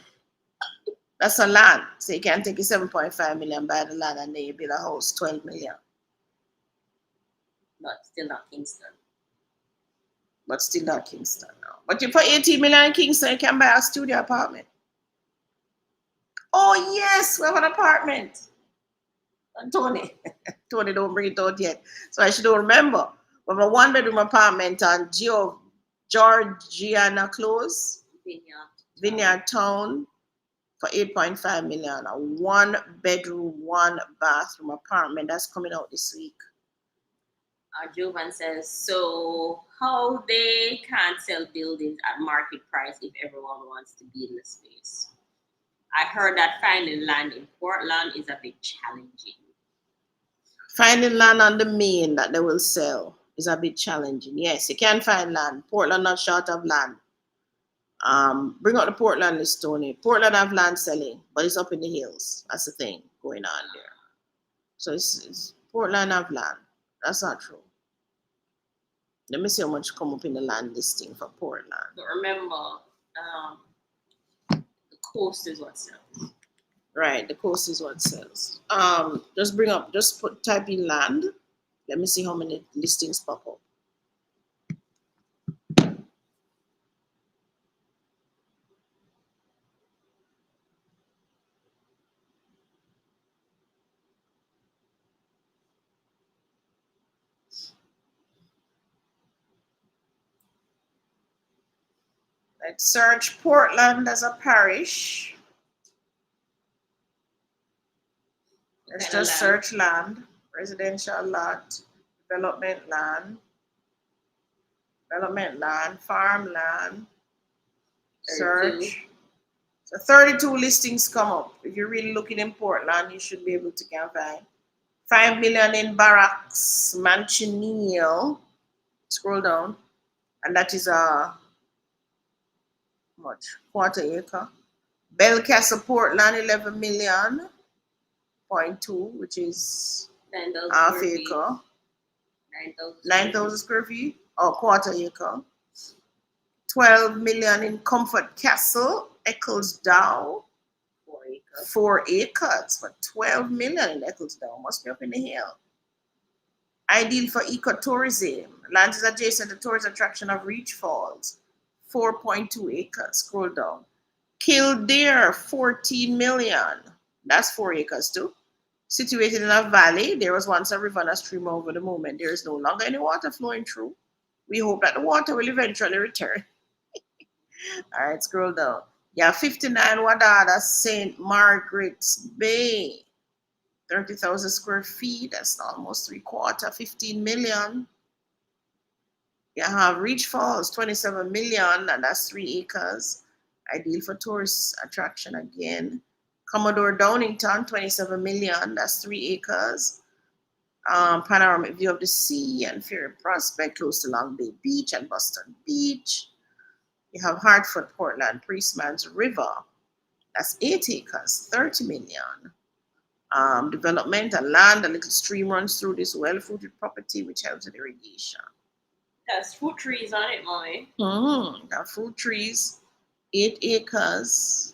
That's on land. So you can take your 7.5 million, buy the land, and then you build a house, 12 million. Still not Kingston. But still not Kingston now. But for 18 million in Kingston, you can buy a studio apartment. Oh yes, we have an apartment. And Tony don't bring it out yet. So I should remember. We have a one-bedroom apartment on Georgiana Close, Vineyard Town, for 8.5 million. A one-bedroom, one-bathroom apartment that's coming out this week. Jovan says, so how they can't sell buildings at market price if everyone wants to be in the space? I heard that finding land in Portland is a bit challenging. Finding land on the main that they will sell is a bit challenging. Yes, you can find land. Portland not short of land. Bring out the Portland list, Tony. Portland have land selling, but it's up in the hills. That's the thing going on there. So it's Portland have land. That's not true. Let me see how much come up in the land listing for Portland. But remember, the coast is what sells. Right, the coast is what sells. Type in land. Let me see how many listings pop up. Let's search Portland as a parish. Let's just search land, residential lot, development land, farmland, search. So 32 listings come up. If you're really looking in Portland, you should be able to find 5 million in Barracks, Manchineal. Scroll down, and that is a much quarter acre. Belcastle, Portland, 11 million. 0.2, which is half acre. 9,000 square feet or quarter acre. 12 million in Comfort Castle, Ecclesdown. 4 acres for 12 million in Ecclesdown. Must be up in the hill. Ideal for ecotourism. Land is adjacent to tourist attraction of Reach Falls. 4.2 acres. Scroll down. Kildare, 14 million. That's 4 acres too. Situated in a valley, there was once a river and a stream. Over the moment, there is no longer any water flowing through. We hope that the water will eventually return. All right, scroll down. Yeah, 59 Wadada, St. Margaret's Bay. 30,000 square feet. That's almost 3/4, 15 million. You have Reach Falls, 27 million, and that's 3 acres. Ideal for tourist attraction again. Commodore Downington, 27 million, that's 3 acres. Panoramic view of the sea and Ferry Prospect, close to Long Bay Beach and Boston Beach. You have Hartford, Portland, Priestman's River, that's 8 acres, 30 million. Development and land, a little stream runs through this well-fruited property, which helps with irrigation. There's fruit trees on it, mommy. Got fruit trees, 8 acres.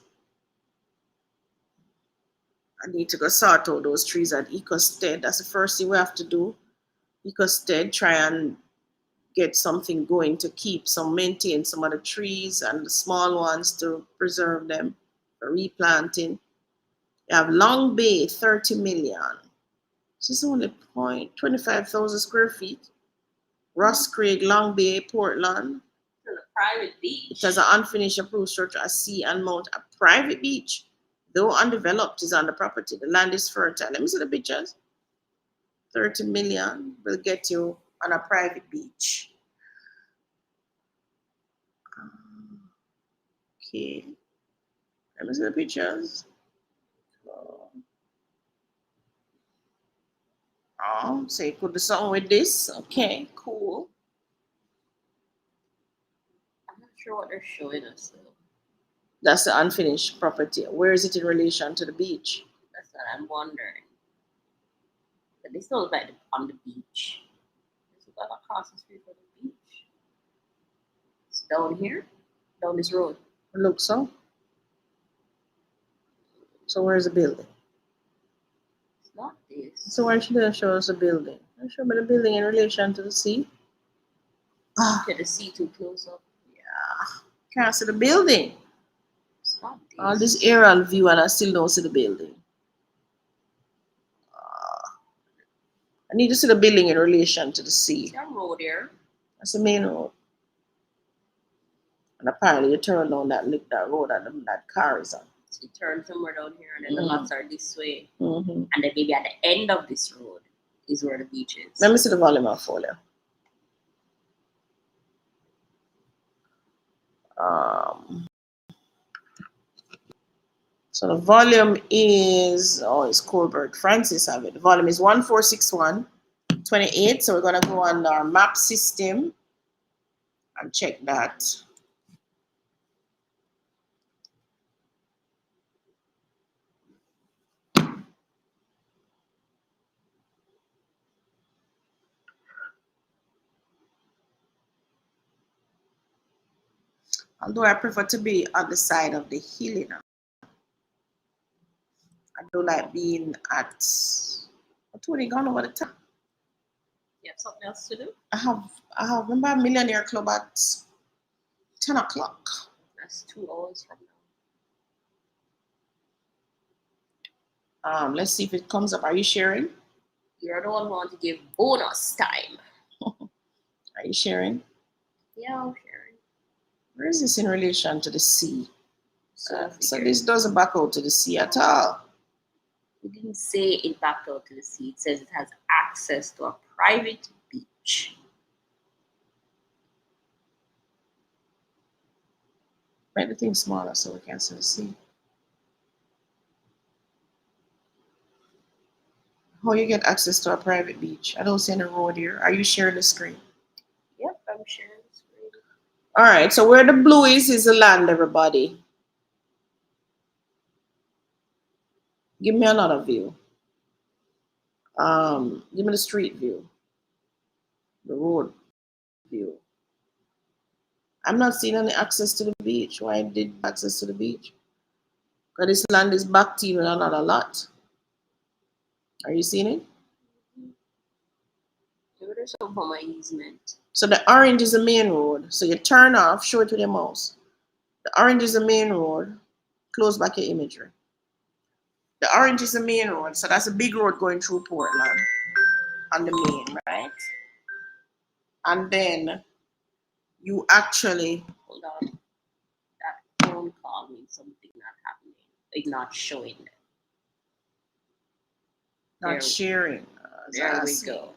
I need to go sort out those trees at EcoStead. That's the first thing we have to do. EcoStead, try and get something going to maintain some of the trees and the small ones to preserve them for replanting. You have Long Bay, 30 million. This is only 25,000 square feet. Ross Craig, Long Bay, Portland. It's a private beach. It has an unfinished approved structure, a sea and mount, a private beach. Though undeveloped, is on the property. The land is fertile. Let me see the pictures. 30 million will get you on a private beach. Okay. Let me see the pictures. Oh, so you could do something with this. Okay, cool. I'm not sure what they're showing us though. That's the unfinished property. Where is it in relation to the beach? That's what I'm wondering. But this looks like on the beach. This is across the street from the beach. It's down here, down this road. It looks so. So where's the building? It's not this. So why should they show us a building? Show me the building in relation to the sea. To the sea too close up. Yeah. Can't see the building. It's not this. All this aerial view and I still don't see the building. I need to see the building in relation to the sea. That road there. That's the main road. And apparently you turn down that road and that car is on. So you turn somewhere down here and then the lots are this way. Mm-hmm. And then maybe at the end of this road, is where the beach is. Let me see the volume of folio. So the volume is, oh, it's Colbert. Francis have it. The volume is 146128. So we're going to go on our map system and check that. Although I prefer to be on the side of the hill, you know. I don't like being at, what's already gone over the top. You have something else to do? I have remember Millionaire Club at 10 o'clock. That's 2 hours from now. Let's see if it comes up. Are you sharing? You're the one who want to give bonus time. Are you sharing? Yeah, I'm sharing. Where is this in relation to the sea? So This doesn't back out to the sea at all. It didn't say it backed out to the sea. It says it has access to a private beach. Make the thing smaller so we can see the sea. How you get access to a private beach? I don't see any road here. Are you sharing the screen? Yep, I'm sharing the screen. All right, so where the blue is the land, everybody. Give me another view. Give me the street view. The road view. I'm not seeing any access to the beach. Why did access to the beach? Because this land is backed in with another lot. Are you seeing it? Maybe there's some form of easement. So the orange is the main road. So you turn off, show it with your mouse. The orange is the main road. Close back your imagery. The orange is the main road. So that's a big road going through Portland on the main, right? And then you actually, Hold on. That phone call means something not happening. Like not showing it. not sharing. There we go.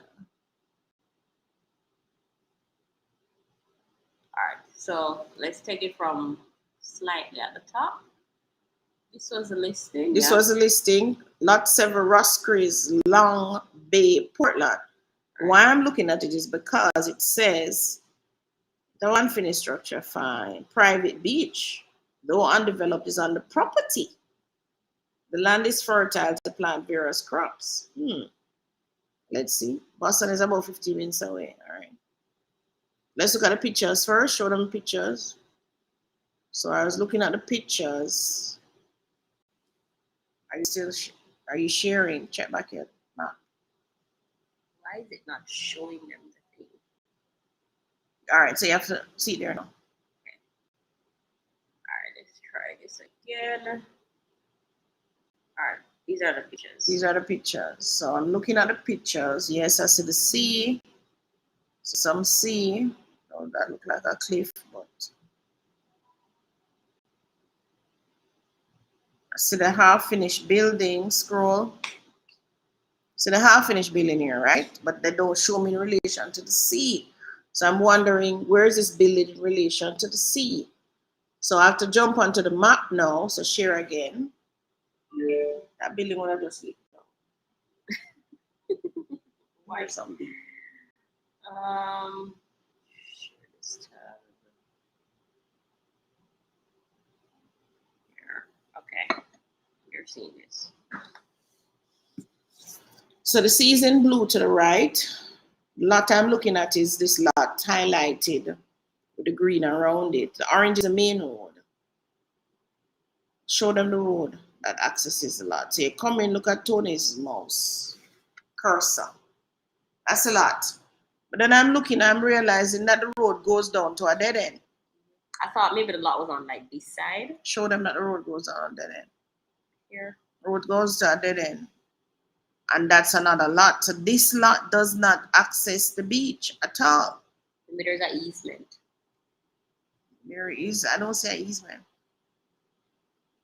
Alright, so let's take it from slightly at the top. This was a listing. This was a listing. Lot 7 Roscrease, Long Bay, Portland. Why I'm looking at it is because it says the unfinished structure, fine. Private beach, though undeveloped, is on the property. The land is fertile to plant various crops. Let's see. Boston is about 15 minutes away. All right. Let's look at the pictures first. Show them pictures. So I was looking at the pictures. Are you sharing? Check back here. Nah. Why is it not showing them the thing? All right, so you have to see there now. Okay. All right, let's try this again. All right, these are the pictures. These are the pictures. So I'm looking at the pictures. Yes, I see the sea. Some sea. Oh, that look like a cliff, but I see the half-finished building. Scroll. See the half-finished building here, right? But they don't show me in relation to the sea. So I'm wondering, where is this building in relation to the sea? So I have to jump onto the map now. So share again. Yeah. That building will have just leave now. Why something? Share this tab. Here. Okay. You're seeing this. So the sea is in blue to the right. The lot I'm looking at is this lot highlighted with the green around it. The orange is the main road. Show them the road that accesses the lot. So you come in, look at Tony's mouse cursor. That's a lot. But then I'm realizing that the road goes down to a dead end. I thought maybe the lot was on like this side. Show them that the road goes on a dead end. Here. Road goes to a dead end. And that's another lot. So this lot does not access the beach at all. Maybe there's an easement. There is, I don't see an easement.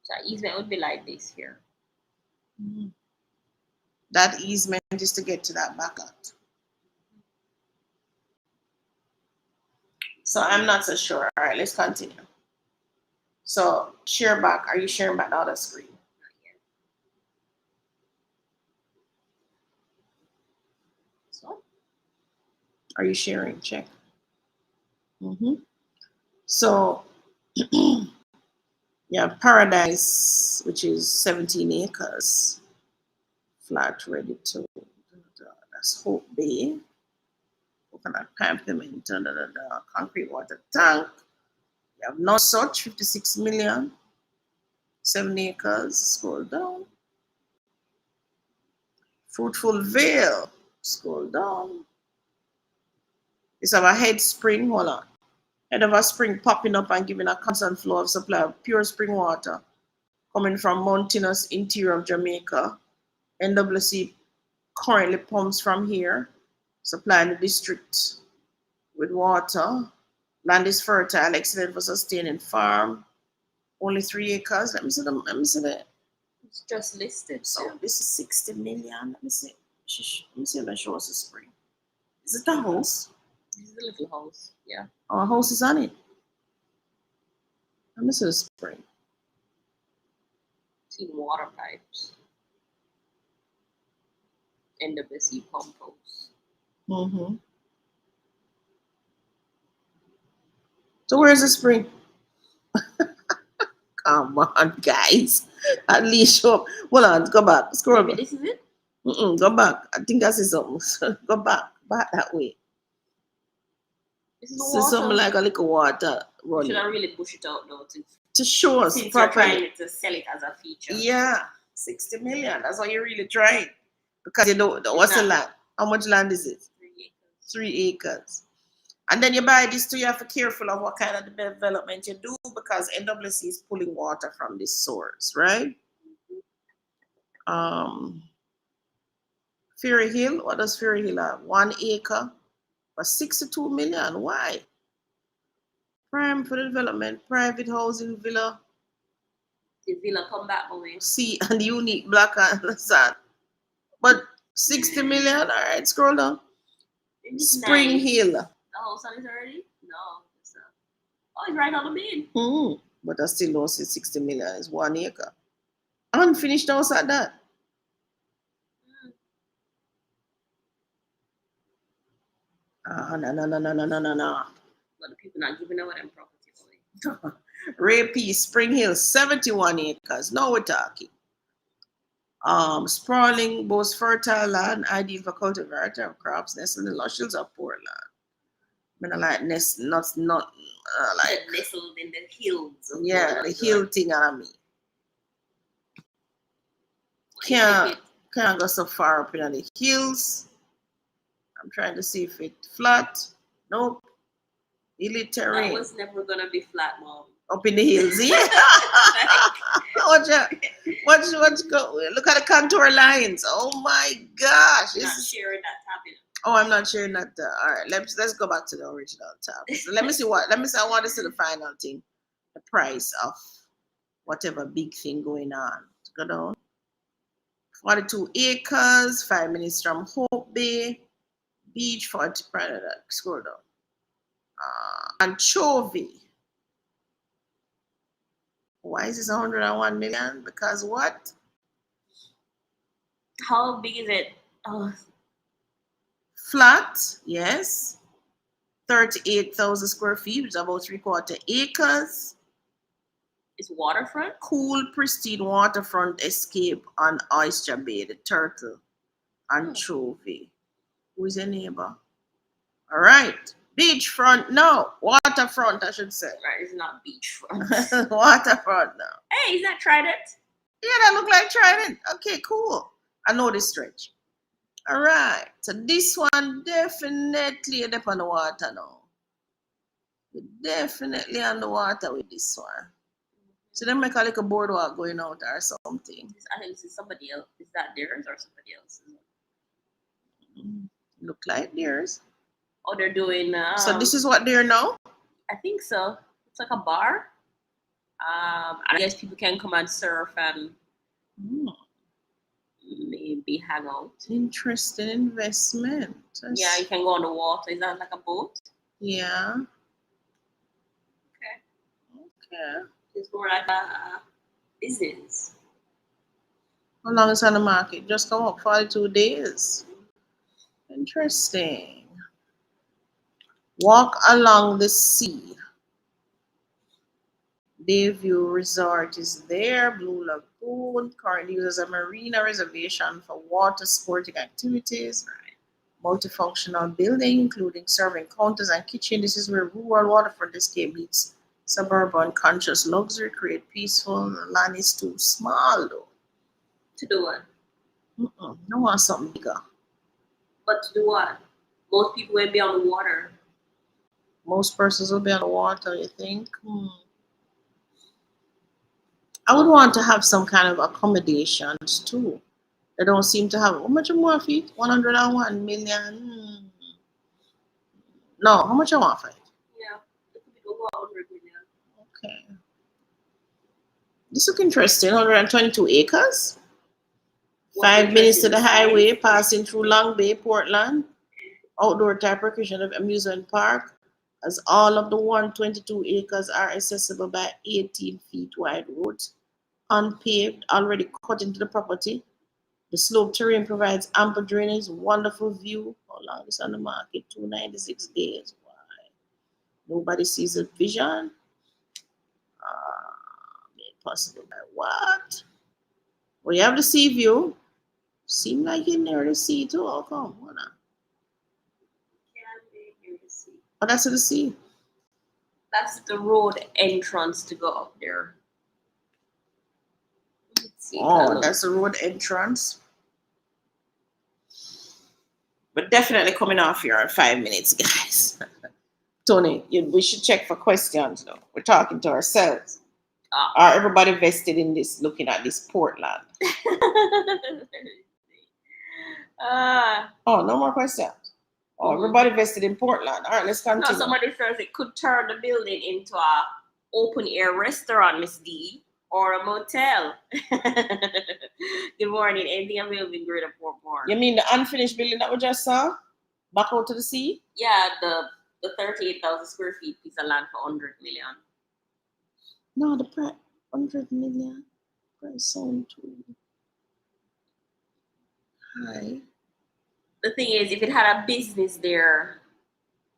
So an easement would be like this here. That easement is to get to that back out. So I'm not so sure. All right, let's continue. So share back. Are you sharing back the other screen? So Are you sharing? Check. So yeah, Paradise, which is 17 acres, flat ready to. That's Hope Bay. Coconut pavement, concrete water tank. You have No Such, 56 million, 7 acres. Scroll down. Fruitful Vale. Scroll down. It's our head spring. Hold on. Head of a spring popping up and giving a constant flow of supply of pure spring water coming from mountainous interior of Jamaica. NWC currently pumps from here, supplying the district with water. Land is fertile, excellent for sustaining farm. Only 3 acres. Let me see them. Let me see that. it's just listed. So this is 60 million. Let me see. Let me see if I show us a spring. Is it a house? This is a little house. Yeah. Oh, a house is on it. Let me see the spring. Seen water pipes. NWC pump house. So where's the spring? Come on, guys. At least show up. Hold on, go back. Scroll Maybe back. this is it? Go back. I think I see something. Go back. Back that way. This is the See water. something like a little water running. Should I really push it out though? To show us Since you're properly. trying to sell it as a feature. Yeah, 60 million. That's what you're really trying. Because you know, what's the land? How much land is it? 3 acres. 3 acres. And then you buy this too, you have to be careful of what kind of development you do because NWC is pulling water from this source, right? Ferry Hill, what does Ferry Hill have? 1 acre for 62 million. Why? Prime for the development, private housing villa. The villa come back away. See, and unique black and sand. But 60 million, all right, scroll down. Spring nice. Hill. The house on it already? No. It's right on the main. But I still don't see 60 million. It's 1 acre. Unfinished house at that. No. But the people not giving away them property away. Ray P. Spring Hill, 71 acres. Now we're talking. Sprawling, both fertile land, ideal for cultivator of crops, nestled in lush hills of poor land. I like not like nestled in the hills. Yeah, the hill thing on me. Can't go so far up in the hills. I'm trying to see if it's flat. Nope. Hilly terrain. That was never gonna be flat, Mom. Up in the hills, yeah. Watch go. Look at the contour lines. Oh my gosh. I'm not sharing that tab. Oh, I'm not sharing that. All right, let's go back to the original tab. So let me see. I want to see the final thing, the price of whatever big thing going on. Go down. 42 acres, 5 minutes from Hope Bay, beach 40. Scroll down. Anchovy. Why is this 101 million? Because what? How big is it? Oh. Flat, yes. 38,000 square feet, which is about 3/4 acres. It's waterfront? Cool, pristine waterfront escape on Oyster Bay, the turtle, anchovy. Who is your neighbor? All right. Beachfront, no. Waterfront, I should say. Right, it's not beachfront. Waterfront now. Hey, is that Trident? Yeah, that look like Trident. Okay, cool. I know this stretch. All right. So this one definitely up on the water now. You're definitely on the water with this one. So they make a little boardwalk going out or something. I think this is somebody else. Is that theirs or somebody else's? Look like theirs. Oh, they're doing. So this is what they're now? I think so. It's like a bar. I guess people can come and surf and maybe hang out. Interesting investment. Yeah, you can go on the water. Is that like a boat? Yeah. Okay. Okay. It's more like a business. How long is on the market? Just come up 42 days. Interesting. Walk along the sea. Bayview Resort is there. Blue Lagoon currently uses a marina reservation for water sporting activities. Multifunctional building, including serving counters and kitchen. This is where rural waterfront escape meets suburban conscious luxury. Create peaceful. The land is too small though. To do what? I want something bigger. But to do what? Most people will be on the water. Most persons will be on the water, you think? I would want to have some kind of accommodations too. They don't seem to have. How much more feet? 101 million. No, how much I want for it? Yeah, it could be over 100 million. Okay. This look interesting. 122 acres. What's 5 minutes to interesting, the size? highway, passing through Long Bay, Portland. Outdoor type recreation of amusement park, as all of the 122 acres are accessible by 18 feet wide roads, unpaved, already cut into the property. The slope terrain provides ample drainage, wonderful view. How long is on the market? 296 days. Why? Nobody sees the vision. Made possible by what? Well, you have the sea view. Seem like you're near the sea too. How come? Hold on. Can be near the sea. Oh, that's the sea. That's the road entrance to go up there. Let's see, Oh, that's the road entrance. But definitely coming off here in 5 minutes, guys. Tony, we should check for questions though. We're talking to ourselves. Are everybody vested in this, looking at this Portland? Oh, no more questions. Oh, everybody vested in Portland. All right, let's continue. No, somebody says it could turn the building into a open air restaurant, Miss D, or a motel. Good morning, anything available in Greater Port Moore. You mean the unfinished building that we just saw? Back out to the sea? Yeah, the 38,000 square feet piece of land for 100 million. No, the price 100 million. Price sound too high. The thing is, if it had a business there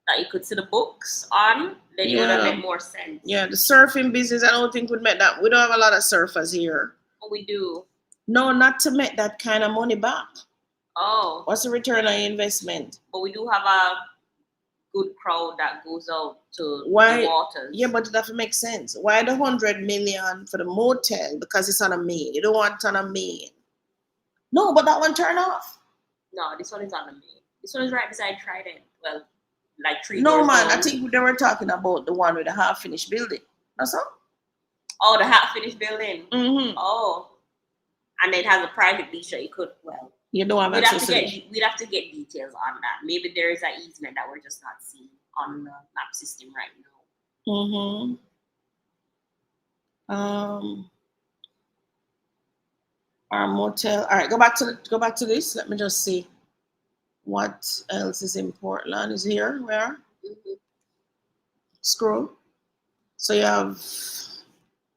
that you could see the books on, then it would have made more sense. Yeah, the surfing business, I don't think would make that. We don't have a lot of surfers here. Oh, we do. No, not to make that kind of money back. Oh. What's the return on investment? But we do have a good crowd that goes out to the waters. Yeah, but that makes sense. Why the 100 million for the motel? Because it's on a main. You don't want it on a main. No, but that one turned off. No, this one is on a main. This one is right beside Trident. Well, like 3 No, doors man, down. I think they were talking about the one with the half-finished building. That's all? Oh, the half-finished building. Mm-hmm. Oh. And it has a private beach that you could, well. You don't have access to it. We'd have to get details on that. Maybe there is an easement that we're just not seeing on the map system right now. Our motel. All right, go back to this. Let me just see what else is in Portland. Is here? Where? Scroll. So you have,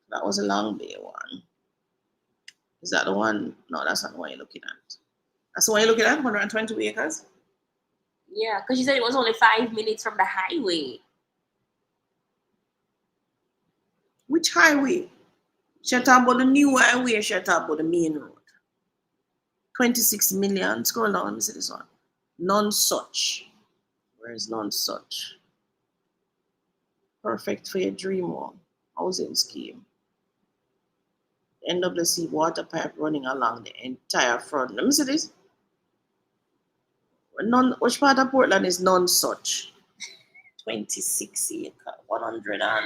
that was a Long Bay one. Is that the one? No, that's not the one you're looking at. That's the one you're looking at, 122 acres? Yeah, because you said it was only 5 minutes from the highway. Which highway? She talk about the new highway, she talk about the main road. 26 million. Scroll down, let me see this one. None such. Where is none such? Perfect for your dream home. Housing scheme. NWC water pipe running along the entire front. Let me see this. Which part of Portland is none such? 26 acre, 100 and.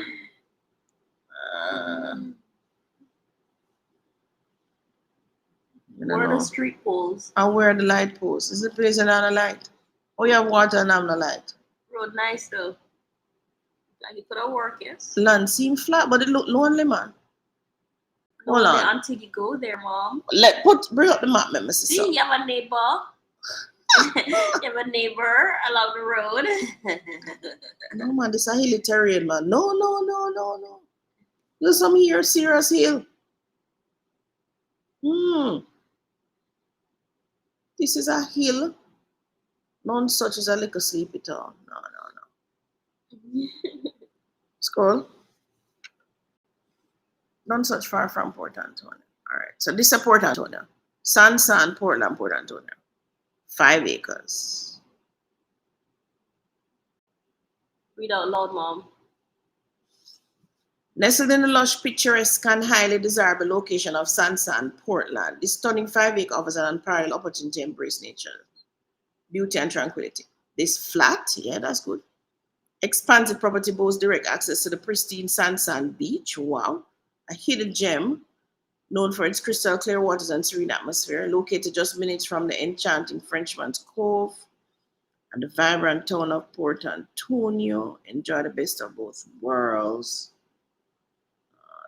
Where are the street poles? And where are the light posts? Is the place and a light? Oh, you have water and I'm no light. Road nice though. Like it could have worked, yes. Land seem flat, but it look lonely, man. Hold on. Until you go there, Mom. Bring up the map, let me see. See, you have a neighbor. You have a neighbor along the road. No, man, this is a hilly terrain, man. No. There's some here, serious hill. This is a hill. None such as a little sleepy town. No. Scroll. None such far from Port Antonio. All right. So this is Port Antonio. San, Portland, Port Antonio. 5 acres. Read out loud, Mom. Nestled in the lush, picturesque, and highly desirable location of San, Portland, this stunning 5 acre offers an unparalleled opportunity to embrace nature, beauty, and tranquility. This flat, yeah, that's good. Expansive property boasts direct access to the pristine San beach. Wow. A hidden gem known for its crystal clear waters and serene atmosphere, located just minutes from the enchanting Frenchman's Cove and the vibrant town of Port Antonio. Enjoy the best of both worlds.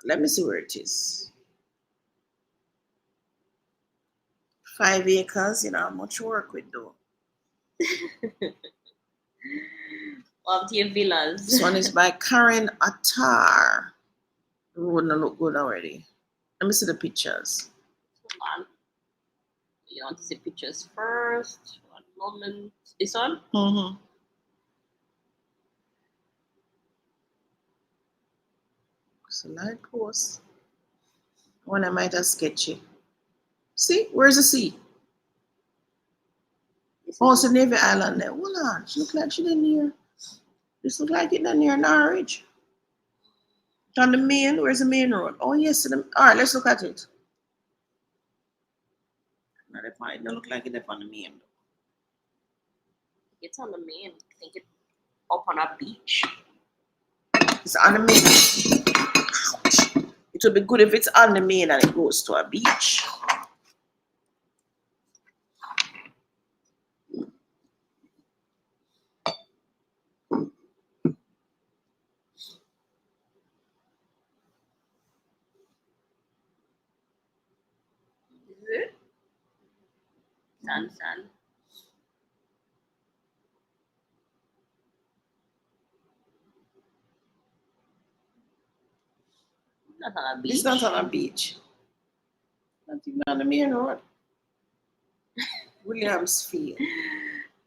Let me see where it is. 5 acres, much work with though. Love to your villas. This one is by Karen Attar. The road don't look good already. Let me see the pictures. Hold on. You want to see pictures first? 1 moment. This one? Mm-hmm. It's a light post. One I might have sketchy. See, where's the sea? Oh, it's a Navy Island there. Hold on. She look like she didn't near. This look like it down near Norwich. It's on the main. Where's the main road? Oh, yes. All right, let's look at it. No, it don't look like it's on the main. It's on the main. I think it's up on a beach. It's on the main. Ouch. It would be good if it's on the main and it goes to a beach. San. Not on a beach. It's not on a beach. Not even on the main road. Williamsfield.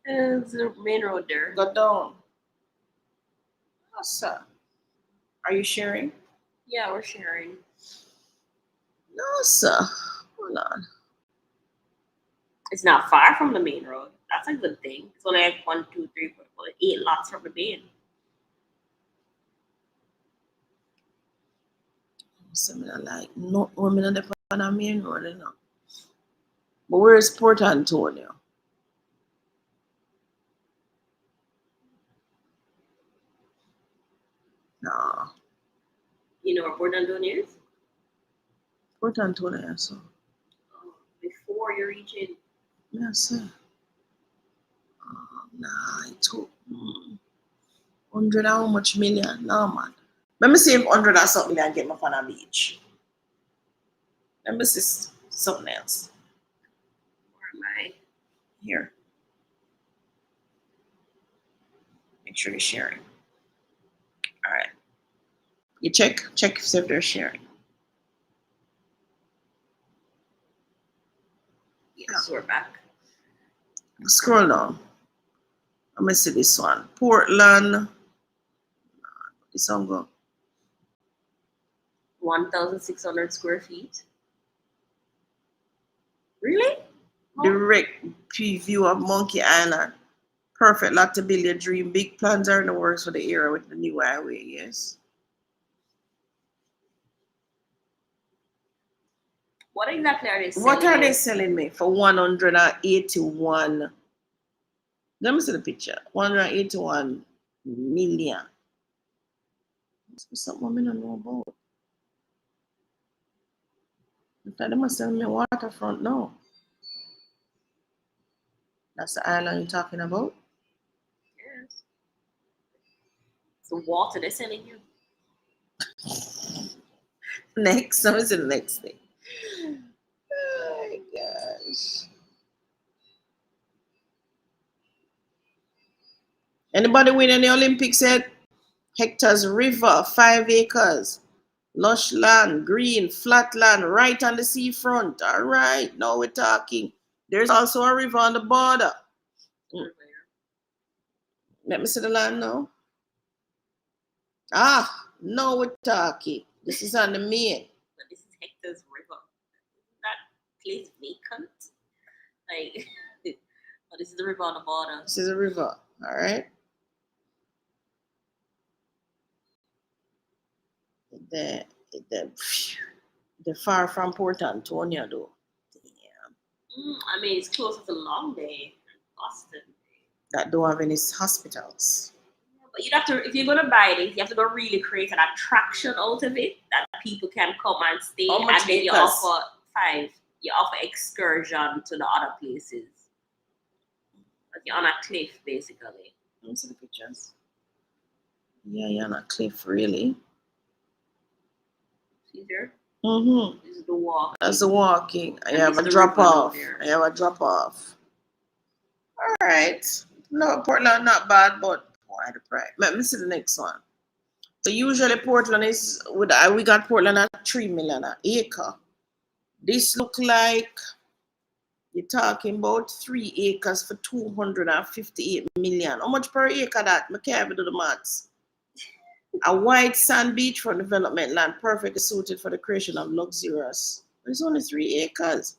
It's the main road there. Go down. Oh, sir. Are you sharing? Yeah, we're sharing. No, sir. Hold on. It's not far from the main road. That's a good thing. It's only like 1, 2, 3, 4, 8 lots from the main. Similar like no women on the main road, But where is Port Antonio? No. You know where Port Antonio is? Port Antonio, so. Before you reach it. Yes, sir. Nah, it took 100 how much million? No, man. Let me see if 100 or something and get me on a beach. Let me see something else. Where am I? Here. Make sure you're sharing. All right. You check see if they're sharing. Yes, we're back. Scroll down. Let me see this one. Portland. This one go. 1,600 square feet. Really? Direct preview of Monkey Island. Perfect lot to build your dream. Big plans are in the works for the area with the new highway, yes. What exactly are they selling? What are they selling me for 181? Let me see the picture. 181 million. Must be something I don't know about. In fact, they must sell me waterfront now. That's the island you're talking about? Yes. It's the water they're selling you. Next, what is the next thing? Oh my gosh. Anybody win any Olympics yet? Hectares River, 5 acres. Lush land, green, flat land, right on the seafront. All right, now we're talking. There's also a river on the border. Let me see the land now. Ah, now we're talking. This is on the main. But this is Hector's River. Isn't that place vacant? Like, oh, this is the river on the border. This is a river, all right? They're far from Port Antonio, though. Damn. I mean, it's closer to Long Bay and Boston. That don't have any hospitals. But you'd have to, if you're gonna buy this, you have to go really create an attraction out of it that people can come and stay. How much and then you acres? offer 5. You offer excursion to the other places. Like you're on a cliff, basically. Let me see the pictures. Yeah, you're on a cliff, really. See there? Mm-hmm. This is the walk. That's the walking. I And have this a is the drop river down off. there. I have a drop off. All right. No, Portland not bad, but why the price? Let me see the next one. So usually Portland is we got Portland at 3 million an acre. This look like you're talking about 3 acres for 258 million. How much per acre that? I can't even do the maths. A white sand beachfront development land perfectly suited for the creation of luxurious. It's only 3 acres.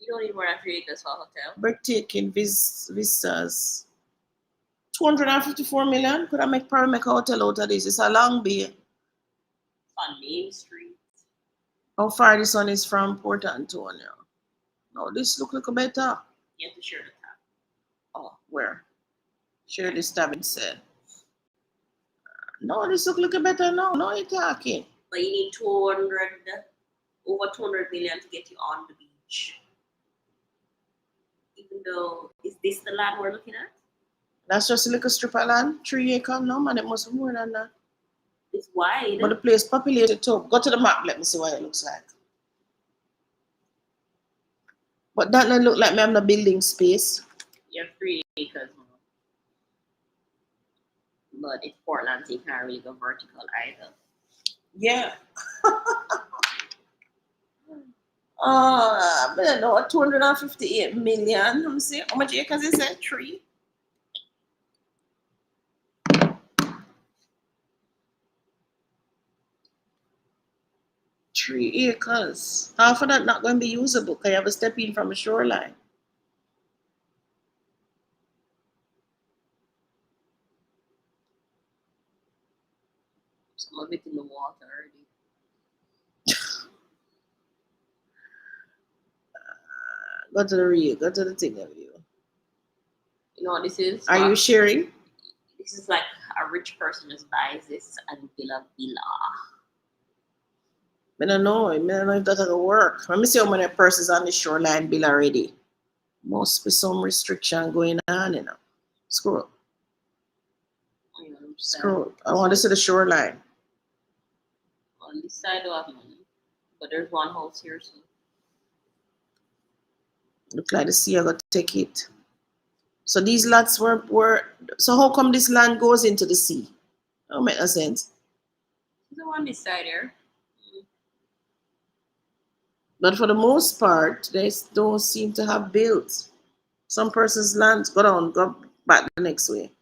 You don't need more than 3 acres for a hotel. Breathtaking vistas. 254 million. Could I probably make a hotel out of this? It's a long bay. On Main Street. How far this one is from Port Antonio? No, this look better. You have to share the tab. Oh, where? Share this tab instead. No, this look better now. No, you're talking. But you need over 200 million to get you on the beach. Even though, is this the land we're looking at? That's just a little strip of land. 3 acres. No, man, it must be more than that. It's wide. But the place populated too. Go to the map. Let me see what it looks like. But that don't look like me having a building space. You have 3 acres more. But it's Portland, so you can't really go vertical either. Yeah. I don't know, 258 million. Let me see. How much acres is that? 3? Three acres. Half of that not going to be usable because you have to step in from the shoreline. Some of it in the water already. Go to the real. Go to the thing of you. You know what this is? Are you sharing? This is like a rich person just buys this and build a villa. I don't know. I don't know if that's going to work. Let me see how many persons on the shoreline bill already. Must be some restriction going on, you know. Scroll. Scroll. I want to see the shoreline. On this side, I have money. But there's one house here, so. Look like the sea are going to take it. So these lots were so how come this land goes into the sea? That don't make no sense. The one this side here. But for the most part, they don't seem to have built. Some person's land go back the next way.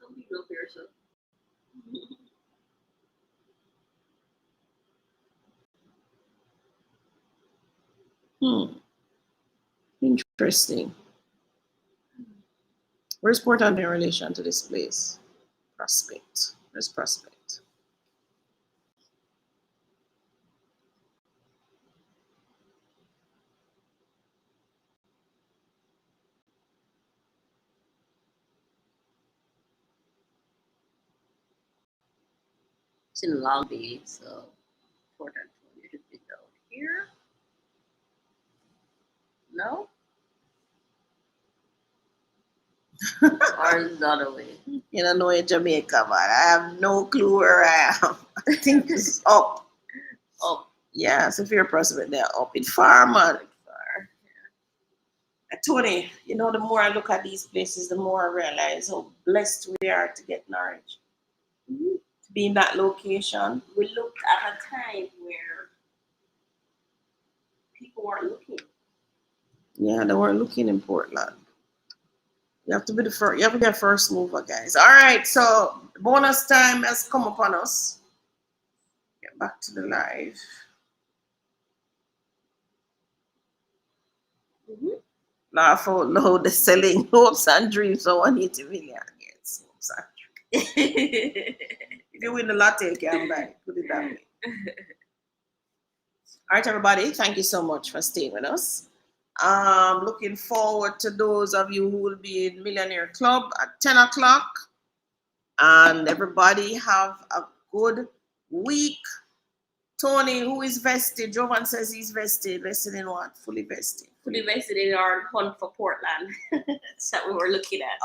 Some people here, so. Interesting. Where's Port Antonio in relation to this place? Prospect. Where's Prospect? It's in Long Bay, so Port Antonio should be down here. No? Or or is the other way? You don't know in Jamaica, man. I have no clue where I am. I think it's up. Up. Yeah, so if you're a prospect, they're up. It's far, man. Far. Tony, you know, the more I look at these places, the more I realize how blessed we are to get Norwich. Mm-hmm. To be in that location. We looked at a time where people weren't looking. Yeah, they weren't looking in Portland. You have to be the first. You have to be a first mover, guys. All right, so bonus time has come upon us. Get back to the live. Mm-hmm. Laugh out loud. The selling hopes and dreams of 180 million. Yes, hopes and dreams. If you win the lottery, you can buy it. Put it that way. All right, everybody. Thank you so much for staying with us. Looking forward to those of you who will be in Millionaire Club at 10 o'clock. And everybody have a good week. Tony, who is vested? Jovan says he's vested. Vested in what? Fully vested. Fully vested in our hunt for Portland. That's what we were looking at.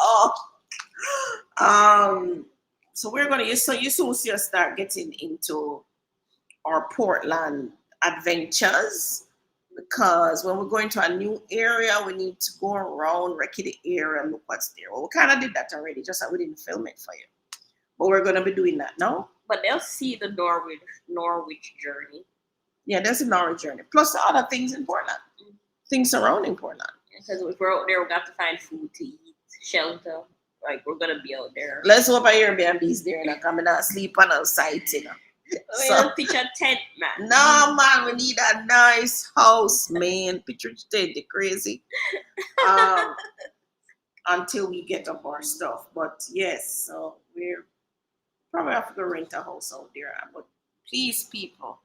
So we're gonna you soon see us start getting into our Portland adventures, because when we're going to a new area, we need to go around, recce the area, and look what's there. Well, we kind of did that already, just that we didn't film it for you. But we're gonna be doing that now. But they'll see the Norwich journey. Yeah, there's a Norwich journey. Plus other things in Portland. Things surrounding Portland. Because if we're out there, we got to find food to eat, shelter. Like, we're gonna be out there. Let's hope our Airbnb is there, and I'm not sleep on our site, you know. We don't pitch a tent, man. No, man, we need a nice house, man. Picture tent, they crazy. Until we get up our stuff. But yes, so we're probably have to go rent a house out there. But please, people,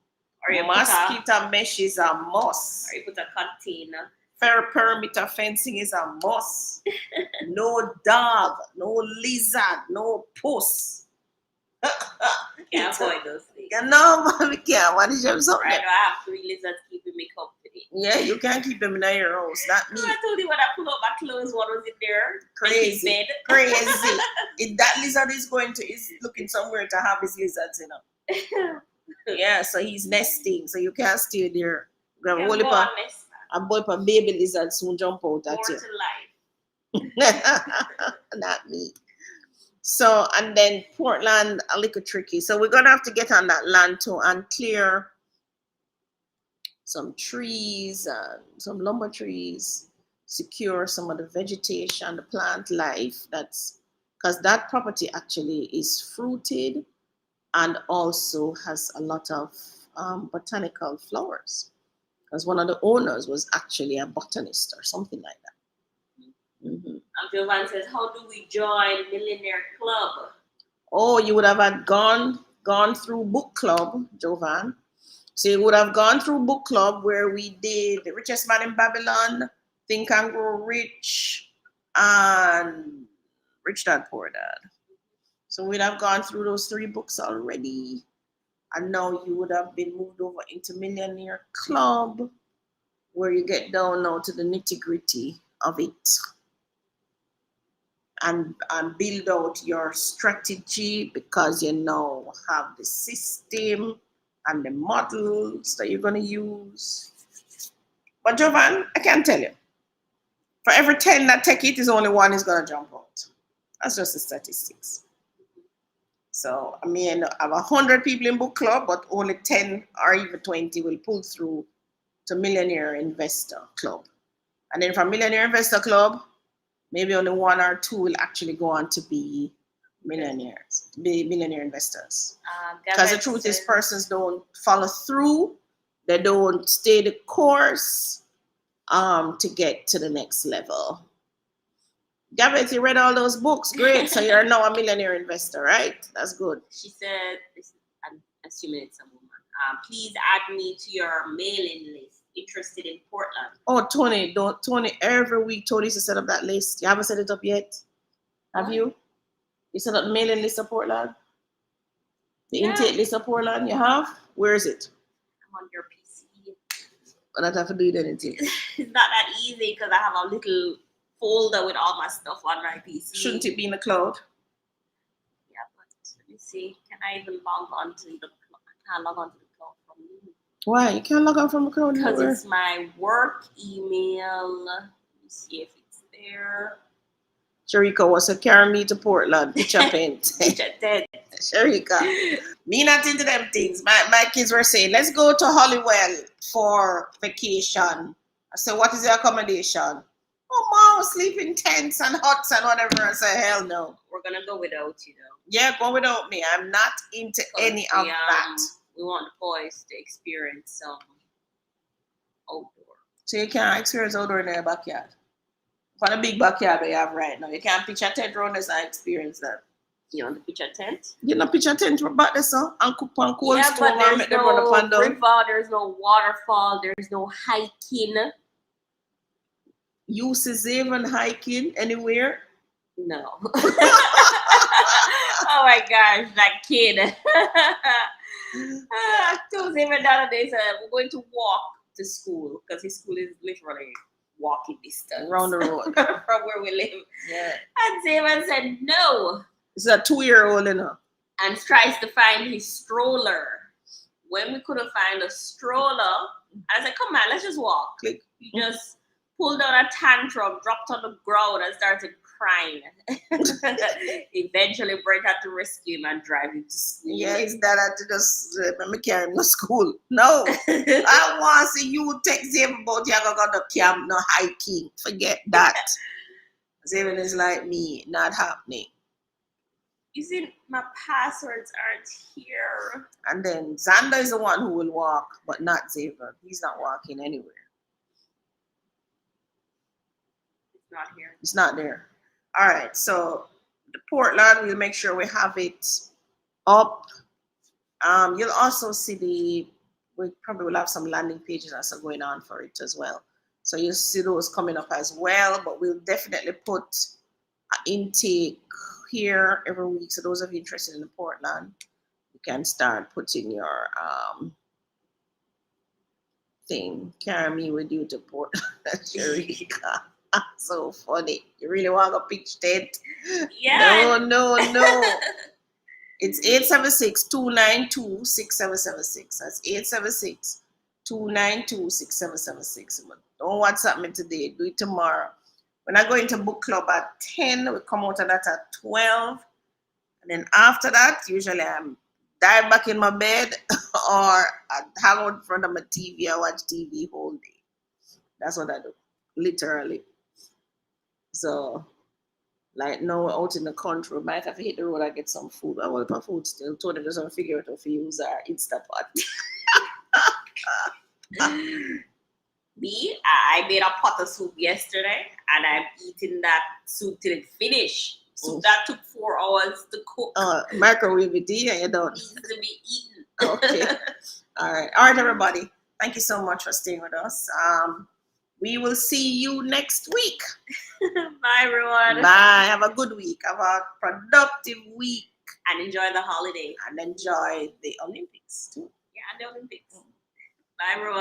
mosquito mesh is a must. Or you put a container. Fair perimeter fencing is a must. No dog, no lizard, no puss. Can't avoid those things. No, man, we can't. What is your something? Right now, I have 3 lizards keeping me company. Yeah, you can't keep them in your house. Not me. I told you when I pulled up my clothes, what was in there? Crazy. Bed. Crazy. If that lizard is looking somewhere to have his lizards, you know. Yeah, so he's nesting, so you can't stay there. A boy, a baby lizard soon jump out at you. More to life. Not me. So, and then Portland, a little tricky. So we're gonna have to get on that land too and clear some trees and some lumber trees, secure some of the vegetation, the plant life. That's because that property actually is fruited and also has a lot of botanical flowers. Because one of the owners was actually a botanist or something like that. Mm-hmm. Jovan says, how do we join Millionaire Club? Oh, you would have had gone through book club, Jovan. So you would have gone through book club where we did The Richest Man in Babylon, Think and Grow Rich, and Rich Dad Poor Dad. So we'd have gone through those 3 books already. And now you would have been moved over into Millionaire Club, where you get down now to the nitty-gritty of it. And build out your strategy, because you now have the system and the models that you're going to use. But Jovan, I can tell you, for every 10 that take it, is only 1 is going to jump out. That's just the statistics. So, I mean, I have 100 people in book club, but only 10 or even 20 will pull through to Millionaire Investor Club. And then from Millionaire Investor Club, maybe only 1 or 2 will actually go on to be millionaires, be millionaire investors. Because the truth is, persons don't follow through. They don't stay the course to get to the next level. Gabet, you read all those books. Great. So you're now a millionaire investor, right? That's good. She said, I'm assuming it's a woman. Please add me to your mailing list. Interested in Portland. Oh, Tony, every week Tony used to set up that list. You haven't set it up yet? Have you? You set up the mailing list of Portland? The intake list of Portland? You have? Where is it? I'm on your PC. But I have to do it anything. It's not that easy because I have a little folder with all my stuff on my PC. Shouldn't it be in the cloud? Yeah, but let me see. Can I even log on to the? I can't log on to the cloud from you. Why? You can't log on from the cloud Because anywhere. it's my work email. Let me see if it's there. Sharika was to carry me to Portland. Picture paint. Dead. Sharika. Me not into them things. My kids were saying, let's go to Hollywell for vacation. I said, what is the accommodation? Oh, mom, sleep in tents and huts and whatever. I said, hell no. We're gonna go without you though. Yeah, go without me. I'm not into any of that. We want the boys to experience some outdoor. So you can't experience outdoor in your backyard. For the big backyard that you have right now, you can't pitch a tent around this and experience that. You want to pitch a tent? You know, pitch a tent back there, so and cook on cold Yeah, stove but and there's make them run up and no down. river, there's no waterfall, there's no hiking. Uses even hiking anywhere. No. Oh my gosh, that kid. I told him the other day, said we're going to walk to school because his school is literally walking distance Around the road. from where we live. Yeah. And Zayman said no. It's a 2-year-old, you know. And tries to find his stroller. When we couldn't find a stroller, I said, come on, let's just walk. Click. He just pulled out a tantrum, dropped on the ground, and started crying. Eventually, Brent had to rescue him and drive him to school. Yeah, his dad had to just let me carry him to school. No. I want to see you take Xavier about you go to camp, no hiking. Forget that. Xavier is like me, not happening. You see, my passwords aren't here. And then Xander is the one who will walk, but not Xavier. He's not walking anywhere. It's not here. It's not there. All right, so the Portland, we'll make sure we have it up. You'll also see we probably will have some landing pages and stuff going on for it as well. So you'll see those coming up as well, but we'll definitely put an intake here every week. So those of you interested in the Portland, you can start putting your thing. Carry me with you to Portland, Sharika. So funny. You really want to pitch tent? Yeah. No. It's 876-292-6776. That's 876-292-6776. But don't WhatsApp me today. Do it tomorrow. When I go into book club at 10, we come out of that at 12. And then after that, usually I'm dive back in my bed or I hang out in front of my TV. I watch TV whole day. That's what I do. Literally. So, like now out in the country, we might have to hit the road and get some food. I want my food still. Told them just want to figure out how to use our Instapot. Me, I made a pot of soup yesterday and I'm eating that soup till it finished. Soup that took 4 hours to cook. Microwave it, yeah, you don't. Needs to be eaten. Okay. All right, everybody. Thank you so much for staying with us. We will see you next week. Bye, everyone. Bye. Have a good week. Have a productive week. And enjoy the holiday. And enjoy the Olympics too. Yeah, and the Olympics. Bye, everyone.